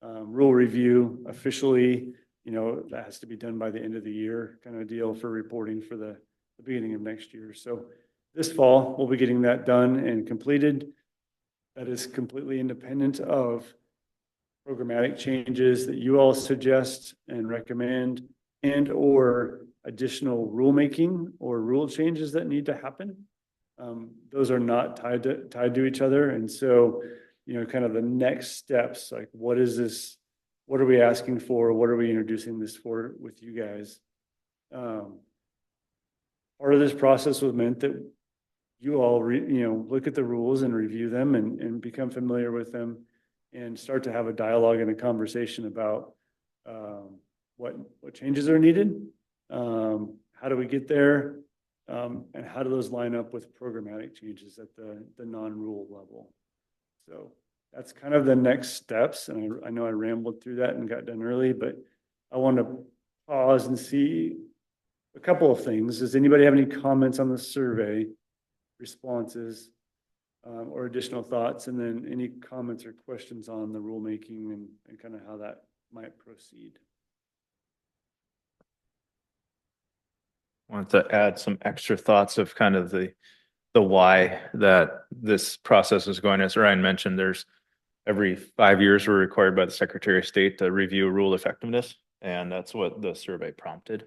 rule review officially. That has to be done by the end of the year, kind of deal for reporting for the beginning of next year. So this fall, we'll be getting that done and completed. That is completely independent of programmatic changes that you all suggest and recommend, and or additional rulemaking or rule changes that need to happen. Those are not tied to each other. And so, kind of the next steps, like what is this, what are we asking for? What are we introducing this for with you guys? Part of this process was meant that you all, look at the rules and review them and become familiar with them and start to have a dialogue and a conversation about what changes are needed, how do we get there, and how do those line up with programmatic changes at the non-rule level. So that's kind of the next steps. And I know I rambled through that and got done early, but I want to pause and see a couple of things. Does anybody have any comments on the survey responses or additional thoughts? And then any comments or questions on the rulemaking and kind of how that might proceed? Want to add some extra thoughts of kind of the why that this process is going. As Ryan mentioned, there's every 5 years we're required by the Secretary of State to review rule effectiveness, and that's what the survey prompted.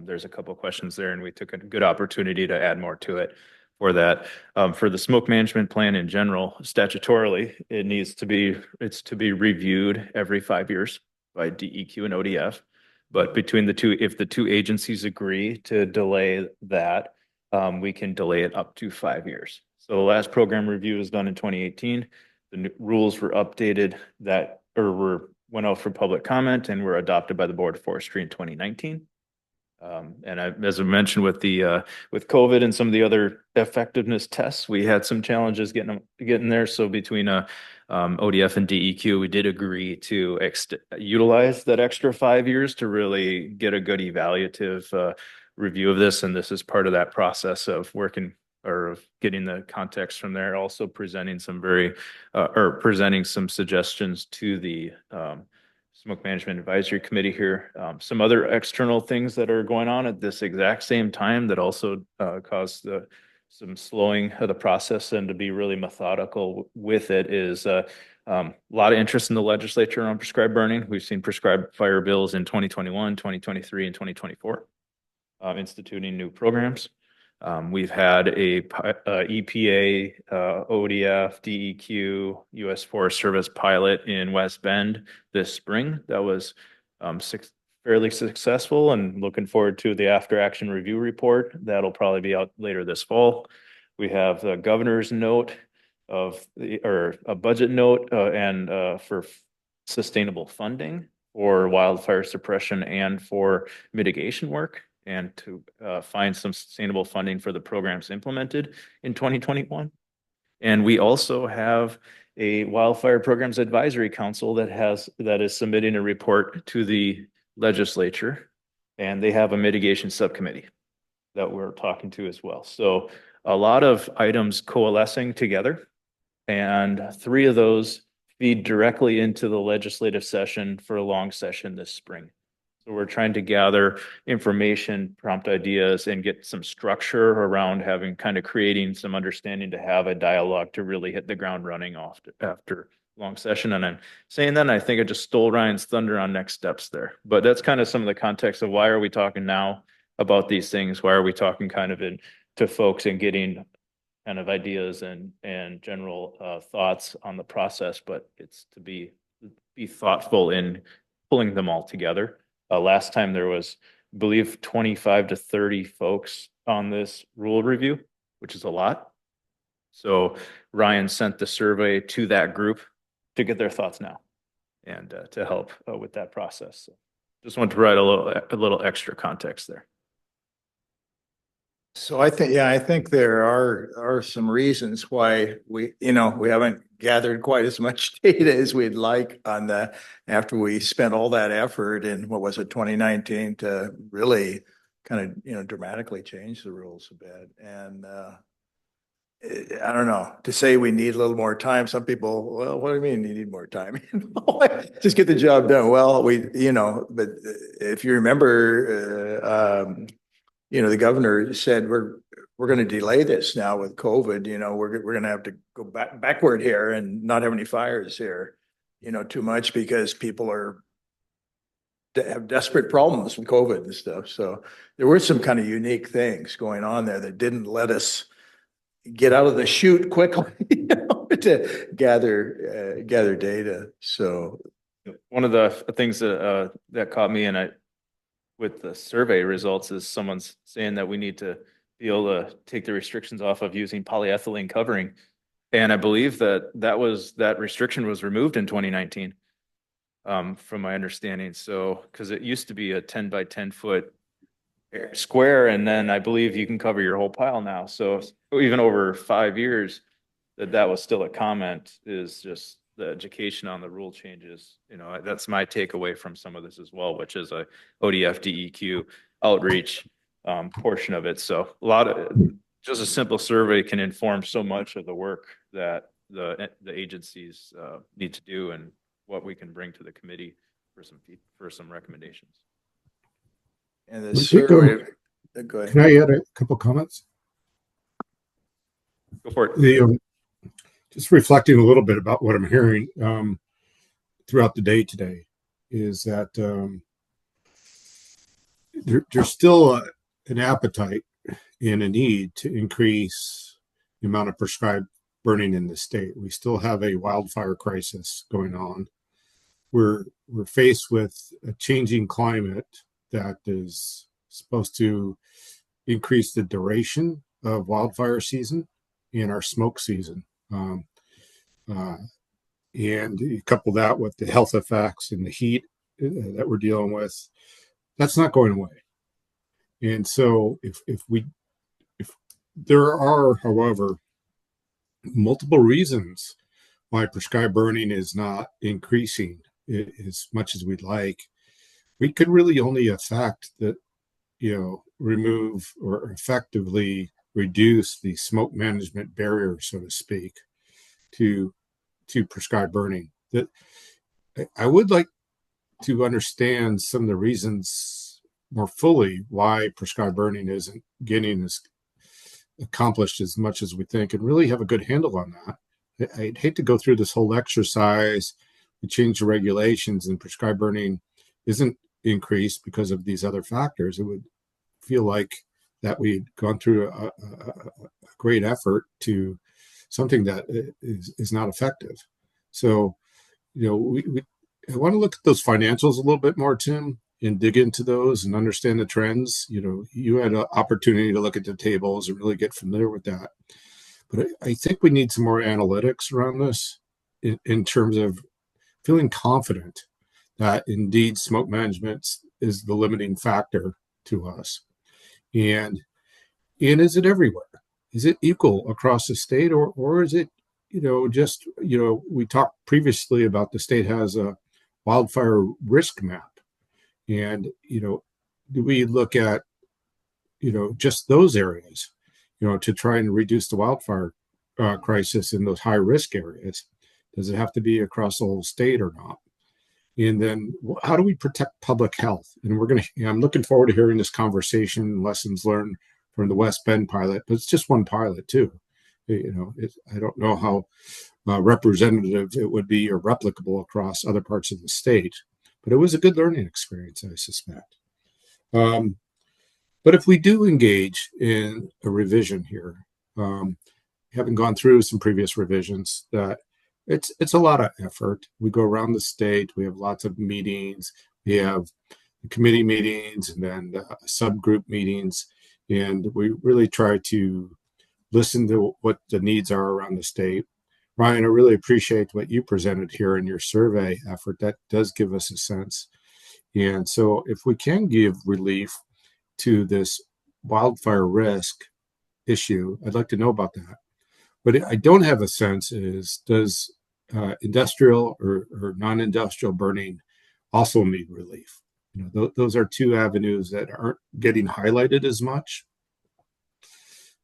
There's a couple of questions there, and we took a good opportunity to add more to it for that. For the smoke management plan in general, statutorily, it's to be reviewed every 5 years by DEQ and ODF. But between the two, if the two agencies agree to delay that, we can delay it up to 5 years. So the last program review was done in 2018. The rules were updated went out for public comment and were adopted by the Board of Forestry in 2019. As I mentioned with COVID and some of the other effectiveness tests, we had some challenges getting there. So between ODF and DEQ, we did agree to utilize that extra 5 years to really get a good evaluative review of this. And this is part of that process of working or of getting the context from there. Also presenting some presenting some suggestions to the Smoke Management Advisory Committee here. Some other external things that are going on at this exact same time that also caused some slowing of the process and to be really methodical with it is a lot of interest in the legislature on prescribed burning. We've seen prescribed fire bills in 2021, 2023, and 2024, instituting new programs. We've had a EPA, ODF, DEQ, U.S. Forest Service pilot in West Bend this spring that was fairly successful, and looking forward to the after action review report. That'll probably be out later this fall. We have the governor's note or a budget note for sustainable funding for wildfire suppression and for mitigation work, and to find some sustainable funding for the programs implemented in 2021. And we also have a Wildfire Programs Advisory Council that is submitting a report to the legislature, and they have a mitigation subcommittee that we're talking to as well. So a lot of items coalescing together, and 3 of those feed directly into the legislative session for a long session this spring. So we're trying to gather information, prompt ideas, and get some structure around creating some understanding to have a dialogue to really hit the ground running after long session. And I'm saying that, and I think I just stole Ryan's thunder on next steps there. But that's kind of some of the context of why are we talking now about these things? Why are we talking kind of to folks and getting kind of ideas and general thoughts on the process, but it's to be thoughtful in pulling them all together. Last time there was, I believe, 25 to 30 folks on this rule review, which is a lot. So Ryan sent the survey to that group to get their thoughts now and to help with that process. So just want to provide a little extra context there. So I think there are some reasons why we haven't gathered quite as much data as we'd like after we spent all that effort in, 2019, to really kind of, dramatically change the rules a bit. And I don't know, to say we need a little more time. Some people, well, what do you mean you need more time? Just get the job done. Well, but if you remember, the governor said we're going to delay this now with COVID. We're going to have to go backward here and not have any fires here. too much because people have desperate problems with COVID and stuff. So there were some kind of unique things going on there that didn't let us get out of the chute quickly, to gather data. So one of the things that caught me with the survey results is someone's saying that we need to be able to take the restrictions off of using polyethylene covering. And I believe that restriction was removed in 2019, from my understanding. So, because it used to be a 10 by 10 foot square, and then I believe you can cover your whole pile now. So even over 5 years, that was still a comment, is just the education on the rule changes. That's my takeaway from some of this as well, which is a ODF DEQ outreach portion of it. So just a simple survey can inform so much of the work that the agencies need to do, and what we can bring to the committee for some recommendations. And the survey, go ahead. Can I add a couple comments? Go for it. Just reflecting a little bit about what I'm hearing throughout the day today is that there's still an appetite and a need to increase the amount of prescribed burning in the state. We still have a wildfire crisis going on. We're faced with a changing climate that is supposed to increase the duration of wildfire season and our smoke season. And you couple that with the health effects and the heat that we're dealing with, that's not going away. And so if there are, however, multiple reasons why prescribed burning is not increasing as much as we'd like, we could really only affect that, remove or effectively reduce the smoke management barrier, so to speak, to prescribed burning. That I would like to understand some of the reasons more fully why prescribed burning isn't getting as accomplished as much as we think, and really have a good handle on that. I'd hate to go through this whole exercise. We change the regulations and prescribed burning isn't increased because of these other factors. It would feel like that we'd gone through a great effort to something that is not effective. So, I want to look at those financials a little bit more, Tim, and dig into those and understand the trends. You had an opportunity to look at the tables and really get familiar with that. But I think we need some more analytics around this in terms of feeling confident that indeed smoke management is the limiting factor to us. And is it everywhere? Is it equal across the state, or is it, we talked previously about the state has a wildfire risk map. And, do we look at, just those areas, to try and reduce the wildfire crisis in those high risk areas? Does it have to be across the whole state or not? And then how do we protect public health? And I'm looking forward to hearing this conversation, lessons learned from the West Bend pilot, but it's just one pilot too. I don't know how representative it would be or replicable across other parts of the state, but it was a good learning experience, I suspect. But if we do engage in a revision here, having gone through some previous revisions, that it's a lot of effort. We go around the state. We have lots of meetings. We have committee meetings and then subgroup meetings, and we really try to listen to what the needs are around the state. Ryan, I really appreciate what you presented here in your survey effort. That does give us a sense. And so if we can give relief to this wildfire risk issue, I'd like to know about that. But I don't have a sense does industrial or non-industrial burning also need relief? Those are two avenues that aren't getting highlighted as much.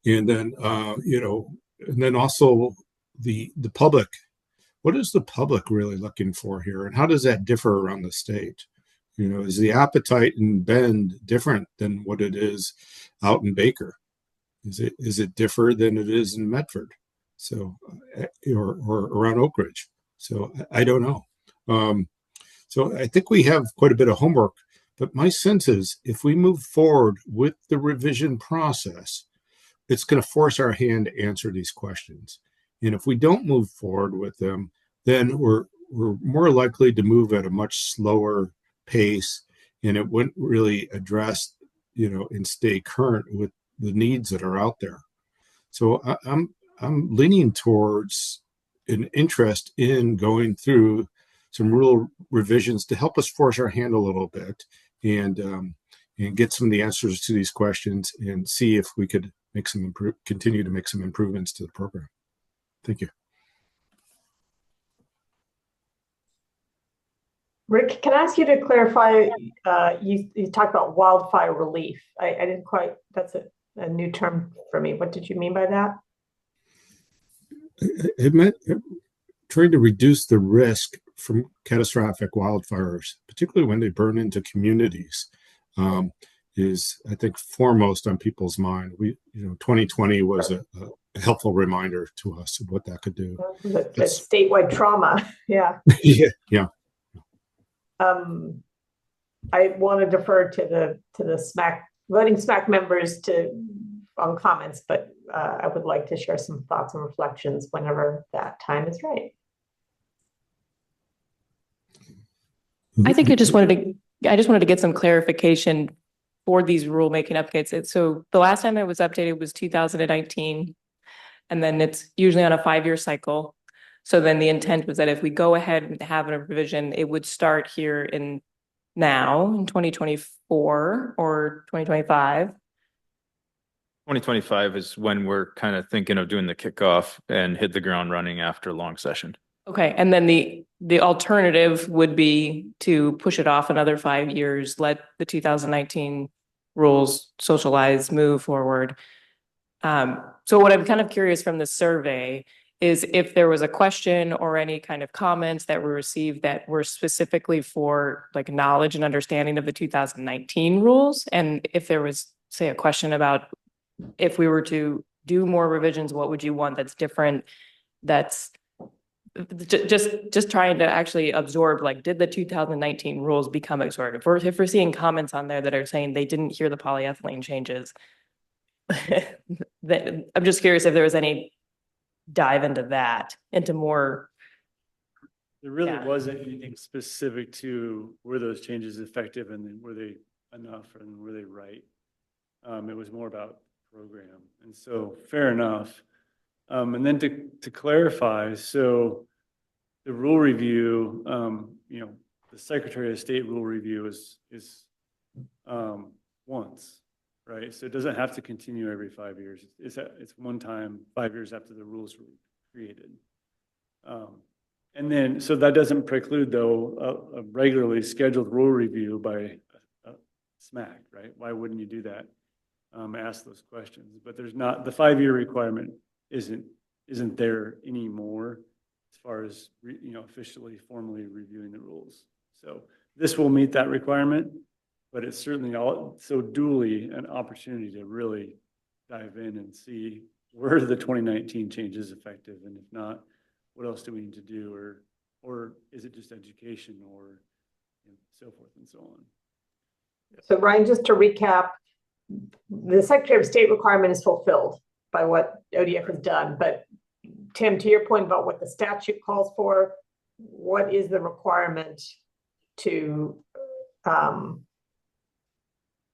And then, and then also the public. What is the public really looking for here, and how does that differ around the state? Is the appetite in Bend different than what it is out in Baker? Is it different than it is in Medford? So, or around Oak Ridge. So I don't know. So I think we have quite a bit of homework, but my sense is if we move forward with the revision process, it's going to force our hand to answer these questions. And if we don't move forward with them, then we're more likely to move at a much slower pace, and it wouldn't really address, and stay current with the needs that are out there. So I'm leaning towards an interest in going through some rule revisions to help us force our hand a little bit and get some of the answers to these questions and see if we could continue to make some improvements to the program. Thank you. Rick, can I ask you to clarify? You talked about wildfire relief. I didn't quite. That's a new term for me. What did you mean by that? It meant trying to reduce the risk from catastrophic wildfires, particularly when they burn into communities, is, I think, foremost on people's mind. 2020 was a helpful reminder to us of what that could do. The statewide trauma. Yeah. Yeah. I want to defer to the voting SMAC members on comments, but I would like to share some thoughts and reflections whenever that time is right. I think I just wanted to get some clarification for these rulemaking updates. So the last time it was updated was 2019, and then it's usually on a 5-year cycle. So then the intent was that if we go ahead and have a revision, it would start here in 2024 or 2025. 2025 is when we're kind of thinking of doing the kickoff and hit the ground running after long session. Okay, and then the alternative would be to push it off another 5 years, let the 2019 rules socialize, move forward. So what I'm kind of curious from the survey is if there was a question or any kind of comments that were received that were specifically for like knowledge and understanding of the 2019 rules, and if there was, say, a question about if we were to do more revisions, what would you want that's different? That's just trying to actually absorb, like, did the 2019 rules become absorbed? If we're seeing comments on there that are saying they didn't hear the polyethylene changes, I'm just curious if there was any dive into that, into more. There really wasn't anything specific to were those changes effective and then were they enough and were they right? It was more about program. And so fair enough. And then to clarify, so the rule review, the Secretary of State rule review is once, right? So it doesn't have to continue every 5 years. It's one time, 5 years after the rules were created. And then, so that doesn't preclude, though, a regularly scheduled rule review by SMAC, right? Why wouldn't you do that? Ask those questions, but there's not, the 5-year requirement isn't there anymore as far as officially formally reviewing the rules. So this will meet that requirement, but it's certainly so duly an opportunity to really dive in and see were the 2019 changes effective, and if not, what else do we need to do, or is it just education, or so forth and so on. So Ryan, just to recap, the Secretary of State requirement is fulfilled by what ODF has done. But Tim, to your point about what the statute calls for, what is the requirement to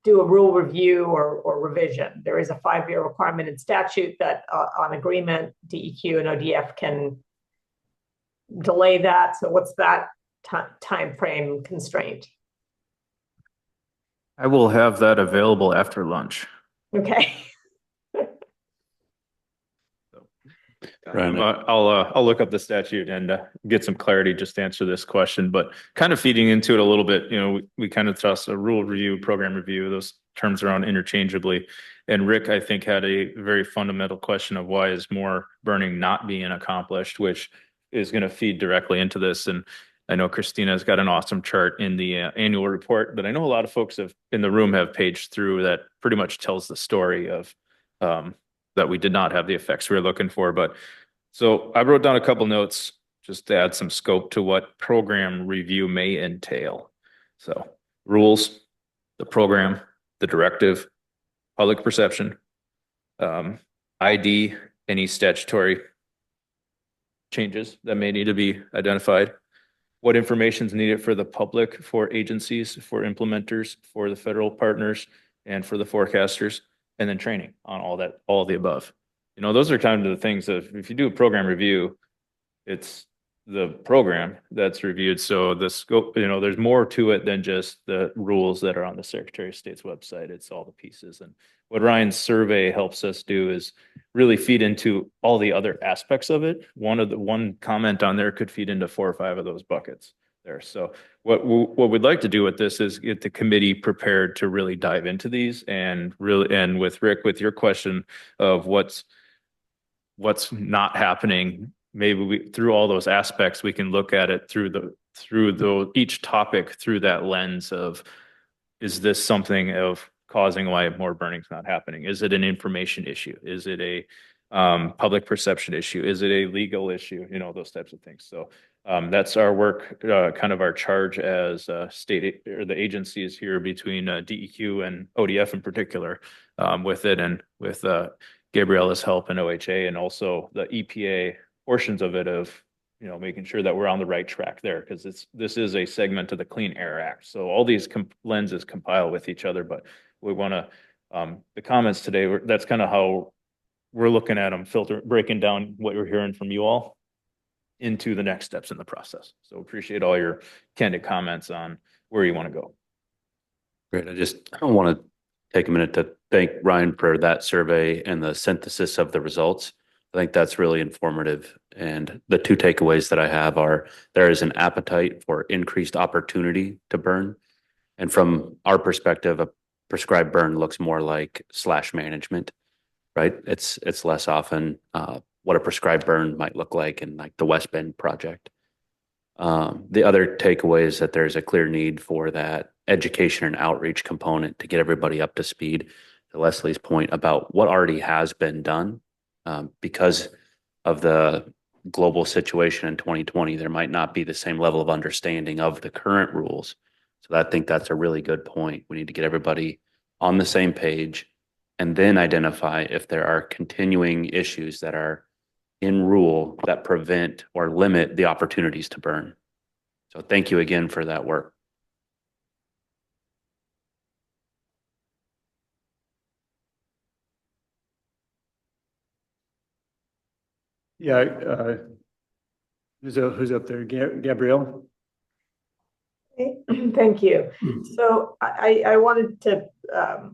do a rule review or revision? There is a 5-year requirement in statute that on agreement, DEQ and ODF can delay that. So what's that time frame constraint? I will have that available after lunch. Okay. Right. I'll look up the statute and get some clarity just to answer this question, but kind of feeding into it a little bit, we kind of toss a rule review, program review, those terms around interchangeably. And Rick, I think, had a very fundamental question of why is more burning not being accomplished, which is going to feed directly into this. And I know Christina's got an awesome chart in the annual report that I know a lot of folks in the room have paged through that pretty much tells the story of that we did not have the effects we were looking for. But so I wrote down a couple notes just to add some scope to what program review may entail. So rules, the program, the directive, public perception, ID, any statutory changes that may need to be identified, what information is needed for the public, for agencies, for implementers, for the federal partners, and for the forecasters, and then training on all that, all of the above. You know, those are kind of the things that if you do a program review, it's the program that's reviewed. So the scope, you know, there's more to it than just the rules that are on the Secretary of State's website. It's all the pieces. And what Ryan's survey helps us do is really feed into all the other aspects of it. One comment on there could feed into 4 or 5 of those buckets there. So what we'd like to do with this is get the committee prepared to really dive into these and with Rick, with your question of what's not happening, maybe through all those aspects, we can look at it through each topic through that lens of, is this something of causing why more burning's not happening? Is it an information issue? Is it a public perception issue? Is it a legal issue? You know, those types of things. So that's our work, kind of our charge as state or the agencies here between DEQ and ODF in particular with it, and with Gabriella's help and OHA, and also the EPA portions of it, of, you know, making sure that we're on the right track there, because this is a segment of the Clean Air Act. So all these lenses compile with each other, but we want to, the comments today, that's kind of how we're looking at them, breaking down what we're hearing from you all into the next steps in the process. So appreciate all your candid comments on where you want to go. Great. I want to take a minute to thank Ryan for that survey and the synthesis of the results. I think that's really informative. And the 2 takeaways that I have are, there is an appetite for increased opportunity to burn. And from our perspective, a prescribed burn looks more like slash management, right? It's less often what a prescribed burn might look like in like the West Bend project. The other takeaway is that there's a clear need for that education and outreach component to get everybody up to speed, to Leslie's point about what already has been done. Because of the global situation in 2020, there might not be the same level of understanding of the current rules. So I think that's a really good point. We need to get everybody on the same page, and then identify if there are continuing issues that are in rule that prevent or limit the opportunities to burn. So thank you again for that work. Yeah, who's up there? Gabrielle? Thank you. So I wanted to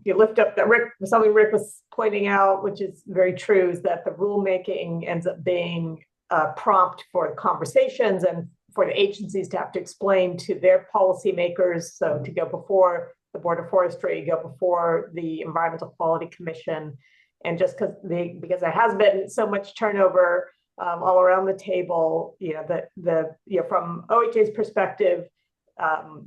lift up that something Rick was pointing out, which is very true, is that the rulemaking ends up being a prompt for conversations and for the agencies to have to explain to their policymakers. So to go before the Board of Forestry, go before the Environmental Quality Commission, and just because there has been so much turnover all around the table, you know, from OHA's perspective,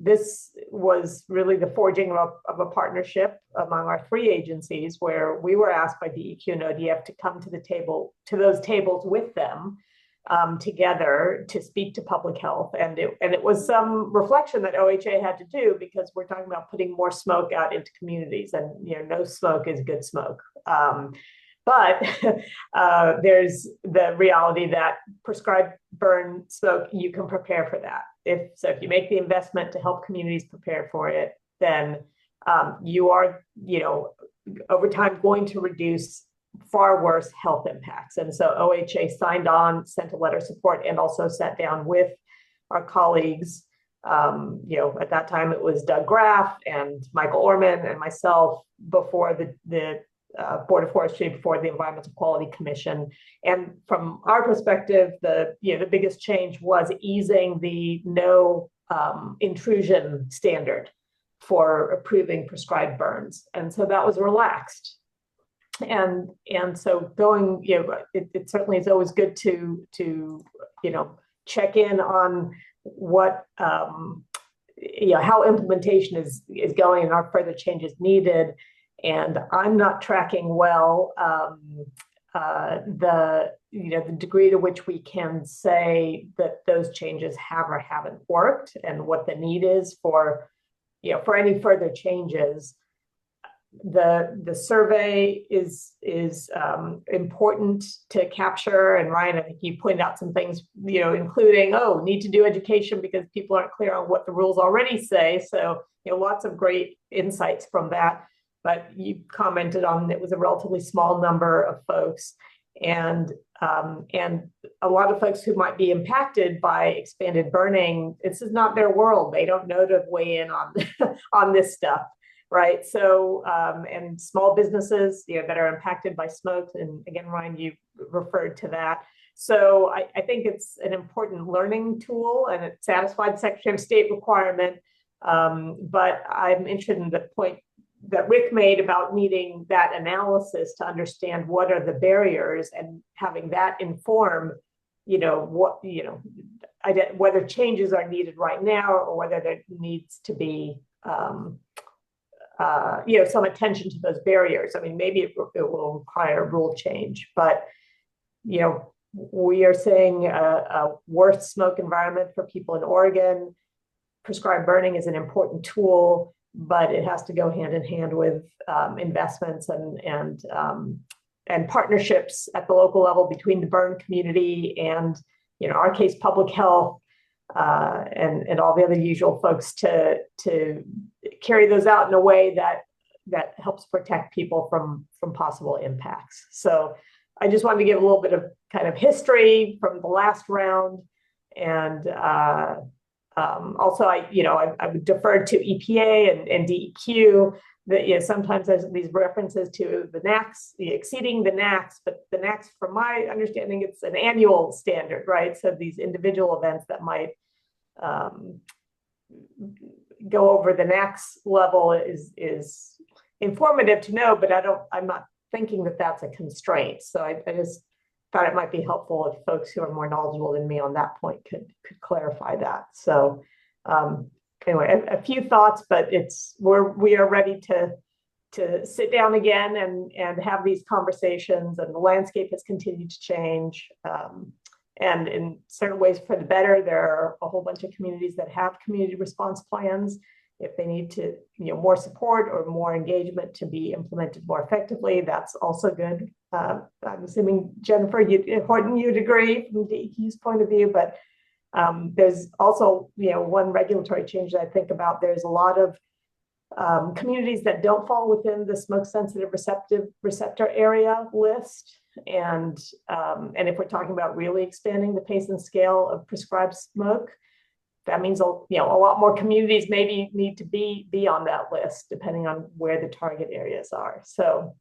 this was really the forging of a partnership among our 3 agencies, where we were asked by DEQ and ODF to come to those tables with them together to speak to public health. And it was some reflection that OHA had to do, because we're talking about putting more smoke out into communities, and, you know, no smoke is good smoke. But there's the reality that prescribed burn smoke, you can prepare for that. If you make the investment to help communities prepare for it, then you are, you know, over time going to reduce far worse health impacts. And so OHA signed on, sent a letter of support, and also sat down with our colleagues. You know, at that time it was Doug Graff and Michael Orman and myself before the Board of Forestry, before the Environmental Quality Commission. And from our perspective, the biggest change was easing the no intrusion standard for approving prescribed burns. And so that was relaxed. And so going, you know, it certainly is always good to you know, check in on what you know, how implementation is going, and are further changes needed. And I'm not tracking well the degree to which we can say that those changes have or haven't worked, and what the need is for any further changes. The survey is important to capture, and Ryan, I think you pointed out some things, including need to do education because people aren't clear on what the rules already say. So lots of great insights from that. But you commented on it was a relatively small number of folks, and a lot of folks who might be impacted by expanded burning. This is not their world. They don't know to weigh in on on this stuff. Right. So, and small businesses, that are impacted by smoke. And again, Ryan, you referred to that. So I think it's an important learning tool, and it satisfied Secretary of State requirement. But I'm interested in the point that Rick made about needing that analysis to understand what are the barriers, and having that inform, whether changes are needed right now, or whether there needs to be some attention to those barriers. I mean, maybe it will require rule change, but we are seeing a worse smoke environment for people in Oregon. Prescribed burning is an important tool, but it has to go hand in hand with investments and partnerships at the local level between the burn community and, in our case, public health, and all the other usual folks to carry those out in a way that helps protect people from possible impacts. So I just wanted to give a little bit of kind of history from the last round, and also I would defer to EPA and DEQ that sometimes there's these references to the NACs, exceeding the NACs, but the NACs, from my understanding, it's an annual standard, right? So these individual events that might go over the NACs level is informative to know, but I'm not thinking that that's a constraint. So I just thought it might be helpful if folks who are more knowledgeable than me on that point could clarify that. So anyway, a few thoughts, but we are ready to sit down again and have these conversations, and the landscape has continued to change. And in certain ways for the better. There are a whole bunch of communities that have community response plans. If they need to, more support or more engagement to be implemented more effectively, that's also good. I'm assuming, Jennifer, Horton, you'd agree from DEQ's point of view, but there's also, one regulatory change that I think about. There's a lot of communities that don't fall within the smoke sensitive receptor area list. And if we're talking about really expanding the pace and scale of prescribed smoke, that means a lot more communities maybe need to be on that list, depending on where the target areas are. So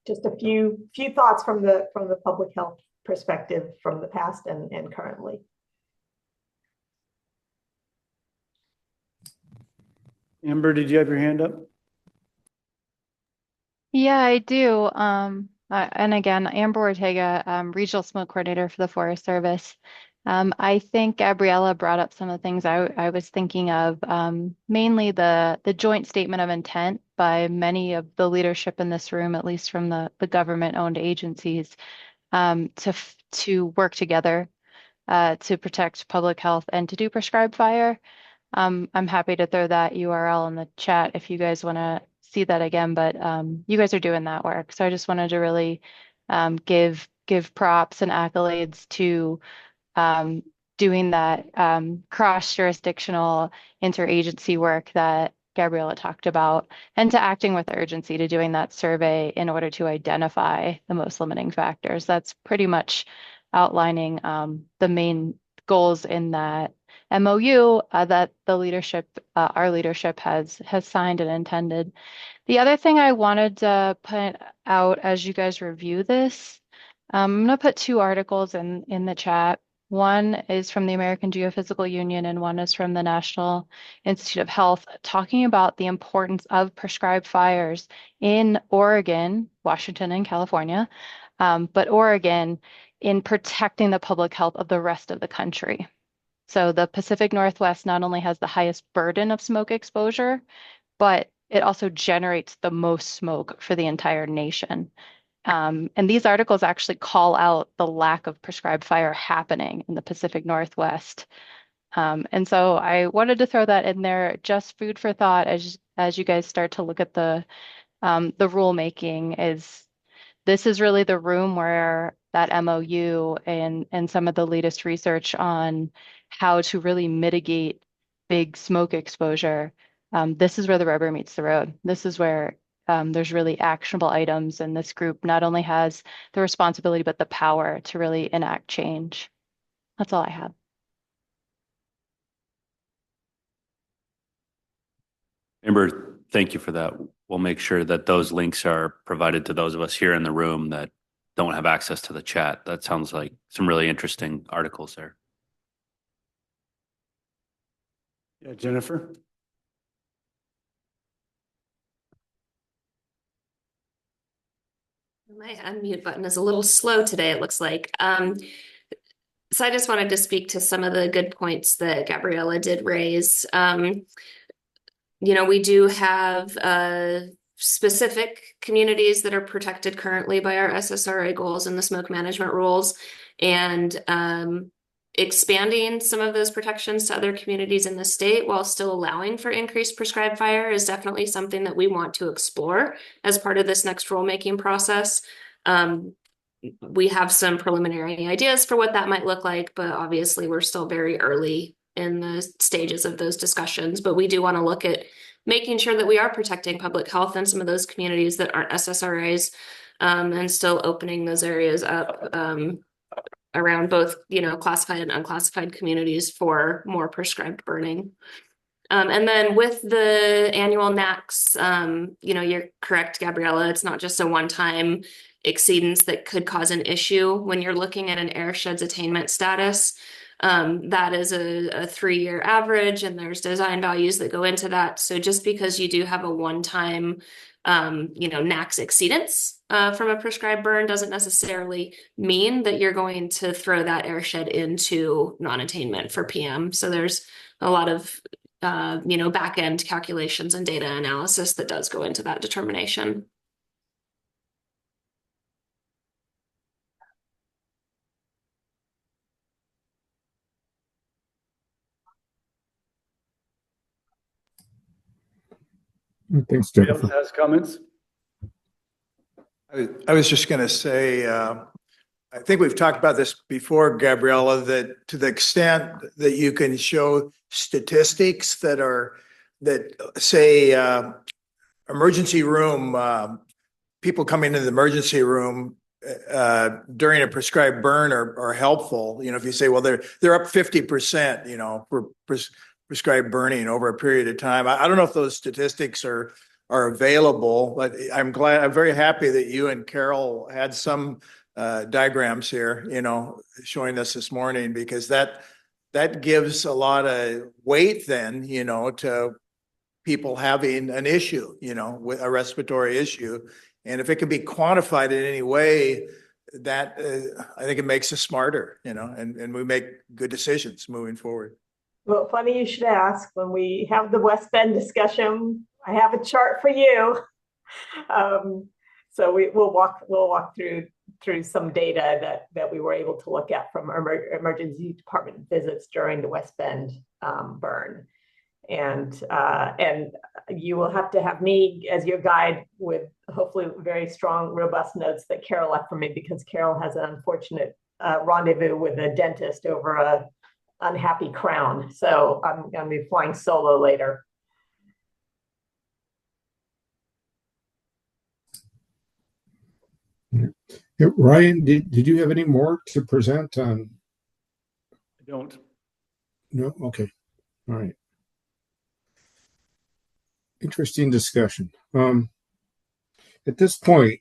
just a few thoughts from the public health perspective from the past and currently. Amber, did you have your hand up? Yeah, I do. And again, Amber Ortega, Regional Smoke Coordinator for the Forest Service. I think Gabriella brought up some of the things I was thinking of, mainly the joint statement of intent by many of the leadership in this room, at least from the government-owned agencies, to work together to protect public health and to do prescribed fire. I'm happy to throw that URL in the chat if you guys want to see that again, but you guys are doing that work. So I just wanted to really give props and accolades to doing that cross-jurisdictional interagency work that Gabriella talked about, and to acting with urgency to doing that survey in order to identify the most limiting factors. That's pretty much outlining the main goals in that MOU that the leadership, our leadership has signed and intended. The other thing I wanted to point out as you guys review this, I'm going to put two articles in the chat. One is from the American Geophysical Union and one is from the National Institute of Health, talking about the importance of prescribed fires in Oregon, Washington, and California, but Oregon in protecting the public health of the rest of the country. So the Pacific Northwest not only has the highest burden of smoke exposure, but it also generates the most smoke for the entire nation. And these articles actually call out the lack of prescribed fire happening in the Pacific Northwest. And so I wanted to throw that in there, just food for thought as you guys start to look at the rulemaking. Is this is really the room where that MOU and some of the latest research on how to really mitigate big smoke exposure. This is where the rubber meets the road. This is where there's really actionable items, and this group not only has the responsibility but the power to really enact change. That's all I have. Amber, thank you for that. We'll make sure that those links are provided to those of us here in the room that don't have access to the chat. That sounds like some really interesting articles there. Yeah, Jennifer. My unmute button is a little slow today, it looks like. So I just wanted to speak to some of the good points that Gabriella did raise. We do have specific communities that are protected currently by our SSRA goals and the smoke management rules, and expanding some of those protections to other communities in the state while still allowing for increased prescribed fire is definitely something that we want to explore as part of this next rulemaking process. We have some preliminary ideas for what that might look like, but obviously we're still very early in the stages of those discussions. But we do want to look at making sure that we are protecting public health in some of those communities that aren't SSRAs, and still opening those areas up around both, classified and unclassified communities for more prescribed burning. And then with the annual NACs, you're correct, Gabriella. It's not just a one-time exceedance that could cause an issue when you're looking at an airshed's attainment status. That is a 3-year average, and there's design values that go into that. So just because you do have a one-time, NACs exceedance from a prescribed burn doesn't necessarily mean that you're going to throw that airshed into non-attainment for PM. So there's a lot of back-end calculations and data analysis that does go into that determination. Thanks, Jennifer. Has comments? I was just going to say, I think we've talked about this before, Gabriella, that to the extent that you can show statistics that say emergency room, people coming into the emergency room during a prescribed burn are helpful. If you say, well, they're up 50%, for prescribed burning over a period of time. I don't know if those statistics are available, but I'm very happy that you and Carol had some diagrams here, showing us this morning, because that gives a lot of weight then, to people having an issue, with a respiratory issue. And if it can be quantified in any way, that I think it makes us smarter, and we make good decisions moving forward. Well, funny you should ask. When we have the West Bend discussion, I have a chart for you. So we'll walk through some data that we were able to look at from emergency department visits during the West Bend burn, and you will have to have me as your guide with hopefully very strong, robust notes that Carol left for me, because Carol has an unfortunate rendezvous with a dentist over a unhappy crown. So I'm going to be flying solo later. Yeah, Ryan, did you have any more to present on? I don't. No? Okay. All right. Interesting discussion. At this point,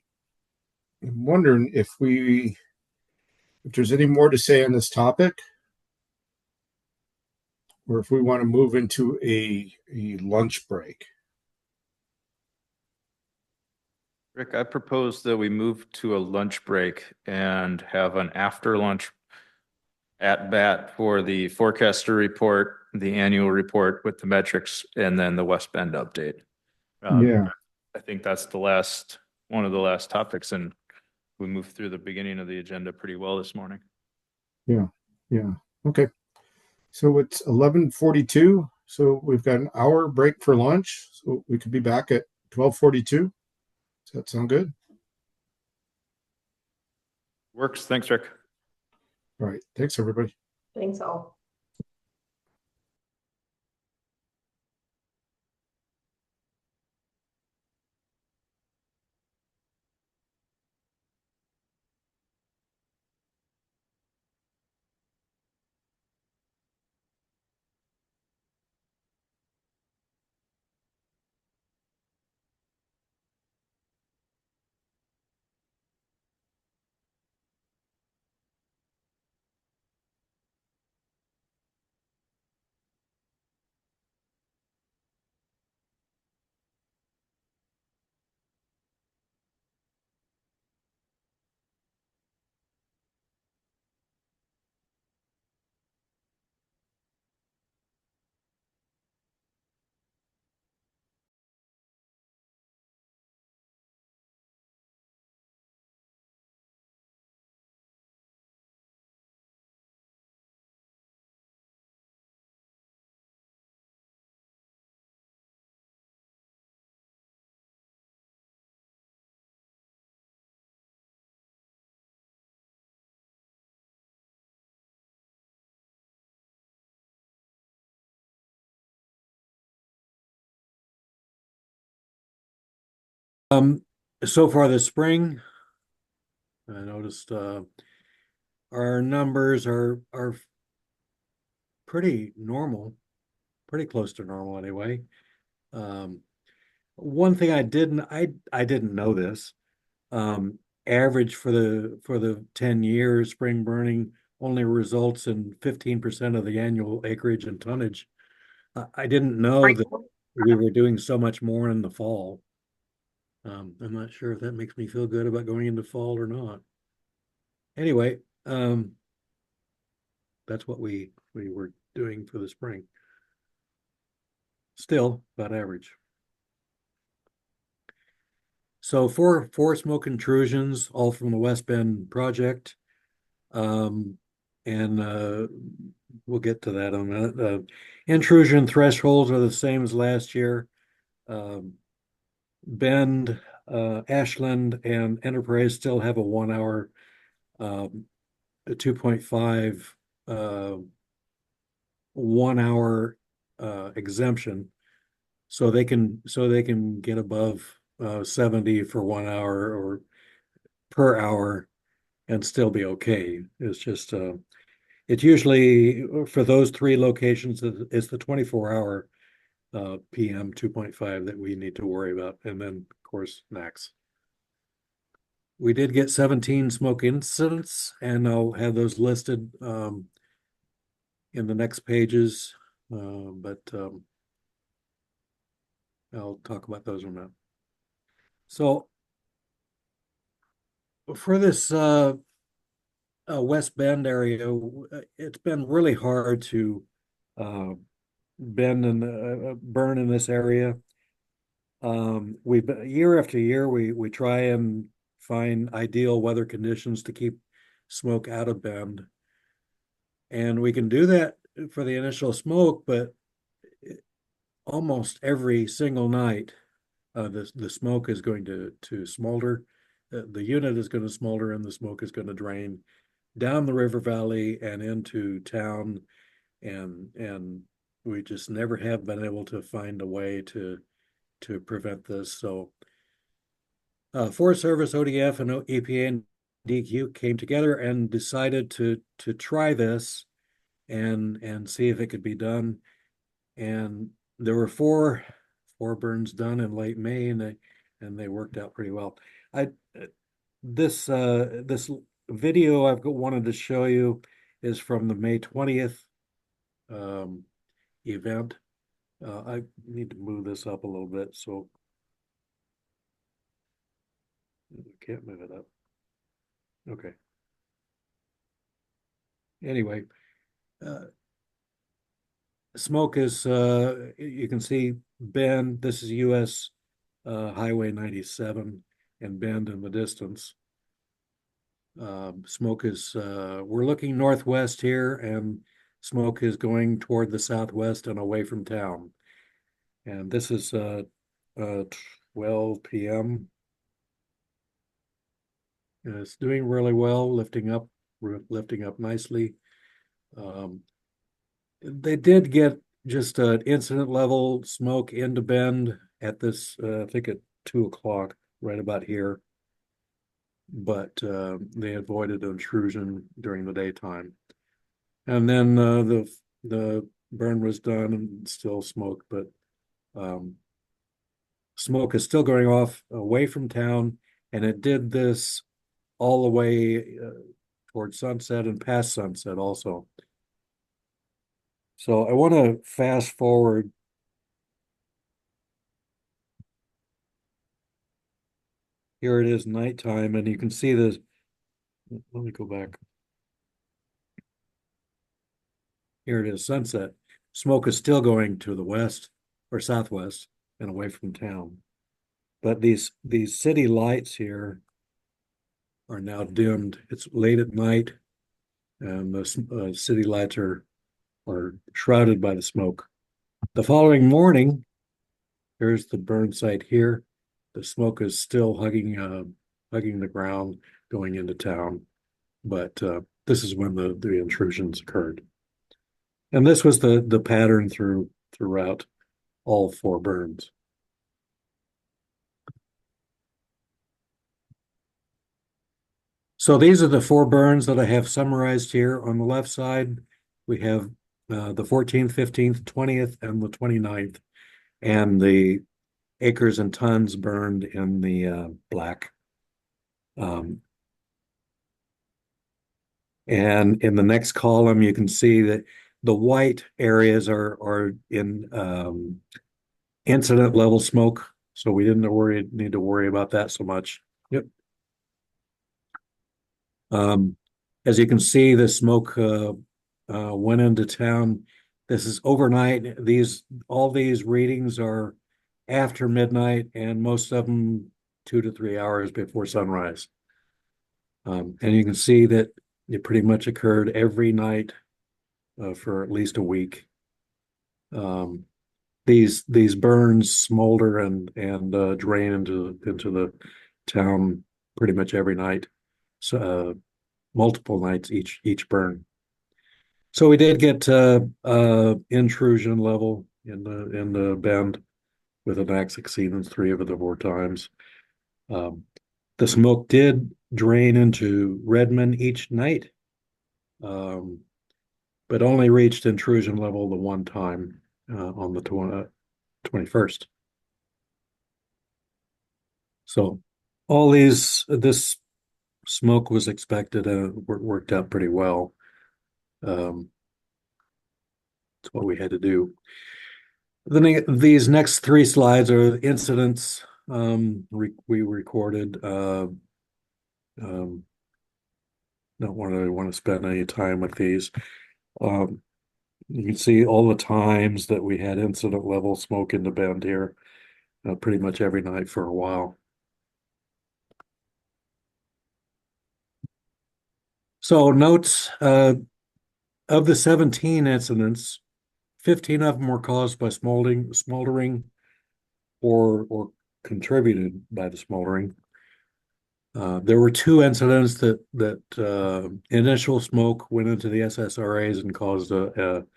I'm wondering if there's any more to say on this topic, or if we want to move into a lunch break. Rick, I propose that we move to a lunch break and have an after lunch at bat for the forecaster report, the annual report with the metrics, and then the West Bend update. Yeah. I think that's one of the last topics, and we moved through the beginning of the agenda pretty well this morning. Yeah, yeah. Okay. So it's 11:42. So we've got an hour break for lunch. So we could be back at 12:42. Does that sound good? Works. Thanks, Rick. All right. Thanks, everybody. Thanks all. So far this spring, I noticed our numbers are pretty normal, pretty close to normal anyway. One thing I didn't know this. Average for the 10 years spring burning only results in 15% of the annual acreage and tonnage. I didn't know that we were doing so much more in the fall. I'm not sure if that makes me feel good about going into fall or not. Anyway, that's what we were doing for the spring. Still about average. So four smoke intrusions, all from the West Bend project. And we'll get to that in a minute. Intrusion thresholds are the same as last year. Bend, Ashland, and Enterprise still have a 1 hour, a 2.5 1 hour exemption, so they can get above 70 for 1 hour or per hour and still be okay. It's just it's usually for those three locations, it's the 24-hour PM 2.5 that we need to worry about, and then of course max. We did get 17 smoke incidents, and I'll have those listed in the next pages, but I'll talk about those in a minute. So for this West Bend area, it's been really hard to bend and burn in this area. We've been, year after year, we try and find ideal weather conditions to keep smoke out of Bend. And we can do that for the initial smoke, but almost every single night, the smoke is going to smolder. The unit is going to smolder and the smoke is going to drain down the river valley and into town. And we just never have been able to find a way to prevent this. So Forest Service, ODF, and EPA and DQ came together and decided to try this and see if it could be done. And there were four burns done in late May, and they worked out pretty well. This video I've wanted to show you is from the May 20th event. I need to move this up a little bit, so can't move it up. Okay. Anyway, smoke is you can see Bend. This is US Highway 97 and Bend in the distance. Smoke is, we're looking northwest here, and smoke is going toward the southwest and away from town. And this is 12 p.m. And it's doing really well, lifting up nicely. They did get just an incident level smoke into Bend at this, I think at 2 o'clock, right about here. But they avoided intrusion during the daytime. And then the burn was done and still smoke, but smoke is still going off away from town, and it did this all the way towards sunset and past sunset also. So I want to fast forward. Here it is nighttime, and you can see this. Let me go back. Here it is sunset. Smoke is still going to the west or southwest and away from town. But these city lights here are now dimmed. It's late at night, and the city lights are shrouded by the smoke. The following morning, here's the burn site here. The smoke is still hugging the ground going into town, but this is when the intrusions occurred. And this was the pattern throughout all 4 burns. So these are the 4 burns that I have summarized here. On the left side, we have the 14th, 15th, 20th, and the 29th, and the acres and tons burned in the black. And in the next column, you can see that the white areas are in incident level smoke, so we didn't need to worry about that so much. Yep. As you can see, the smoke went into town. This is overnight. All these readings are after midnight, and most of them 2 to 3 hours before sunrise. And you can see that it pretty much occurred every night for at least a week. These burns smolder and drain into the town pretty much every night. So multiple nights each burn. So we did get intrusion level in the Bend with a max exceedance 3 of the 4 times. The smoke did drain into Redmond each night, but only reached intrusion level the 1 time on the 21st. So all this smoke was expected and worked out pretty well. That's what we had to do. Then these next 3 slides are incidents we recorded. Don't really want to spend any time with these. You can see all the times that we had incident level smoke in the Bend here, pretty much every night for a while. So notes, of the 17 incidents, 15 of them were caused by smoldering or contributed by the smoldering. There were 2 incidents that initial smoke went into the SSRAs and caused an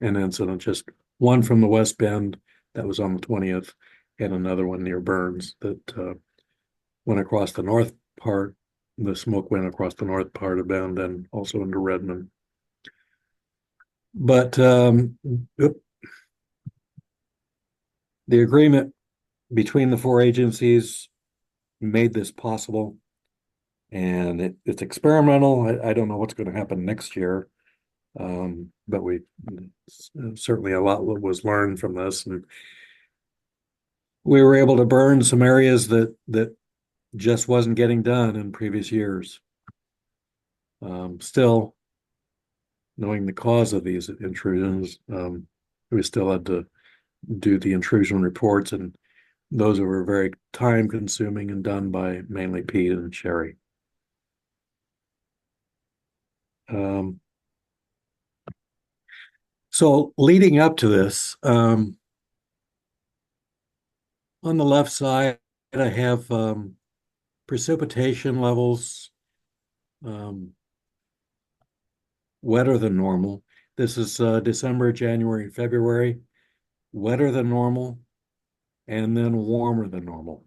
incident. Just one from the West Bend that was on the 20th, and another one near Burns that went across the north part. The smoke went across the north part of Bend and also into Redmond. But the agreement between the 4 agencies made this possible, and it's experimental. I don't know what's going to happen next year, but we certainly a lot was learned from this, and we were able to burn some areas that just wasn't getting done in previous years. Still, knowing the cause of these intrusions, we still had to do the intrusion reports, and those were very time consuming and done by mainly Pete and Sherry. So leading up to this, on the left side, I have precipitation levels wetter than normal. This is December, January, February, wetter than normal, and then warmer than normal.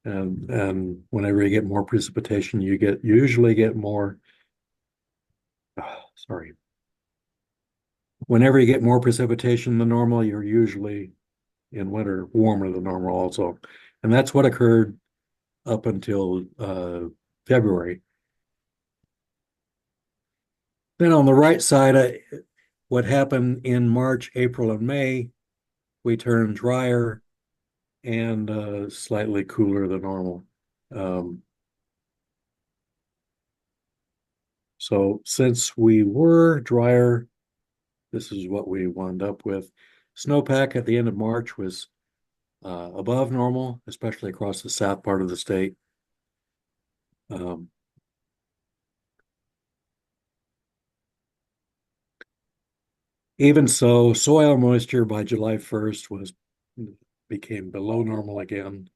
And whenever you get more precipitation, you usually get more. Sorry. Whenever you get more precipitation than normal, you're usually in winter warmer than normal also. And that's what occurred up until February. Then on the right side, what happened in March, April, and May, we turned drier and slightly cooler than normal. So since we were drier, this is what we wound up with. Snowpack at the end of March was above normal, especially across the south part of the state. Even so, soil moisture by July 1st became below normal again.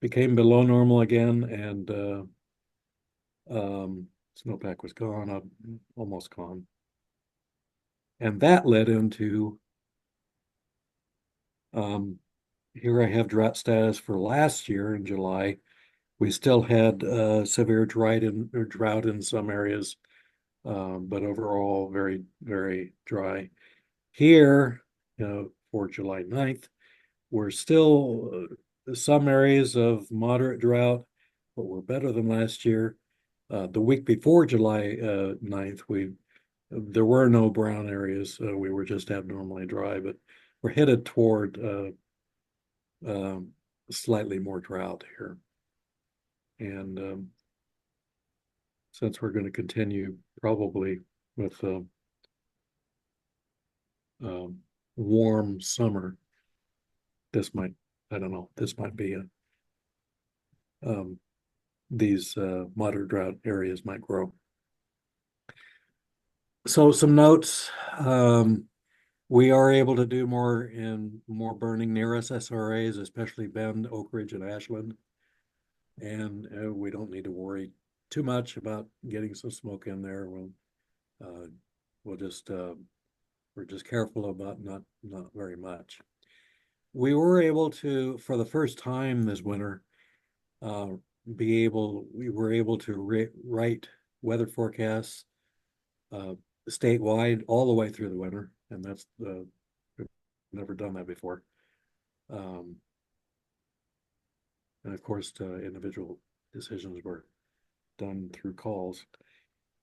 And snowpack was gone, almost gone. And that led into here I have drought status for last year in July. We still had severe drought in some areas, but overall very, very dry. Here, for July 9th, we're still some areas of moderate drought, but we're better than last year. The week before July 9th, there were no brown areas. We were just abnormally dry, but we're headed toward slightly more drought here. And since we're going to continue probably with warm summer, this might be these moderate drought areas might grow. So some notes. We are able to do more burning near us SRAs, especially Bend, Oak Ridge, and Ashland. And we don't need to worry too much about getting some smoke in there. We're just careful about not very much. We were able to, for the first time this winter, we were able to write weather forecasts statewide all the way through the winter, and that's we've never done that before. And of course, individual decisions were done through calls.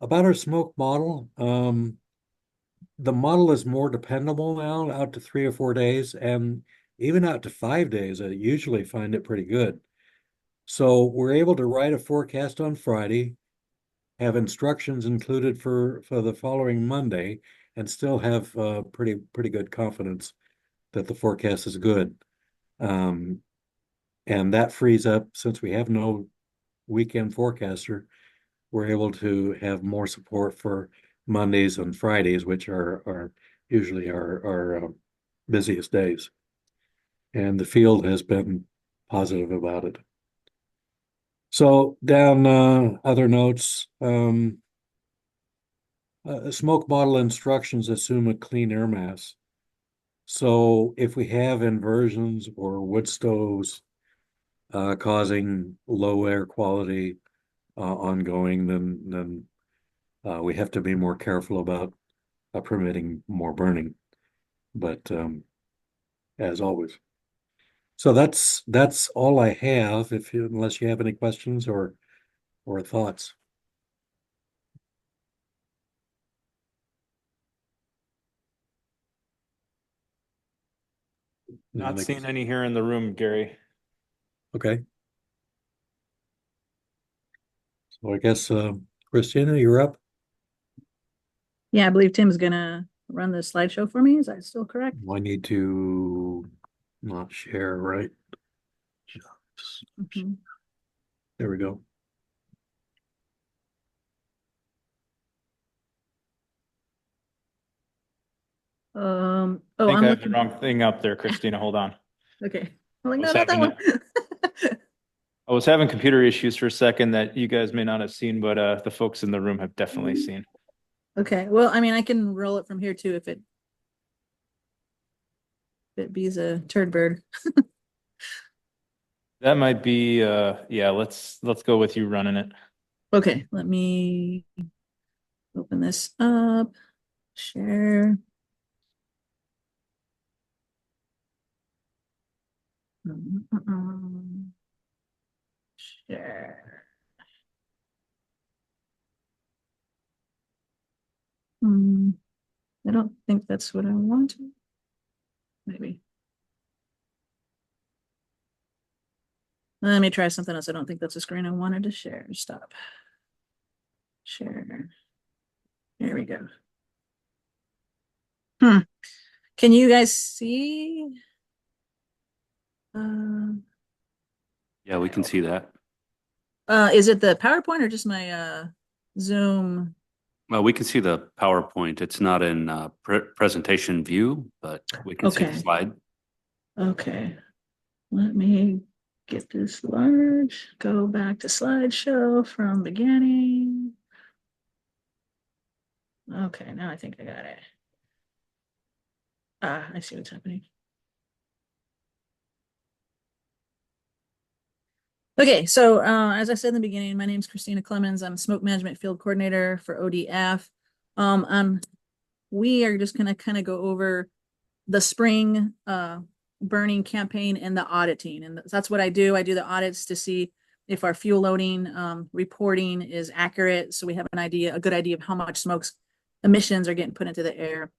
About our smoke model, the model is more dependable now, out to 3 or 4 days, and even out to 5 days. I usually find it pretty good. So we're able to write a forecast on Friday, have instructions included for the following Monday, and still have pretty good confidence that the forecast is good. And that frees up, since we have no weekend forecaster, we're able to have more support for Mondays and Fridays, which are usually our busiest days. And the field has been positive about it. So down other notes, smoke model instructions assume a clean air mass. So if we have inversions or wood stoves causing low air quality ongoing, then we have to be more careful about permitting more burning. But as always. So that's all I have. Unless you have any questions or thoughts. Not seeing any here in the room, Gary. Okay. So I guess Christina, you're up. Yeah, I believe Tim's gonna run the slideshow for me. Is that still correct? I need to not share, right? Mhm. There we go. I Oh, think I'm I have the looking. wrong thing up there, Christina. Hold on. Okay. I'm like, I no, was not that having one. I was having computer issues for a second that you guys may not have seen, but the folks in the room have definitely seen. Okay. Well, I mean, I can roll it from here too if it be's a turd bird. That might be yeah, let's go with you running it. Okay, let me open this up. Share. Share. I don't think that's what I want. Maybe. Let me try something else. I don't think that's a screen I wanted to share. Stop. Share. There we go. Can you guys see? Yeah, we can see that. Is it the PowerPoint or just my Zoom? Well, we can see the PowerPoint. It's not in presentation view, but we can see the Okay. slide. Okay. Let me get this large. Go back to slideshow from beginning. Okay, now I think I got it. Ah, I see what's happening. Okay, so as I said in the beginning, my name is Christina Clemens. I'm Smoke Management Field Coordinator for ODF. We are just gonna kind of go over the spring burning campaign and the auditing, and that's what I do. I do the audits to see if our fuel loading reporting is accurate, so we have a good idea of how much smoke's emissions are getting put into the air.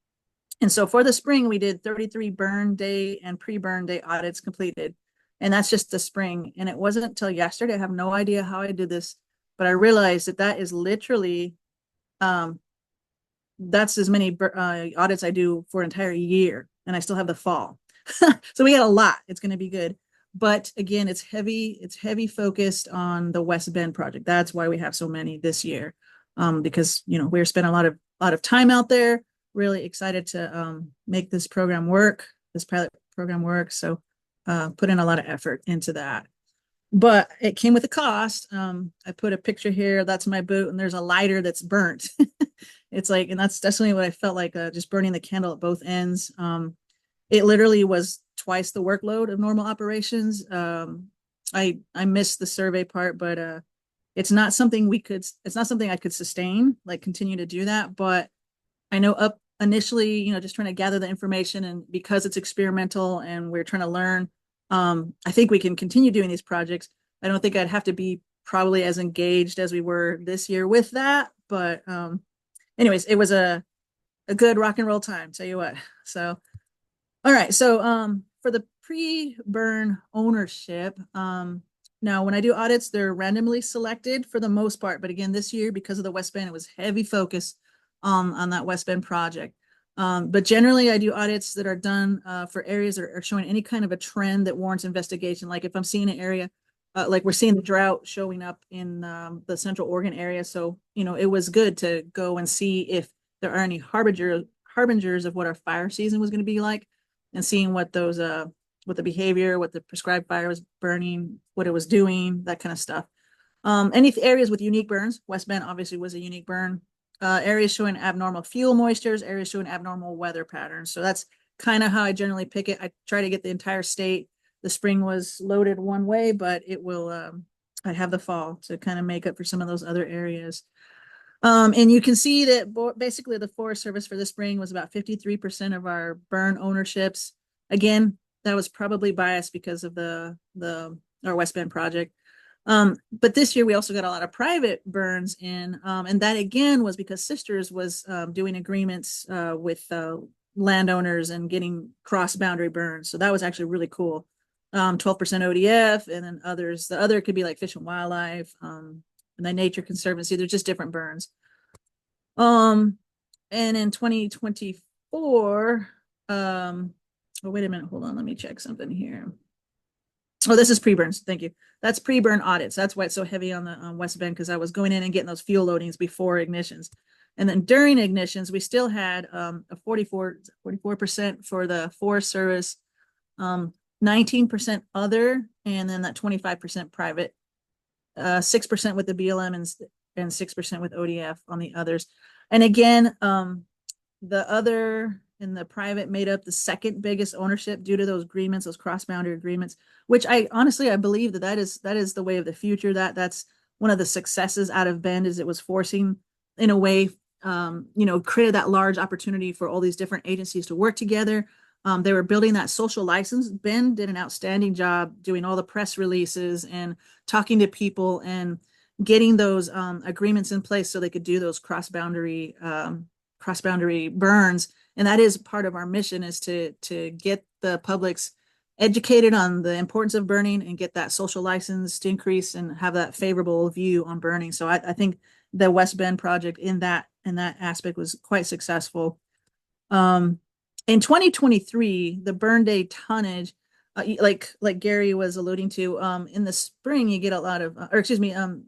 And so for the spring, we did 33 burn day and pre-burn day audits completed. And that's just the spring. And it wasn't until yesterday, I have no idea how I did this, but I realized that that is literally, that's as many audits I do for an entire year. And I still have the fall. So we got a lot. It's going to be good. But again, it's heavy focused on the West Bend project. That's why we have so many this year. Because, we're spending a lot of time out there. Really excited to make this program work, this pilot program work. So put in a lot of effort into that. But it came with a cost. I put a picture here. That's my boot, and there's a lighter that's burnt. It's like, and that's definitely what I felt like, just burning the candle at both ends. It literally was twice the workload of normal operations. I missed the survey part, but it's not something I could sustain, like continue to do that. But I know up initially, just trying to gather the information, and because it's experimental and we're trying to learn, I think we can continue doing these projects. I don't think I'd have to be probably as engaged as we were this year with that. But anyways, it was a good rock and roll time, tell you what. So, all right. So for the pre-burn ownership, now when I do audits, they're randomly selected for the most part. But again, this year, because of the West Bend, it was heavy focus on that West Bend project. But generally, I do audits that are done for areas that are showing any kind of a trend that warrants investigation. Like if I'm seeing an area, like we're seeing the drought showing up in the Central Oregon area. So, it was good to go and see if there are any harbingers of what our fire season was going to be like, and seeing what those what the behavior, what the prescribed fire was burning, what it was doing, that kind of stuff. Any areas with unique burns, West Bend obviously was a unique burn. Areas showing abnormal fuel moistures, areas showing abnormal weather patterns. So that's kind of how I generally pick it. I try to get the entire state. The spring was loaded one way, but it will, I have the fall to kind of make up for some of those other areas. And you can see that basically the Forest Service for the spring was about 53% of our burn ownerships. Again, that was probably biased because of our West Bend project. But this year we also got a lot of private burns in, and that again was because Sisters was doing agreements with landowners and getting cross-boundary burns. So that was actually really cool. 12% ODF, and then others. The other could be like Fish and Wildlife, and the Nature Conservancy. They're just different burns. And in 2024, 2024, oh, wait a minute, hold on, let me check something here. Oh, this is pre-burns. Thank you. That's pre-burn audits. That's why it's so heavy on the West Bend, because I was going in and getting those fuel loadings before ignitions. And then during ignitions, we still had a 44% for the Forest Service, 19% other, and then that 25% private, 6% with the BLM and 6% with ODF on the others. And again, the other and the private made up the second biggest ownership due to those agreements, those cross-boundary agreements, which I honestly, I believe that is the way of the future. That's one of the successes out of Bend, is it was forcing, in a way, created that large opportunity for all these different agencies to work together. They were building that social license. Bend did an outstanding job doing all the press releases and talking to people and getting those agreements in place so they could do those cross-boundary burns. And that is part of our mission, is to get the publics educated on the importance of burning and get that social license to increase and have that favorable view on burning. So I think the West Bend project in that aspect was quite successful. In 2023, the burn day tonnage, like Gary was alluding to, in the spring you get a lot of,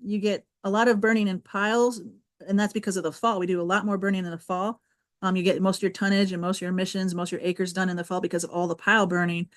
you get a lot of burning in piles, and that's because of the fall. We do a lot more burning in the fall. You get most of your tonnage and most of your emissions, most of your acres done in the fall because of all the pile burning.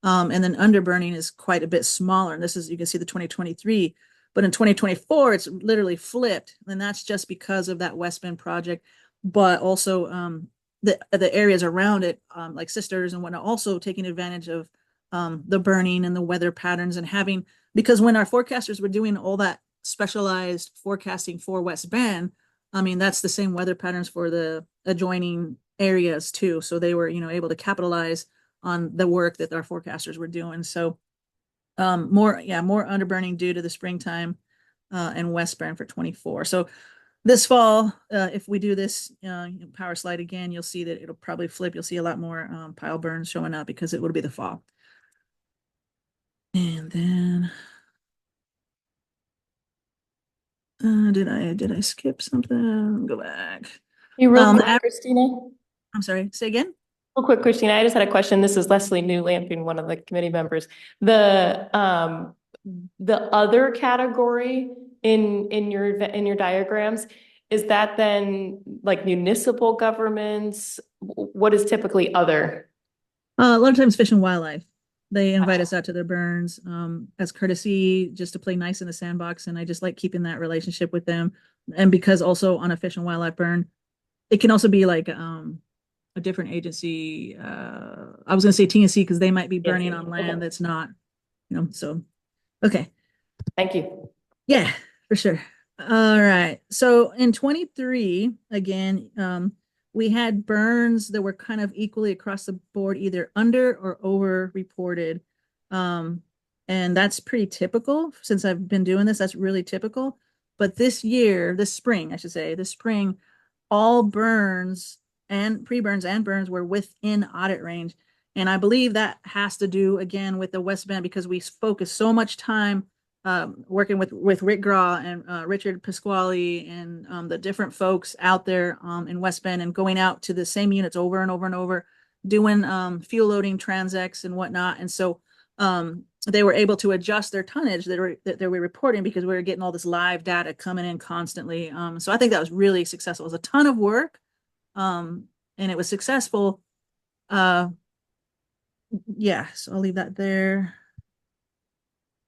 And then under burning is quite a bit smaller. And this is, you can see the 2023, but in 2024, it's literally flipped. And that's just because of that West Bend project, but also the areas around it, like Sisters and whatnot, also taking advantage of the burning and the weather patterns and having, because when our forecasters were doing all that specialized forecasting for West Bend, I mean, that's the same weather patterns for the adjoining areas too. So they were, able to capitalize on the work that our forecasters were doing. So more underburning due to the springtime and West Bend for 24. So this fall, if we do this power slide again, you'll see that it'll probably flip. You'll see a lot more pile burns showing up because it would be the fall. And then did I skip something? Go back. Hey, real quick, Christina. I'm sorry, say again. Real quick, Christina, I just had a question. This is Leslie Newlamping, one of the committee members. The other category in your diagrams, is that then like municipal governments? What is typically other? A lot of times fish and wildlife. They invite us out to their burns as courtesy, just to play nice in the sandbox. And I just like keeping that relationship with them. And because also on a fish and wildlife burn, it can also be like a different agency. I was going to say Tennessee because they might be burning on land that's not, so. Okay. Thank you. Yeah, for sure. All right. So in 23, again, we had burns that were kind of equally across the board, either under or over reported. And that's pretty typical since I've been doing this. That's really typical. But this spring, all burns and pre-burns and burns were within audit range. And I believe that has to do, again, with the West Bend, because we focus so much time working with Rick Graw and Richard Pasquale and the different folks out there in West Bend, and going out to the same units over and over and over, doing fuel loading transects and whatnot. And so they were able to adjust their tonnage that they were reporting because we were getting all this live data coming in constantly. So I think that was really successful. It was a ton of work, and it was successful. Yeah, so I'll leave that there.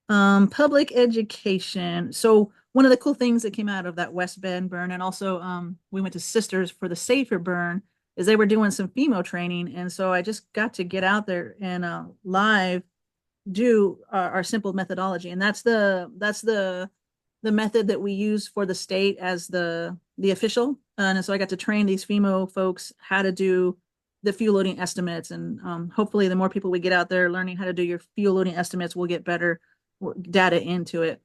Public education. So one of the cool things that came out of that West Bend burn, and also we went to Sisters for the safer burn, is they were doing some FEMO training. And so I just got to get out there and live do our simple methodology. And that's the method that we use for the state as the official. And so I got to train these FEMO folks how to do the fuel loading estimates. And hopefully the more people we get out there learning how to do your fuel loading estimates, we'll get better data into it.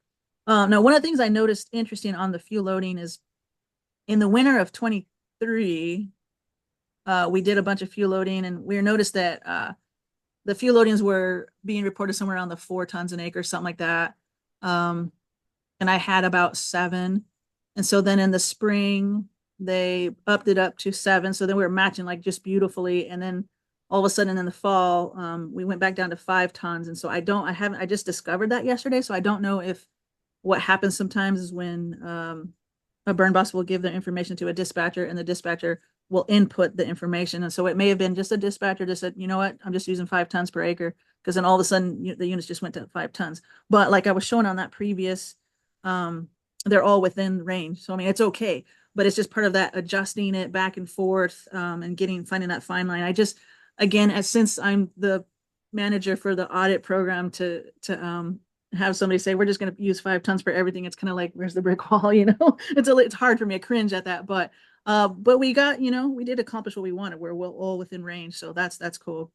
Now, one of the things I noticed interesting on the fuel loading is in the winter of 23, we did a bunch of fuel loading, and we noticed that the fuel loadings were being reported somewhere around the 4 tons an acre, something like that. And I had about 7. And so then in the spring, they upped it up to 7. So then we were matching like just beautifully. And then all of a sudden in the fall, we went back down to 5 tons. And so I just discovered that yesterday. So I don't know if what happens sometimes is when a burn boss will give their information to a dispatcher and the dispatcher will input the information. And so it may have been just a dispatcher just said, you know what, I'm just using 5 tons per acre. Because then all of a sudden the units just went to 5 tons. But like I was showing on that previous, they're all within range. So I mean, it's okay, but it's just part of that adjusting it back and forth and finding that fine line. I just, again, since I'm the manager for the audit program to have somebody say, we're just going to use 5 tons for everything. It's kind of like, where's the brick wall? It's hard for me to cringe at that, but we got, we did accomplish what we wanted. We're all within range. So that's cool.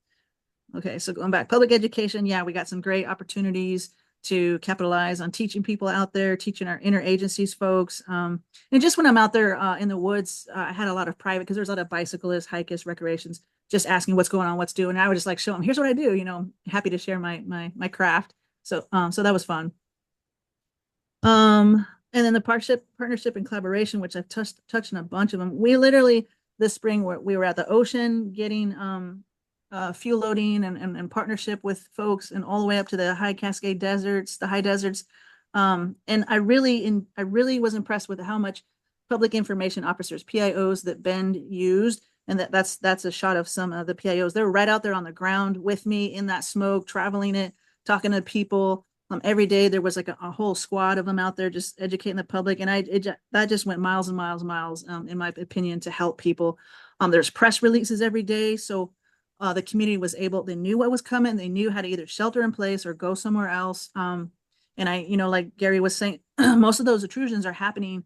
Okay. So going back, public education. Yeah. We got some great opportunities to capitalize on teaching people out there, teaching our interagencies folks. And just when I'm out there in the woods, I had a lot of private, because there's a lot of bicyclists, hikers, recreations, just asking what's going on, what's doing. And I would just like show them, here's what I do, happy to share my craft. So that was fun. And then the partnership and collaboration, which I've touched on a bunch of them. We literally this spring we were at the ocean getting fuel loading and partnership with folks, and all the way up to the high Cascade deserts, the high deserts. And I really was impressed with how much public information officers, PIOs, that Bend used. And that's a shot of some of the PIOs. They were right out there on the ground with me in that smoke, traveling it, talking to people. Every day there was like a whole squad of them out there just educating the public. And that just went miles and miles and miles, in my opinion, to help people. There's press releases every day. So the community was they knew what was coming. They knew how to either shelter in place or go somewhere else. And like Gary was saying, most of those intrusions are happening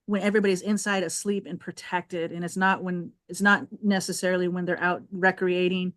when everybody's inside asleep and protected. And it's not necessarily when they're out recreating.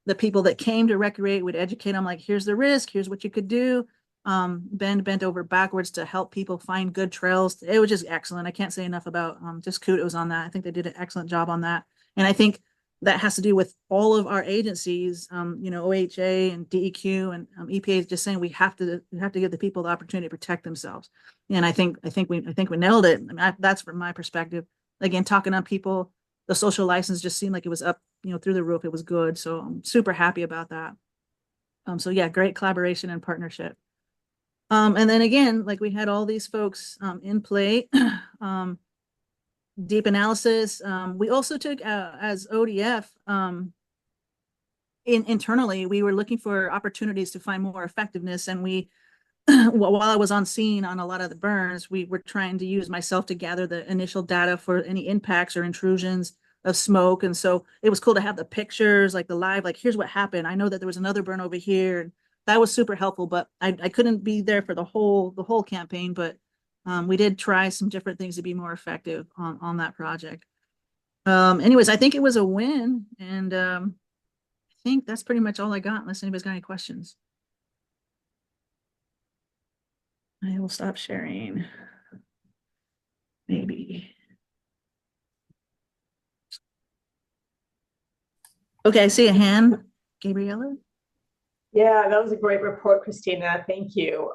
The people that came to recreate would educate them, like, here's the risk, here's what you could do. Bent over backwards to help people find good trails. It was just excellent. I can't say enough about just kudos on that. I think they did an excellent job on that. And I think that has to do with all of our agencies, OHA and DEQ and EPA is just saying we have to give the people the opportunity to protect themselves. And I think we nailed it. I mean, that's from my perspective. Again, talking on people, the social license just seemed like it was up, through the roof. It was good. So I'm super happy about that. So yeah, great collaboration and partnership. And then again, like we had all these folks in play. Deep analysis. We also took as ODF internally, we were looking for opportunities to find more effectiveness. And we, while I was on scene on a lot of the burns, we were trying to use myself to gather the initial data for any impacts or intrusions of smoke. And so it was cool to have the pictures, like the live, like, here's what happened. I know that there was another burn over here. And that was super helpful, but I couldn't be there for the whole campaign, but we did try some different things to be more effective on that project. Anyways, I think it was a win, and I think that's pretty much all I got, unless anybody's got any questions. I will stop sharing. Maybe. Okay, I see a hand. Gabriella? Yeah, that was a great report, Christina. Thank you.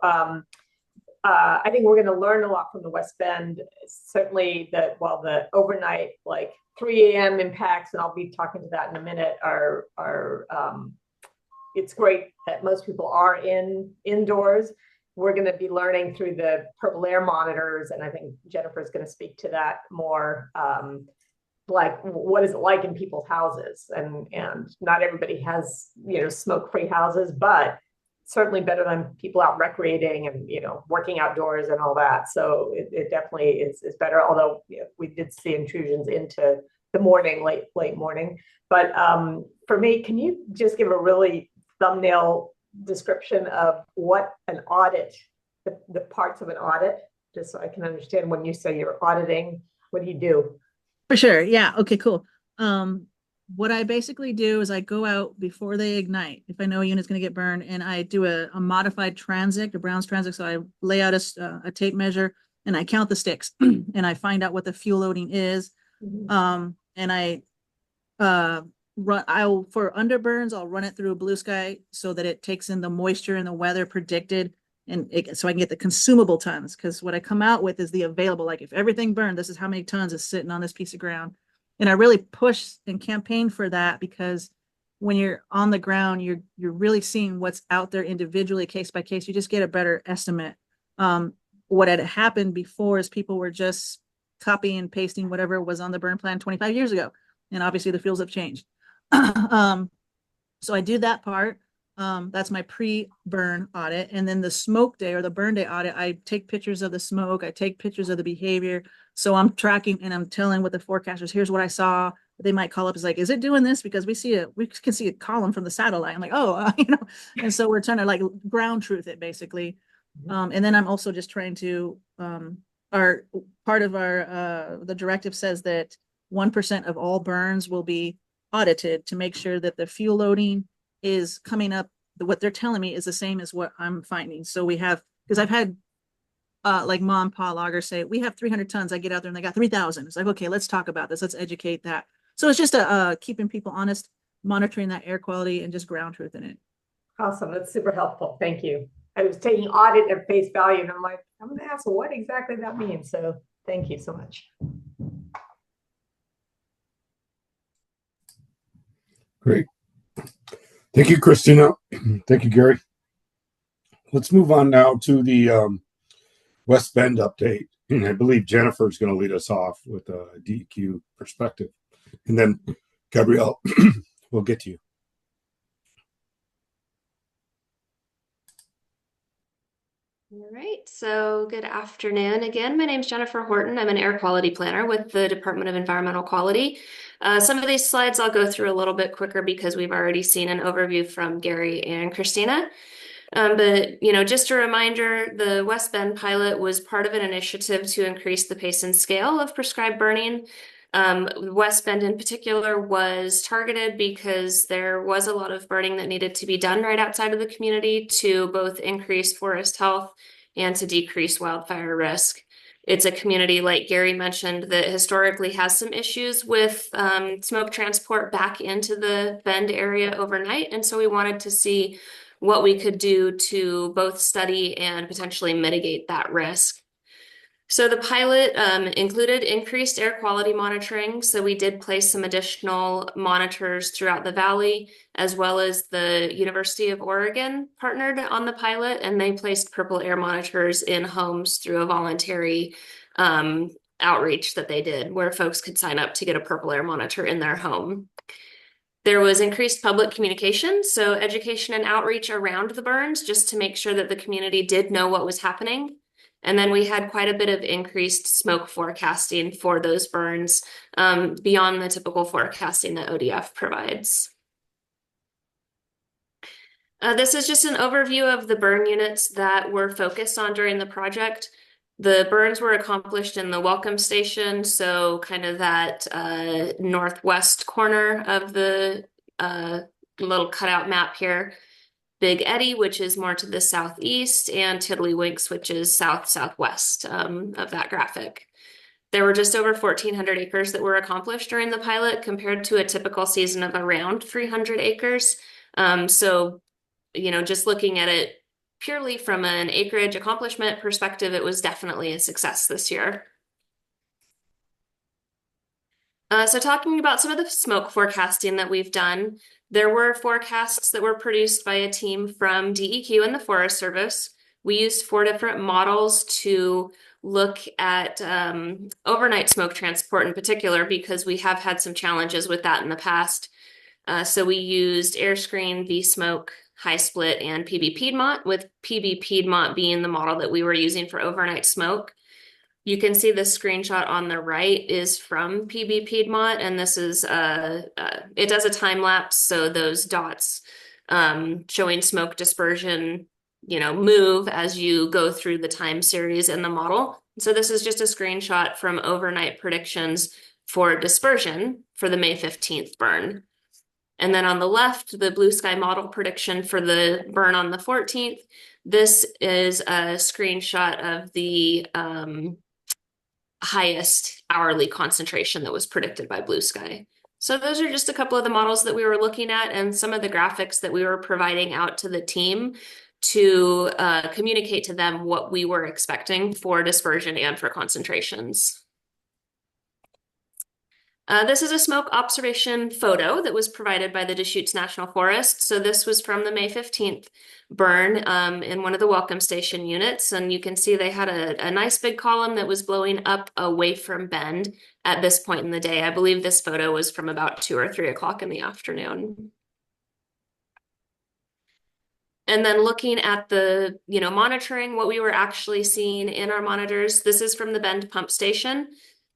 I think we're going to learn a lot from the West Bend. Certainly the overnight, like 3 a.m. impacts, and I'll be talking to that in a minute, are it's great that most people are indoors. We're going to be learning through the purple air monitors, and I think Jennifer's going to speak to that more. Like, what is it like in people's houses? And not everybody has, smoke-free houses, but certainly better than people out recreating and, working outdoors and all that. So it definitely is better. Although we did see intrusions into the morning, late morning. But for me, can you just give a really thumbnail description of what an audit, the parts of an audit, just so I can understand when you say you're auditing, what do you do? For sure. Yeah. Okay, cool. What I basically do is I go out before they ignite, if I know a unit's going to get burned, and I do a modified transect, a Brown's transect. So I lay out a tape measure and I count the sticks and I find out what the fuel loading is. And I for underburns, I'll run it through a blue sky so that it takes in the moisture and the weather predicted so I can get the consumable tons, because what I come out with is the available, like if everything burned, this is how many tons is sitting on this piece of ground. And I really push and campaign for that, because when you're on the ground, you're really seeing what's out there individually, case by case. You just get a better estimate. What had happened before is people were just copying and pasting whatever was on the burn plan 25 years ago. And obviously the fields have changed. So I do that part. That's my pre-burn audit. And then the smoke day or the burn day audit, I take pictures of the smoke, I take pictures of the behavior. So I'm tracking and I'm telling what the forecasters, here's what I saw. They might call up, is like, is it doing this? Because we can see a column from the satellite. I'm like, oh, and so we're trying to like ground truth it basically. And then I'm also just trying to, our part of our, the directive says that 1% of all burns will be audited to make sure that the fuel loading is coming up. What they're telling me is the same as what I'm finding. So we have, because I've had like mom, pa loggers say, we have 300 tons. I get out there and they got 3,000. It's like, okay, let's talk about this. Let's educate that. So it's just keeping people honest, monitoring that air quality and just ground truth in it. Awesome. That's super helpful. Thank you. I was taking audit at face value and I'm like, I'm going to ask what exactly that means. So thank you so much. Great. Thank you, Christina. Thank you, Gary. Let's move on now to the West Bend update. And I believe Jennifer is going to lead us off with a DEQ perspective. And then Gabrielle, we'll get to you. All right, so good afternoon again. My name is Jennifer Horton. I'm an air quality planner with the Department of Environmental Quality. Some of these slides I'll go through a little bit quicker because we've already seen an overview from Gary and Christina. But, just a reminder, the West Bend pilot was part of an initiative to increase the pace and scale of prescribed burning. West Bend in particular was targeted because there was a lot of burning that needed to be done right outside of the community to both increase forest health and to decrease wildfire risk. It's a community, like Gary mentioned, that historically has some issues with smoke transport back into the Bend area overnight. And so we wanted to see what we could do to both study and potentially mitigate that risk. So the pilot included increased air quality monitoring. So we did place some additional monitors throughout the valley, as well as the University of Oregon partnered on the pilot, and they placed purple air monitors in homes through a voluntary outreach that they did, where folks could sign up to get a purple air monitor in their home. There was increased public communication, so education and outreach around the burns, just to make sure that the community did know what was happening. And then we had quite a bit of increased smoke forecasting for those burns beyond the typical forecasting that ODF provides. This is just an overview of the burn units that were focused on during the project. The burns were accomplished in the welcome station, so kind of that northwest corner of the little cutout map here. Big Eddy, which is more to the southeast, and Tiddlywinks, which is southwest of that graphic. There were just over 1,400 acres that were accomplished during the pilot compared to a typical season of around 300 acres. So, just looking at it purely from an acreage accomplishment perspective, it was definitely a success this year. So talking about some of the smoke forecasting that we've done, there were forecasts that were produced by a team from DEQ and the Forest Service. We used 4 different models to look at overnight smoke transport in particular, because we have had some challenges with that in the past. So we used AirScreen, V-Smoke, High Split, and PB Piedmont, with PB Piedmont being the model that we were using for overnight smoke. You can see the screenshot on the right is from PB Piedmont, and this is, it does a time lapse, so those dots showing smoke dispersion, move as you go through the time series in the model. So this is just a screenshot from overnight predictions for dispersion for the May 15th burn. And then on the left, the blue sky model prediction for the burn on the 14th. This is a screenshot of the highest hourly concentration that was predicted by Blue Sky. So those are just a couple of the models that we were looking at and some of the graphics that we were providing out to the team to communicate to them what we were expecting for dispersion and for concentrations. This is a smoke observation photo that was provided by the Deschutes National Forest. So this was from the May 15th burn in one of the welcome station units. And you can see they had a nice big column that was blowing up away from Bend at this point in the day. I believe this photo was from about 2 or 3 o'clock in the afternoon. And then looking at the, monitoring what we were actually seeing in our monitors, this is from the Bend pump station.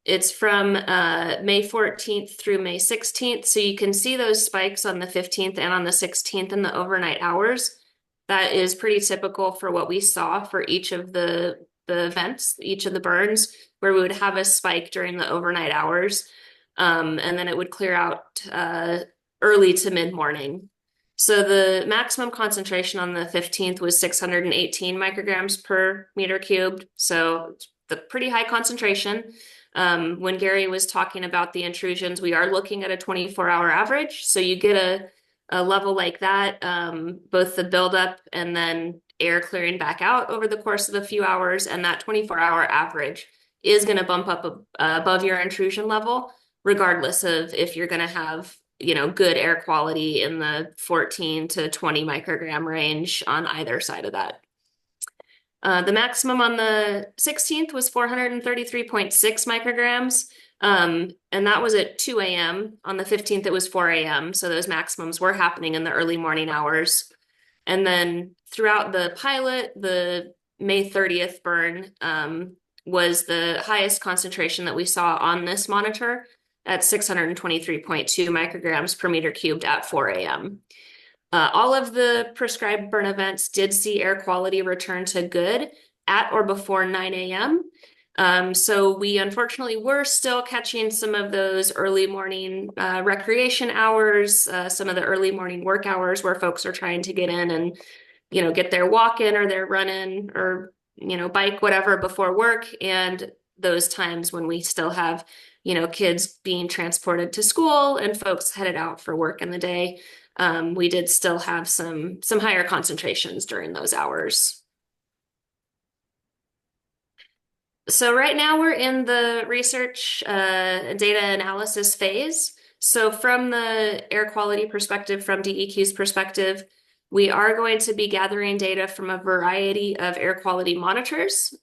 It's from May 14th through May 16th. So you can see those spikes on the 15th and on the 16th in the overnight hours. That is pretty typical for what we saw for each of the events, each of the burns, where we would have a spike during the overnight hours. And then it would clear out early to mid-morning. So the maximum concentration on the 15th was 618 micrograms per meter cubed. So it's the pretty high concentration. When Gary was talking about the intrusions, we are looking at a 24-hour average. So you get a level like that, both the buildup and then air clearing back out over the course of a few hours. And that 24-hour average is going to bump up above your intrusion level, regardless of if you're going to have, good air quality in the 14 to 20 microgram range on either side of that. The maximum on the 16th was 433.6 micrograms, and that was at 2 a.m. On the 15th, it was 4 a.m. So those maximums were happening in the early morning hours. And then throughout the pilot, the May 30th burn was the highest concentration that we saw on this monitor at 623.2 micrograms per meter cubed at 4 a.m. All of the prescribed burn events did see air quality return to good at or before 9 a.m. So we unfortunately were still catching some of those early morning recreation hours, some of the early morning work hours where folks are trying to get in and, get their walk in or their run in or, bike, whatever before work. And those times when we still have, kids being transported to school and folks headed out for work in the day. We did still have some higher concentrations during those hours. So right now we're in the research data analysis phase. So from the air quality perspective, from DEQ's perspective, we are going to be gathering data from a variety of air quality monitors.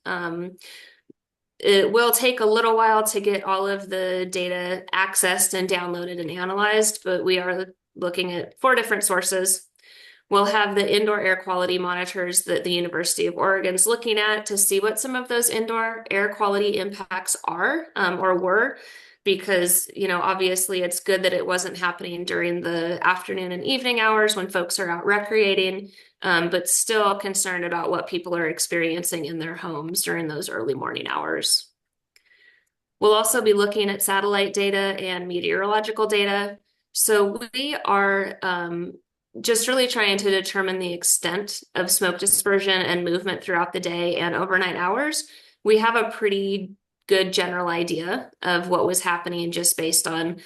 It will take a little while to get all of the data accessed and downloaded and analyzed, but we are looking at 4 different sources. We'll have the indoor air quality monitors that the University of Oregon's looking at to see what some of those indoor air quality impacts are or were, because, obviously it's good that it wasn't happening during the afternoon and evening hours when folks are out recreating, but still concerned about what people are experiencing in their homes during those early morning hours. We'll also be looking at satellite data and meteorological data. So we are just really trying to determine the extent of smoke dispersion and movement throughout the day and overnight hours. We have a pretty good general idea of what was happening just based on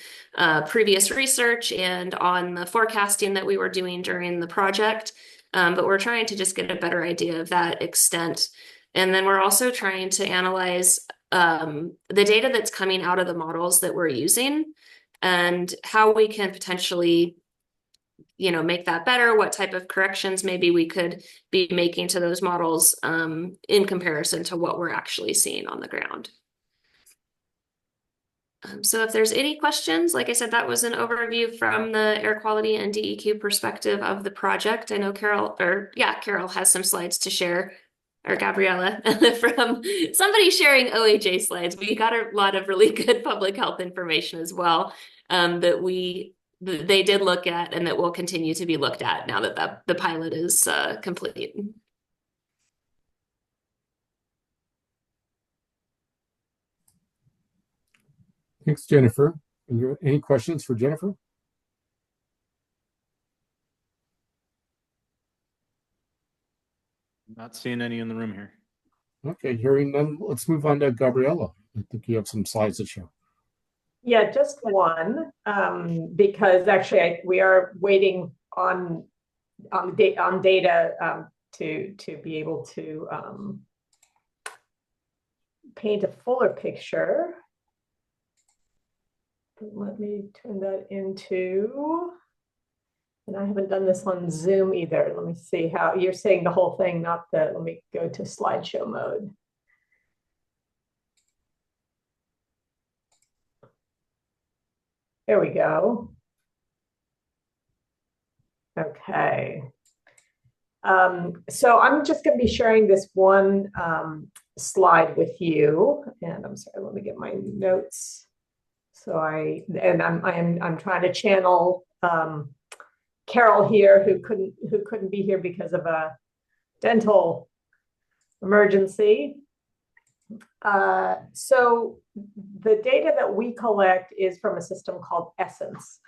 previous research and on the forecasting that we were doing during the project. But we're trying to just get a better idea of that extent. And then we're also trying to analyze the data that's coming out of the models that we're using and how we can potentially, make that better, what type of corrections maybe we could be making to those models in comparison to what we're actually seeing on the ground. So if there's any questions, like I said, that was an overview from the air quality and DEQ perspective of the project. I know Carol has some slides to share, or Gabriella, from somebody sharing OHA slides. We got a lot of really good public health information as well that they did look at and that will continue to be looked at now that the pilot is complete. Thanks, Jennifer. Any questions for Jennifer? Not seeing any in the room here. Okay, hearing none, let's move on to Gabriella. I think you have some slides to show. Yeah, just one, because actually we are waiting on data to be able to paint a fuller picture. Let me turn that into, and I haven't done this on Zoom either. Let me see how you're saying the whole thing, not the, let me go to slideshow mode. There we go. Okay. So I'm just going to be sharing this one slide with you, and I'm sorry, let me get my notes. So I'm trying to channel Carol here, who couldn't be here because of a dental emergency. So the data that we collect is from a system called Essence,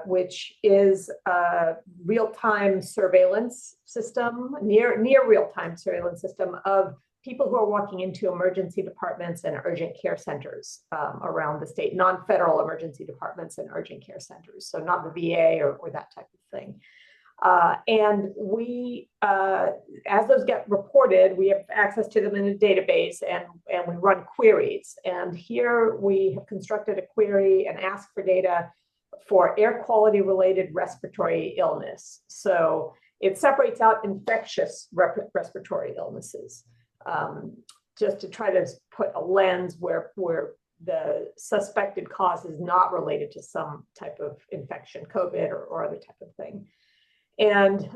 which is a real-time surveillance system, near real-time surveillance system of people who are walking into emergency departments and urgent care centers around the state, non-federal emergency departments and urgent care centers, so not the VA or that type of thing. And we, as those get reported, we have access to them in a database, and we run queries. And here we have constructed a query and asked for data for air quality related respiratory illness. So it separates out infectious respiratory illnesses, just to try to put a lens where the suspected cause is not related to some type of infection, COVID or other type of thing. And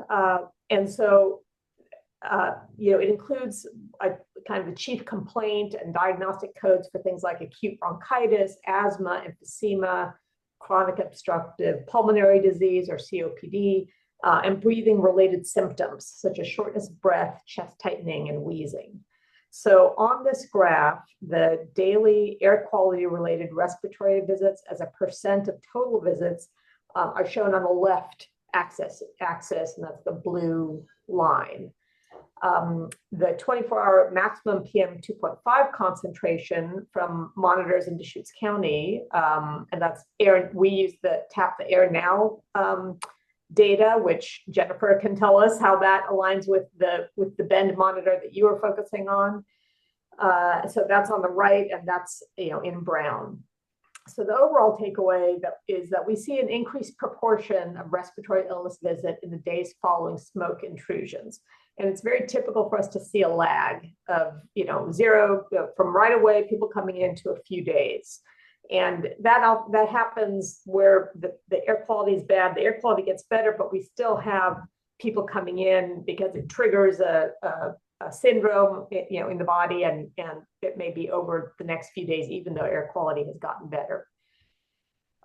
so, it includes a kind of the chief complaint and diagnostic codes for things like acute bronchitis, asthma, emphysema, chronic obstructive pulmonary disease or COPD, and breathing related symptoms such as shortness of breath, chest tightening, and wheezing. So on this graph, the daily air quality related respiratory visits as a percent of total visits are shown on the left axis, and that's the blue line. The 24-hour maximum PM 2.5 concentration from monitors in Deschutes County, and that's air. We use the Tap the Air Now data, which Jennifer can tell us how that aligns with the Bend monitor that you are focusing on. So that's on the right, and that's in brown. So the overall takeaway is that we see an increased proportion of respiratory illness visit in the days following smoke intrusions. And it's very typical for us to see a lag of, zero from right away, people coming in to a few days. And that happens where the air quality is bad. The air quality gets better, but we still have people coming in because it triggers a syndrome, in the body, and it may be over the next few days, even though air quality has gotten better.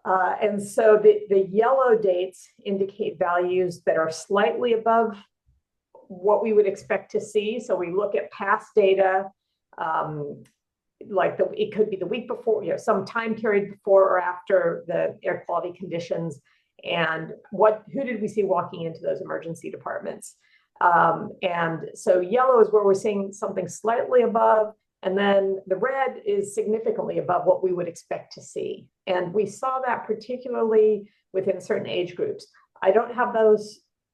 And so the yellow dates indicate values that are slightly above what we would expect to see. So we look at past data, it could be the week before, some time period before or after the air quality conditions, and who did we see walking into those emergency departments. And so yellow is where we're seeing something slightly above, and then the red is significantly above what we would expect to see. And we saw that particularly within certain age groups. I don't have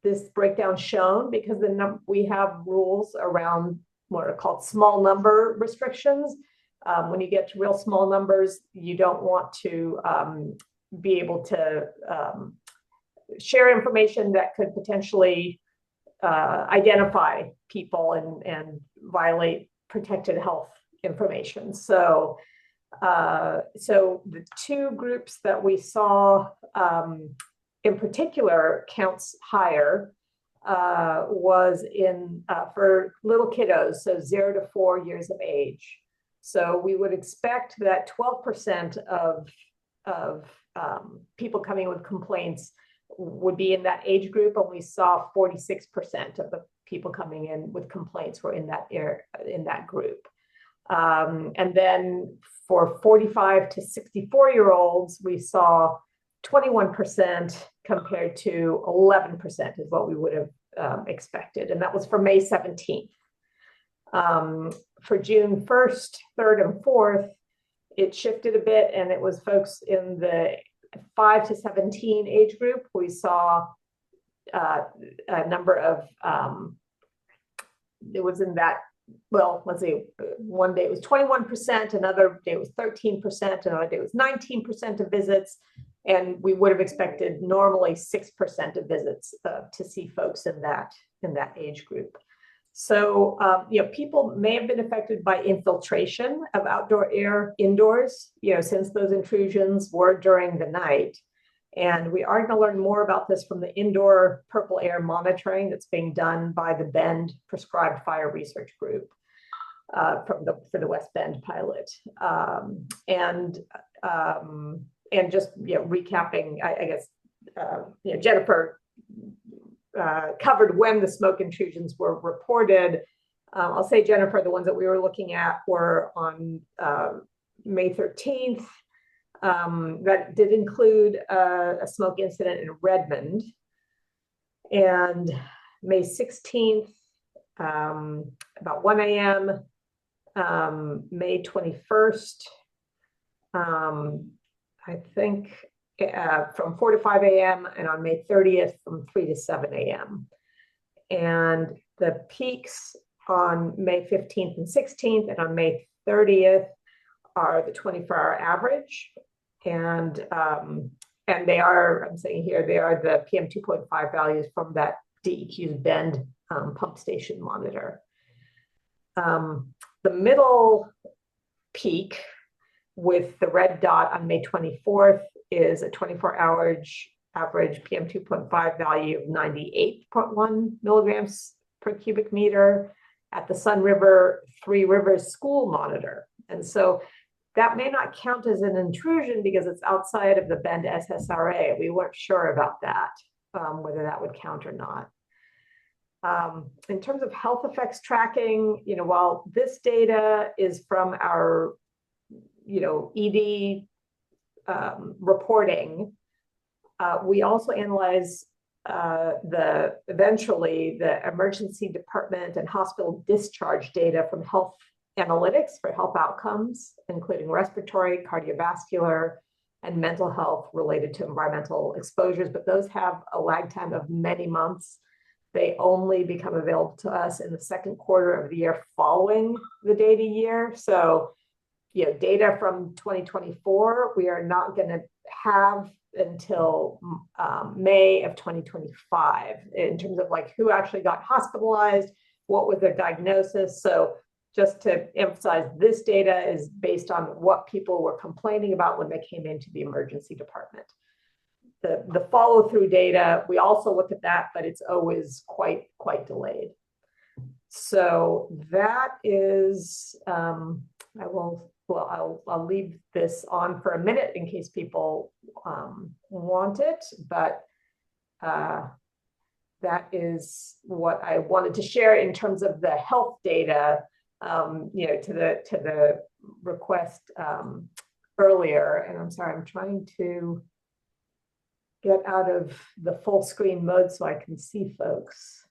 this breakdown shown because we have rules around what are called small number restrictions. When you get to real small numbers, you don't want to be able to share information that could potentially identify people and violate protected health information. So the two groups that we saw in particular counts higher was for little kiddos, so 0 to 4 years of age. So we would expect that 12% of people coming with complaints would be in that age group, and we saw 46% of the people coming in with complaints were in that group. And then for 45 to 64-year-olds, we saw 21% compared to 11% is what we would have expected, and that was for May 17th. For June 1st, 3rd, and 4th, it shifted a bit, and it was folks in the 5 to 17 age group. We saw a number of it was in that, well, let's see, one day it was 21%, another day it was 13%, another day it was 19% of visits. And we would have expected normally 6% of visits to see folks in that age group. So, people may have been affected by infiltration of outdoor air indoors, since those intrusions were during the night. And we are going to learn more about this from the indoor purple air monitoring that's being done by the Bend Prescribed Fire Research Group for the West Bend pilot. And just recapping, I guess Jennifer covered when the smoke intrusions were reported. I'll say, Jennifer, the ones that we were looking at were on May 13th. That did include a smoke incident in Redmond. And May 16th, about 1 a.m., May 21st, I think from 4 to 5 a.m. and on May 30th from 3 to 7 a.m. And the peaks on May 15th and 16th and on May 30th are the 24-hour average. And they are, I'm saying here, they are the PM 2.5 values from that DEQ's Bend pump station monitor. The middle peak with the red dot on May 24th is a 24-hour average PM 2.5 value of 98.1 milligrams per cubic meter at the Sun River Three Rivers school monitor. And so that may not count as an intrusion because it's outside of the Bend SSRA. We weren't sure about that, whether that would count or not. In terms of health effects tracking, while this data is from our ED reporting, we also analyze eventually the emergency department and hospital discharge data from health analytics for health outcomes, including respiratory, cardiovascular, and mental health related to environmental exposures, but those have a lag time of many months. They only become available to us in the second quarter of the year following the data year. So, data from 2024, we are not going to have until May of 2025 in terms of who actually got hospitalized, what was their diagnosis. So just to emphasize, this data is based on what people were complaining about when they came into the emergency department. The follow-through data, we also look at that, but it's always quite delayed. So that is, I'll leave this on for a minute in case people want it, but that is what I wanted to share in terms of the health data, to the request earlier. And I'm sorry, I'm trying to get out of the full screen mode so I can see folks.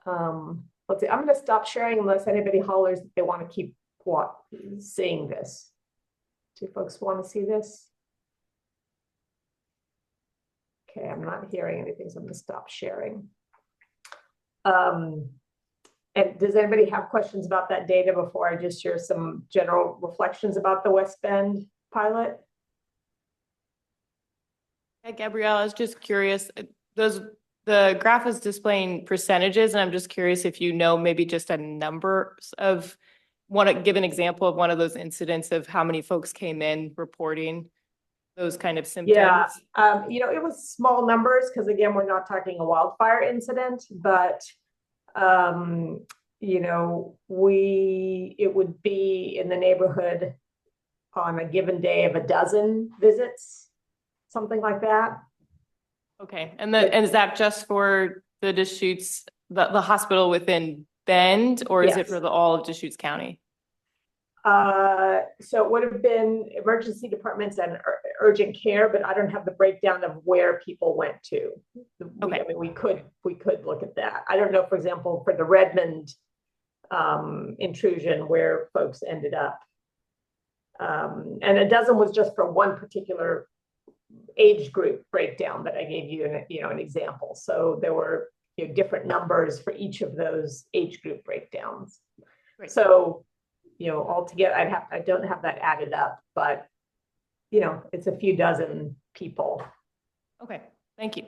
Let's see, I'm going to stop sharing unless anybody hollers that they want to keep seeing this. Do folks want to see this? Okay, I'm not hearing anything, so I'm going to stop sharing. And does anybody have questions about that data before I just share some general reflections about the West Bend pilot? Hey, Gabrielle, I was just curious, the graph is displaying percentages, and I'm just curious if maybe just a number of give an example of one of those incidents of how many folks came in reporting those kind of symptoms. Yeah, it was small numbers because again, we're not talking a wildfire incident, but it would be in the neighborhood on a given day of a dozen visits, something like that. Okay, and is that just for the Deschutes, the hospital within Bend, or is it for all of Deschutes County? So it would have been emergency departments and urgent care, but I don't have the breakdown of where people went to. Okay. We could look at that. I don't know, for example, for the Redmond intrusion where folks ended up. And a dozen was just for one particular age group breakdown that I gave you an example. So there were different numbers for each of those age group breakdowns. Right. So, altogether, I don't have that added up, but it's a few dozen people. Okay, thank you.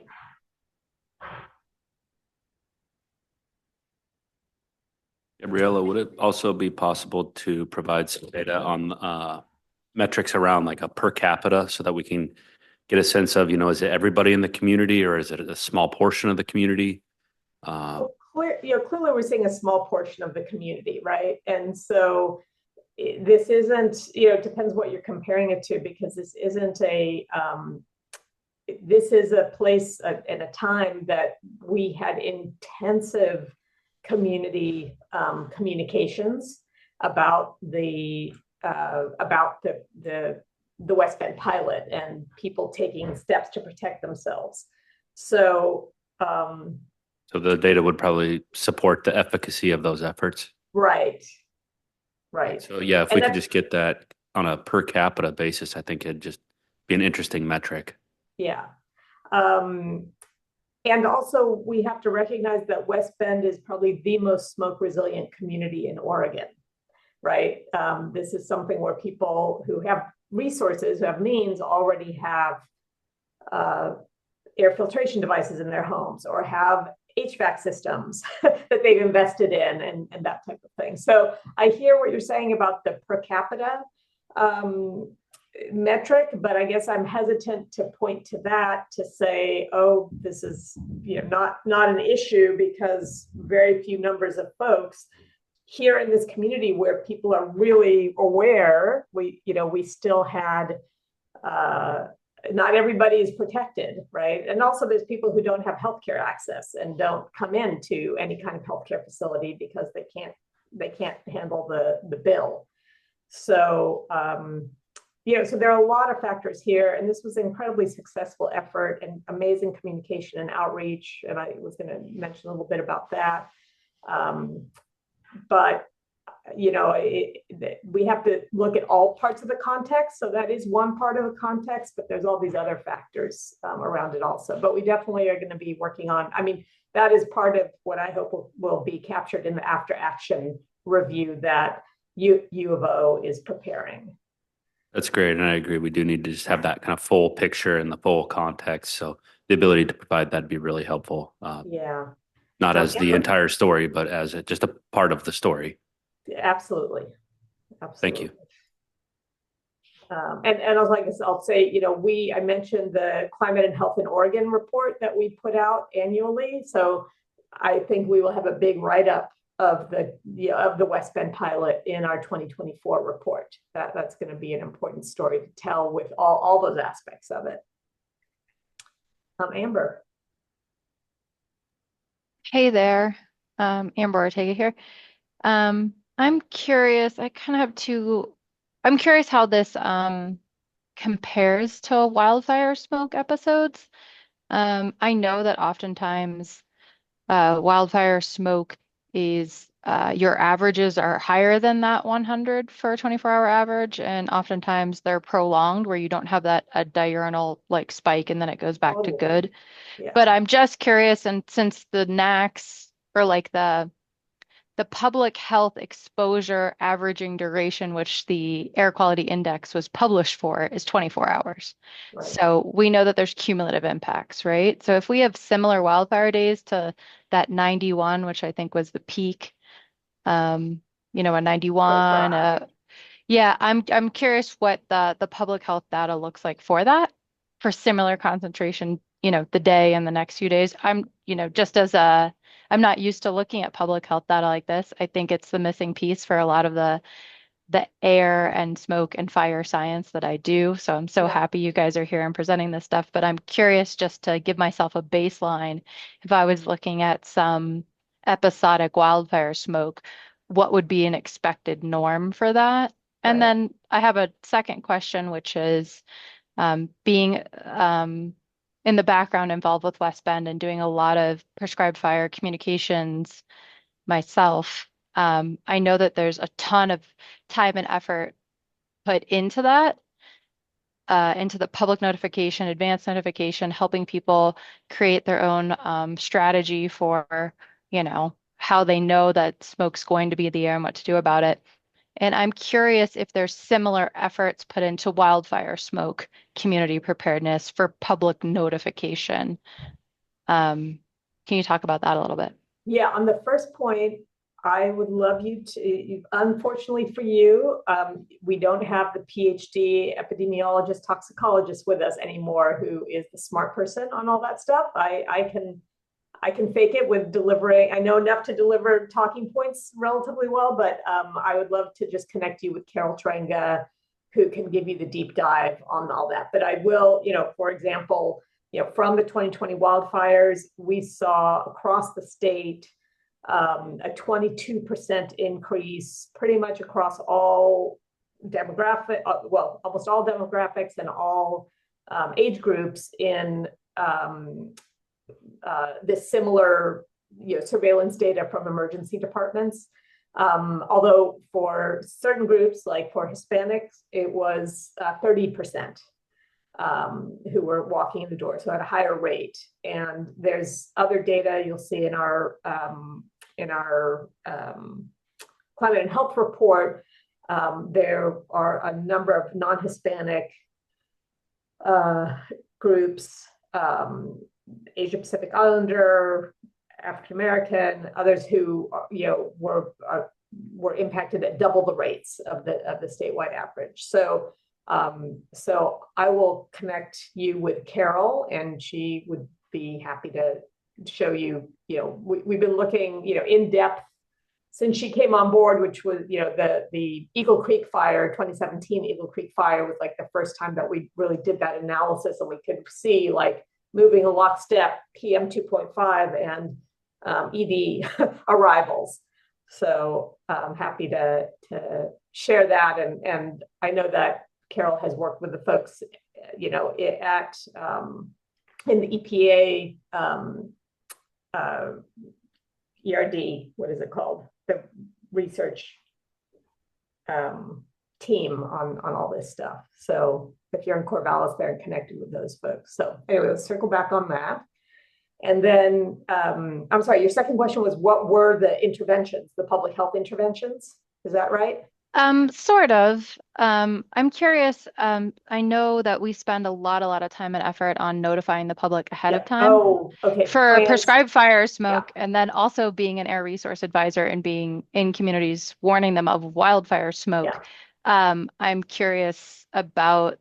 Gabriella, would it also be possible to provide some data on metrics around like a per capita so that we can get a sense of, is it everybody in the community or is it a small portion of the community? Clearly we're seeing a small portion of the community, right? And so this isn't, it depends what you're comparing it to, because this isn't this is a place and a time that we had intensive community communications about the West Bend pilot and people taking steps to protect themselves. So so the data would probably support the efficacy of those efforts. Right. So yeah, if we could just get that on a per capita basis, I think it'd just be an interesting metric. Yeah. And also we have to recognize that West Bend is probably the most smoke resilient community in Oregon, right? This is something where people who have resources, who have means, already have air filtration devices in their homes or have HVAC systems that they've invested in and that type of thing. So I hear what you're saying about the per capita metric, but I guess I'm hesitant to point to that to say, oh, this is not an issue, because very few numbers of folks here in this community where people are really aware. We still had not everybody is protected, right? And also there's people who don't have healthcare access and don't come into any kind of healthcare facility because they can't handle the bill. So so there are a lot of factors here, and this was an incredibly successful effort and amazing communication and outreach. And I was going to mention a little bit about that. But we have to look at all parts of the context. So that is one part of the context, but there's all these other factors around it also. But we definitely are going to be working on, that is part of what I hope will be captured in the after action review that U of O is preparing. That's great. And I agree. We do need to just have that kind of full picture and the full context. So the ability to provide that'd be really helpful. Yeah. Not as the entire story, but as just a part of the story. Absolutely. Thank you. And I'll say, I mentioned the Climate and Health in Oregon report that we put out annually. So I think we will have a big write-up of the West Bend pilot in our 2024 report. That's going to be an important story to tell with all those aspects of it. Amber. Hey there, Amber Ortega here. I'm curious, I'm curious how this compares to wildfire smoke episodes. I know that oftentimes wildfire smoke is your averages are higher than that 100 for a 24-hour average, and oftentimes they're prolonged where you don't have that a diurnal like spike and then it goes back to good. Yeah. But I'm just curious, and since the NACS or like the public health exposure averaging duration, which the air quality index was published for, is 24 hours. Right. So we know that there's cumulative impacts, right? So if we have similar wildfire days to that 91, which I think was the peak, a 91, yeah, I'm curious what the public health data looks like for that, for similar concentration, the day and the next few days. I'm not used to looking at public health data like this. I think it's the missing piece for a lot of the air and smoke and fire science that I do. So I'm so happy you guys are here and presenting this stuff, but I'm curious just to give myself a baseline. If I was looking at some episodic wildfire smoke, what would be an expected norm for that? And then I have a second question, which is being in the background involved with West Bend and doing a lot of prescribed fire communications myself. I know that there's a ton of time and effort put into that. into the public notification, advanced notification, helping people create their own strategy for, how they know that smoke's going to be in the air and what to do about it. And I'm curious if there's similar efforts put into wildfire smoke community preparedness for public notification. Can you talk about that a little bit? Yeah, on the first point, I would love you to, unfortunately for you, we don't have the PhD epidemiologist toxicologist with us anymore, who is the smart person on all that stuff. I can fake it with delivering. I know enough to deliver talking points relatively well, but I would love to just connect you with Carol Trenga, who can give you the deep dive on all that. But I will, for example, from the 2020 wildfires, we saw across the state a 22% increase pretty much across all demographic, almost all demographics and all age groups in this similar surveillance data from emergency departments. Although for certain groups, like for Hispanics, it was 30%. Who were walking in the door, so at a higher rate. And there's other data you'll see in our climate and health report. There are a number of non-Hispanic groups, Asia Pacific Islander, African American, others who were impacted at double the rates of the statewide average. So I will connect you with Carol, and she would be happy to show you. We've been looking, in depth since she came on board, which was, the Eagle Creek fire, 2017 Eagle Creek fire was like the first time that we really did that analysis, and we could see like moving a lockstep PM 2.5 and ED arrivals. So I'm happy to share that, and I know that Carol has worked with the folks, at in the EPA ERD, what is it called? The research team on all this stuff. So if you're in Corvallis, they're connected with those folks. So anyway, let's circle back on that. And then, I'm sorry, your second question was, what were the interventions, the public health interventions? Is that right? Sort of. I'm curious. I know that we spend a lot of time and effort on notifying the public ahead of time. Oh, okay. For Plans. prescribed fire smoke, and then also being an air resource advisor and being in communities warning them of wildfire smoke. I'm curious about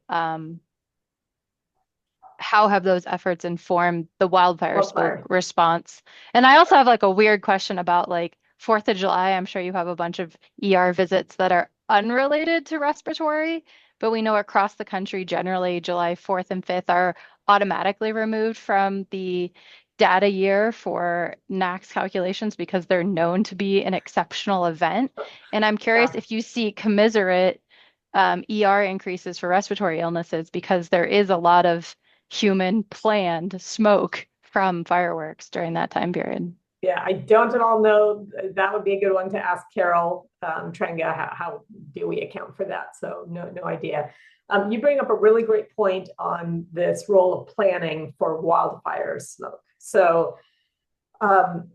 how have those efforts informed the wildfire smoke response? And I also have like a weird question about like 4th of July. I'm sure you have a bunch of ER visits that are unrelated to respiratory, but we know across the country, generally July 4th and 5th are automatically removed from the data year for NACS calculations because they're known to be an exceptional event. And I'm curious if you see commiserate ER increases for respiratory illnesses because there is a lot of human planned smoke from fireworks during that time period. Yeah, I don't at all know. That would be a good one to ask Carol Trenga. How do we account for that? So no idea. You bring up a really great point on this role of planning for wildfire smoke. So one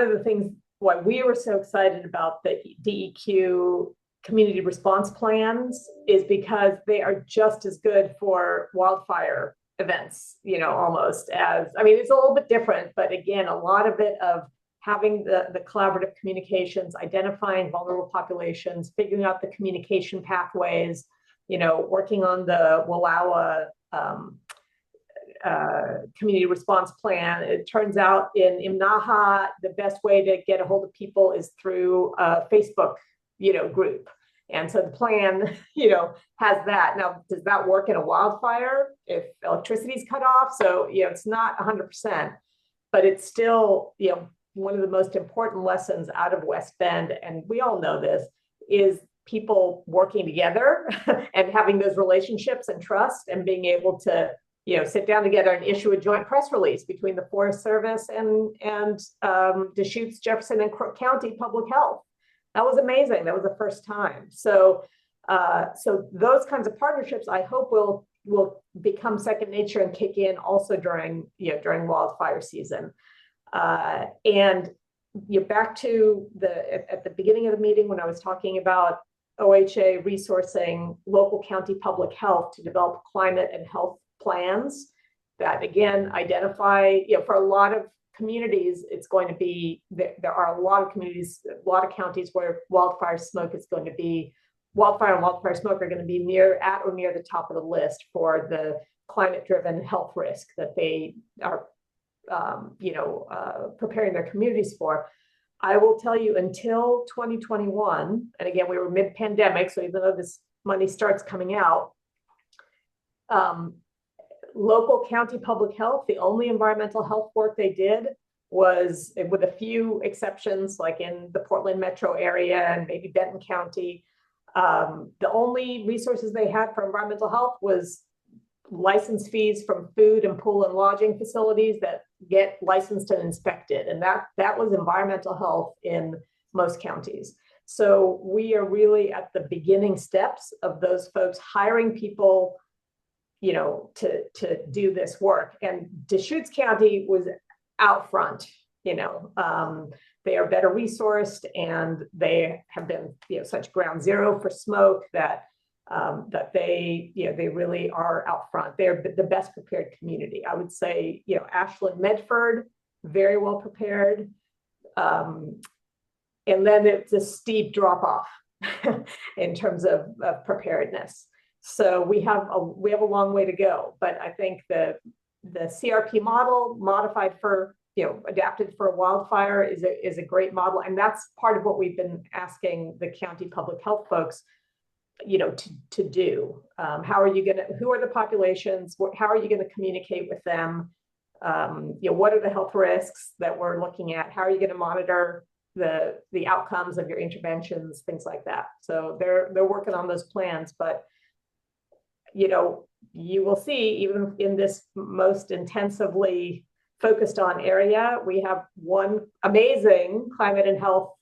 of the things why we were so excited about the DEQ community response plans is because they are just as good for wildfire events, almost as, it's a little bit different, but again, a lot of it of having the collaborative communications, identifying vulnerable populations, figuring out the communication pathways, working on the WALAWA community response plan. It turns out in Imnaha, the best way to get a hold of people is through a Facebook, group. And so the plan, has that. Now, does that work in a wildfire if electricity is cut off? So, it's not 100%, but it's still, one of the most important lessons out of West Bend, and we all know this, is people working together and having those relationships and trust and being able to, sit down together and issue a joint press release between the Forest Service and Deschutes, Jefferson, and Crook County Public Health. That was amazing. That was the first time. So So those kinds of partnerships, I hope will become second nature and kick in also during wildfire season. And back to at the beginning of the meeting when I was talking about OHA resourcing local county public health to develop climate and health plans that again identify, for a lot of communities, it's going to be, there are a lot of communities, a lot of counties where wildfire smoke is going to be, wildfire and wildfire smoke are going to be at or near the top of the list for the climate-driven health risk that they are, preparing their communities for. I will tell you, until 2021, and again, we were mid-pandemic, so even though this money starts coming out, local county public health, the only environmental health work they did was, with a few exceptions, like in the Portland metro area and maybe Benton County, the only resources they had for environmental health was license fees from food and pool and lodging facilities that get licensed and inspected. And that was environmental health in most counties. So we are really at the beginning steps of those folks hiring people, to do this work. And Deschutes County was out front, they are better resourced and they have been, such ground zero for smoke that they really are out front. They're the best prepared community. I would say, Ashland, Medford, very well prepared. And then it's a steep drop off in terms of preparedness. So we have a long way to go, but I think the CRP model modified for, adapted for a wildfire is a great model. And that's part of what we've been asking the county public health folks, to do. How are you going to, who are the populations? How are you going to communicate with them? What are the health risks that we're looking at? How are you going to monitor the outcomes of your interventions, things like that. So they're working on those plans, but you will see, even in this most intensively focused on area, we have one amazing climate and health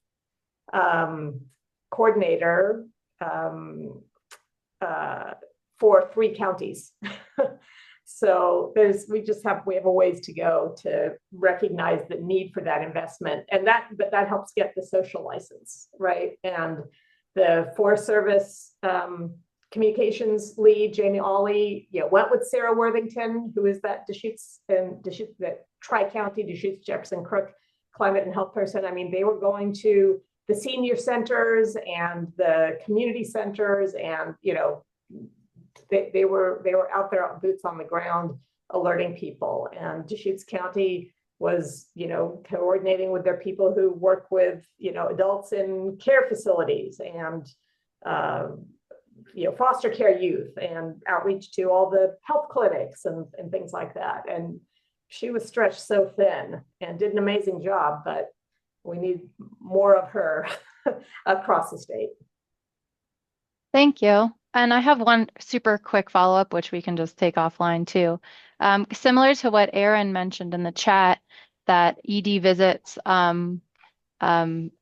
coordinator for 3 counties. So we have a ways to go to recognize the need for that investment, and but that helps get the social license, right? And the Forest Service communications lead, Jamie Ollie, went with Sarah Worthington, who is that Deschutes, that Tri-County, Deschutes, Jefferson, Crook climate and health person. I mean, they were going to the senior centers and the community centers, and they were out there, boots on the ground, alerting people. And Deschutes County was coordinating with their people who work with adults in care facilities and foster care youth, and outreach to all the health clinics and things like that. And she was stretched so thin and did an amazing job, but we need more of her across the state. Thank you. And I have one super quick follow-up, which we can just take offline too. Similar to what Aaron mentioned in the chat, that ED visits and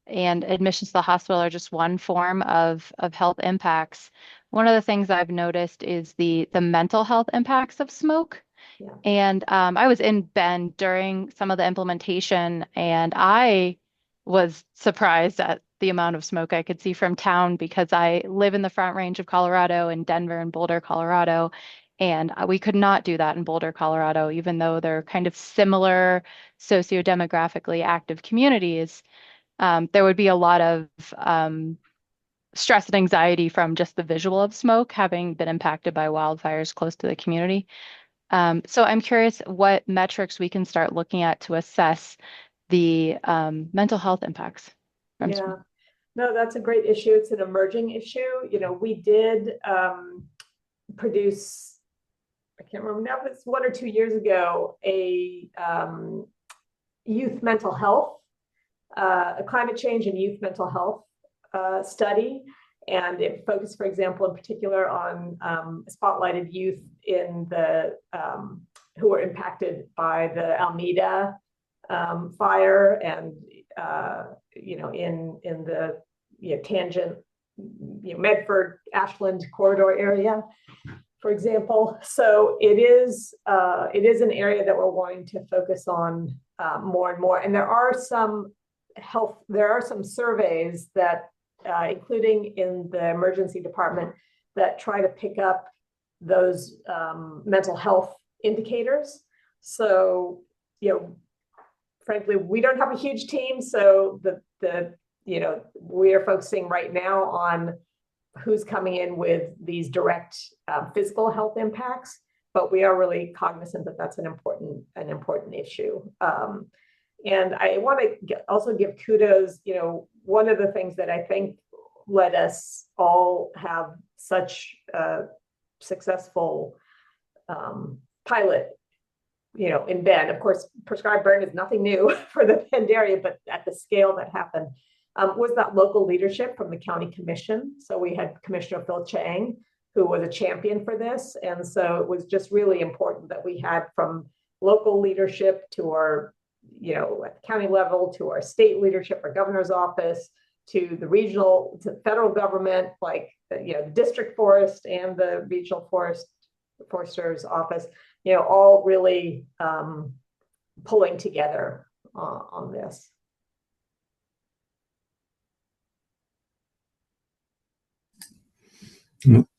admissions to the hospital are just one form of health impacts. One of the things I've noticed is the mental health impacts of smoke. Yeah. And I was in Bend during some of the implementation, and I was surprised at the amount of smoke I could see from town, because I live in the Front Range of Colorado, in Denver and Boulder, Colorado. And we could not do that in Boulder, Colorado, even though they're kind of similar sociodemographically active communities. There would be a lot of stress and anxiety from just the visual of smoke, having been impacted by wildfires close to the community. So I'm curious what metrics we can start looking at to assess the mental health impacts from smoke. No, that's a great issue. It's an emerging issue. We did produce, I can't remember now, if it's 1 or 2 years ago, a youth mental health, a climate change and youth mental health study. And it focused, for example, in particular on spotlighted youth in the who were impacted by the Almeda fire, and in the Tangent Medford, Ashland corridor area, for example. So it is an area that we're wanting to focus on more and more. And there are some surveys that, including in the emergency department, that try to pick up those mental health indicators. So, frankly, we don't have a huge team. So we are focusing right now on who's coming in with these direct physical health impacts, but we are really cognizant that that's an important issue. And I want to also give kudos. One of the things that I think let us all have such a successful pilot, in Bend. Of course, prescribed burn is nothing new for the Bend area, but at the scale that happened, was that local leadership from the county commission. So we had Commissioner Phil Chang, who was a champion for this. And so it was just really important that we had from local leadership to our, at the county level, to our state leadership, our governor's office, to the regional, to federal government, like, the district forest and the regional forester's office, all really pulling together on this.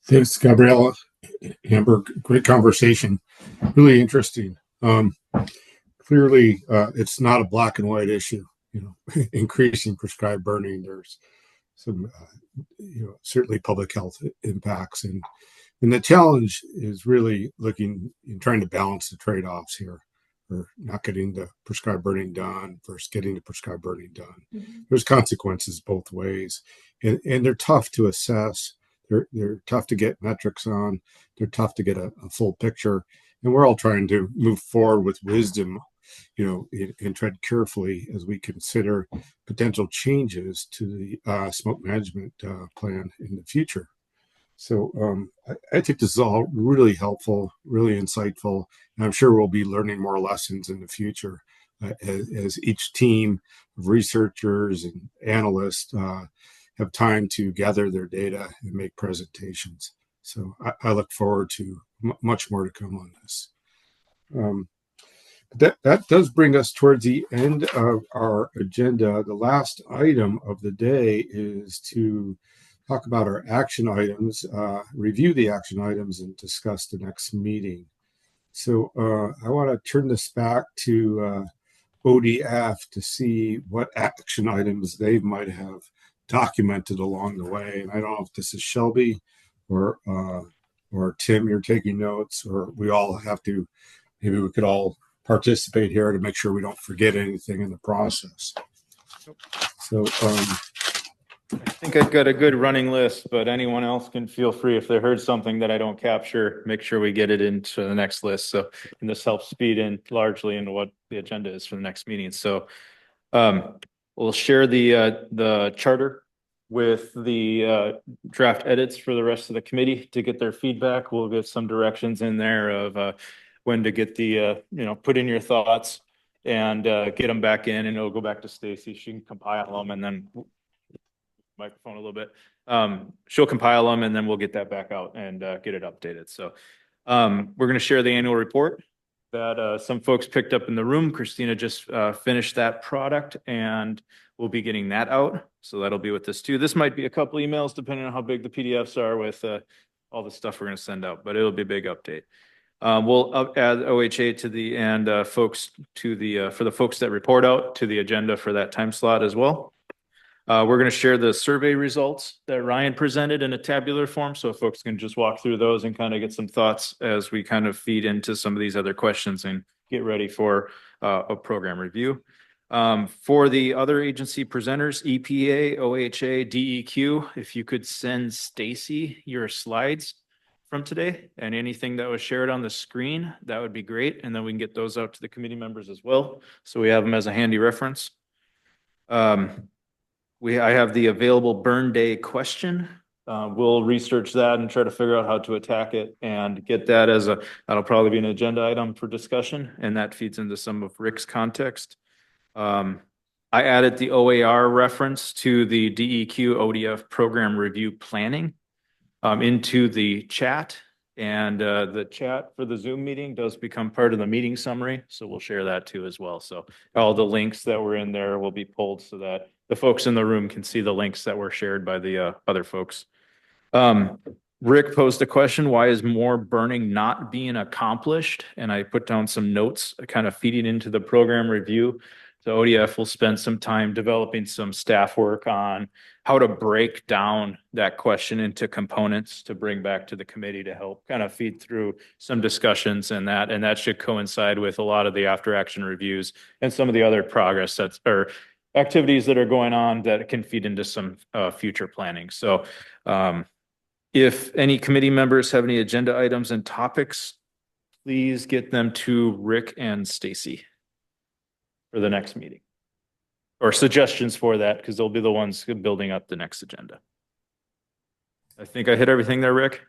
Thanks, Gabriella. Amber, great conversation. Really interesting. Clearly, it's not a black and white issue. Increasing prescribed burning. There's some, certainly public health impacts, and the challenge is really looking and trying to balance the trade-offs here, or not getting the prescribed burning done versus getting the prescribed burning done. Mm-hmm. There's consequences both ways, and they're tough to assess. They're tough to get metrics on. They're tough to get a full picture, and we're all trying to move forward with wisdom, and tread carefully as we consider potential changes to the smoke management plan in the future. So I think this is all really helpful, really insightful, and I'm sure we'll be learning more lessons in the future as each team of researchers and analysts have time to gather their data and make presentations. So I look forward to much more to come on this. That does bring us towards the end of our agenda. The last item of the day is to talk about our action items, review the action items, and discuss the next meeting. So I want to turn this back to ODF to see what action items they might have documented along the way. And I don't know if this is Shelby or Tim, you're taking notes, or we all have to, maybe we could all participate here to make sure we don't forget anything in the process. So I think I've got a good running list, but anyone else can feel free, if they heard something that I don't capture, make sure we get it into the next list. So, and this helps speed in largely into what the agenda is for the next meeting. So we'll share the charter with the draft edits for the rest of the committee to get their feedback. We'll get some directions in there of when to get the, put in your thoughts and get them back in, and it'll go back to Stacy. She can compile them, and then microphone a little bit. She'll compile them, and then we'll get that back out and get it updated. So we're going to share the annual report that some folks picked up in the room. Christina just finished that product, and we'll be getting that out. So that'll be with us too. This might be a couple emails depending on how big the PDFs are with all the stuff we're going to send out, but it'll be a big update. We'll add OHA to the, and folks to the, for the folks that report out, to the agenda for that time slot as well. We're going to share the survey results that Ryan presented in a tabular form, so folks can just walk through those and kind of get some thoughts as we kind of feed into some of these other questions and get ready for a program review. For the other agency presenters, EPA, OHA, DEQ, if you could send Stacy your slides from today and anything that was shared on the screen, that would be great. And then we can get those out to the committee members as well, so we have them as a handy reference. I have the available burn day question. We'll research that and try to figure out how to attack it and get that as that'll probably be an agenda item for discussion. And that feeds into some of Rick's context. I I added the OAR reference to the DEQ ODF program review planning into the chat. And the chat for the Zoom meeting does become part of the meeting summary. So we'll share that too as well. So all the links that were in there will be pulled so that the folks in the room can see the links that were shared by the other folks. Rick posed a question, why is more burning not being accomplished? And I put down some notes kind of feeding into the program review. So ODF will spend some time developing some staff work on how to break down that question into components to bring back to the committee to help kind of feed through some discussions and that should coincide with a lot of the after action reviews and some of the other progress or activities that are going on that can feed into some future planning. So if any committee members have any agenda items and topics, please get them to Rick and Stacy for the next meeting. Or suggestions for that, because they'll be the ones building up the next agenda. I think I hit everything there, Rick.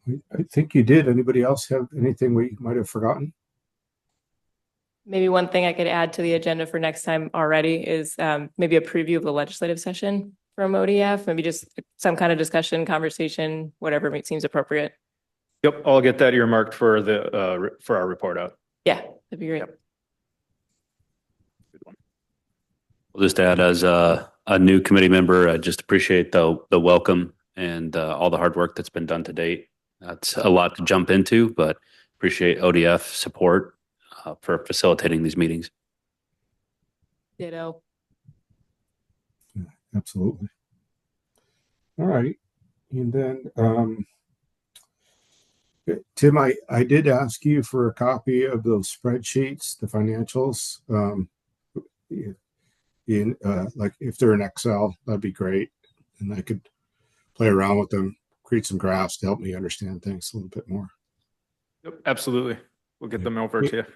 I think you did. Anybody else have anything we might have forgotten? Maybe one thing I could add to the agenda for next time already is maybe a preview of the legislative session from ODF, maybe just some kind of discussion, conversation, whatever seems appropriate. Yep, I'll get that earmarked for for our report out. Yeah, that'd be great. Yep. I'll just add as a new committee member, I just appreciate the welcome and all the hard work that's been done to date. That's a lot to jump into, but appreciate ODF support for facilitating these meetings. Ditto. Absolutely. All right. And then, Tim, I did ask you for a copy of those spreadsheets, the financials. Like if they're in Excel, that'd be great. And I could play around with them, create some graphs to help me understand things a little bit more. Yep, absolutely. We'll get them over to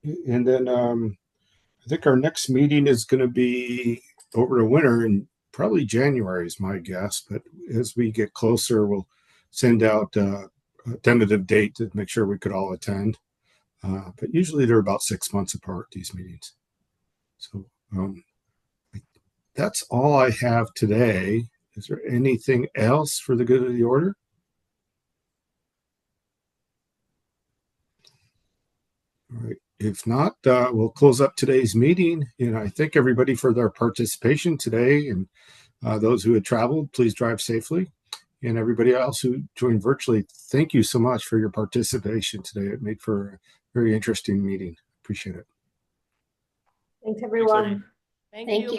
you. And then I think our next meeting is going to be over the winter, and probably January is my guess. But as we get closer, we'll send out a tentative date to make sure we could all attend. But usually they're about 6 months apart, these meetings. So that's all I have today. Is there anything else for the good of the order? All right. If not, we'll close up today's meeting. And I thank everybody for their participation today. And those who had traveled, please drive safely. And everybody else who joined virtually, thank you so much for your participation today. It made for a very interesting meeting. Appreciate it. Thanks, everyone. Thank you.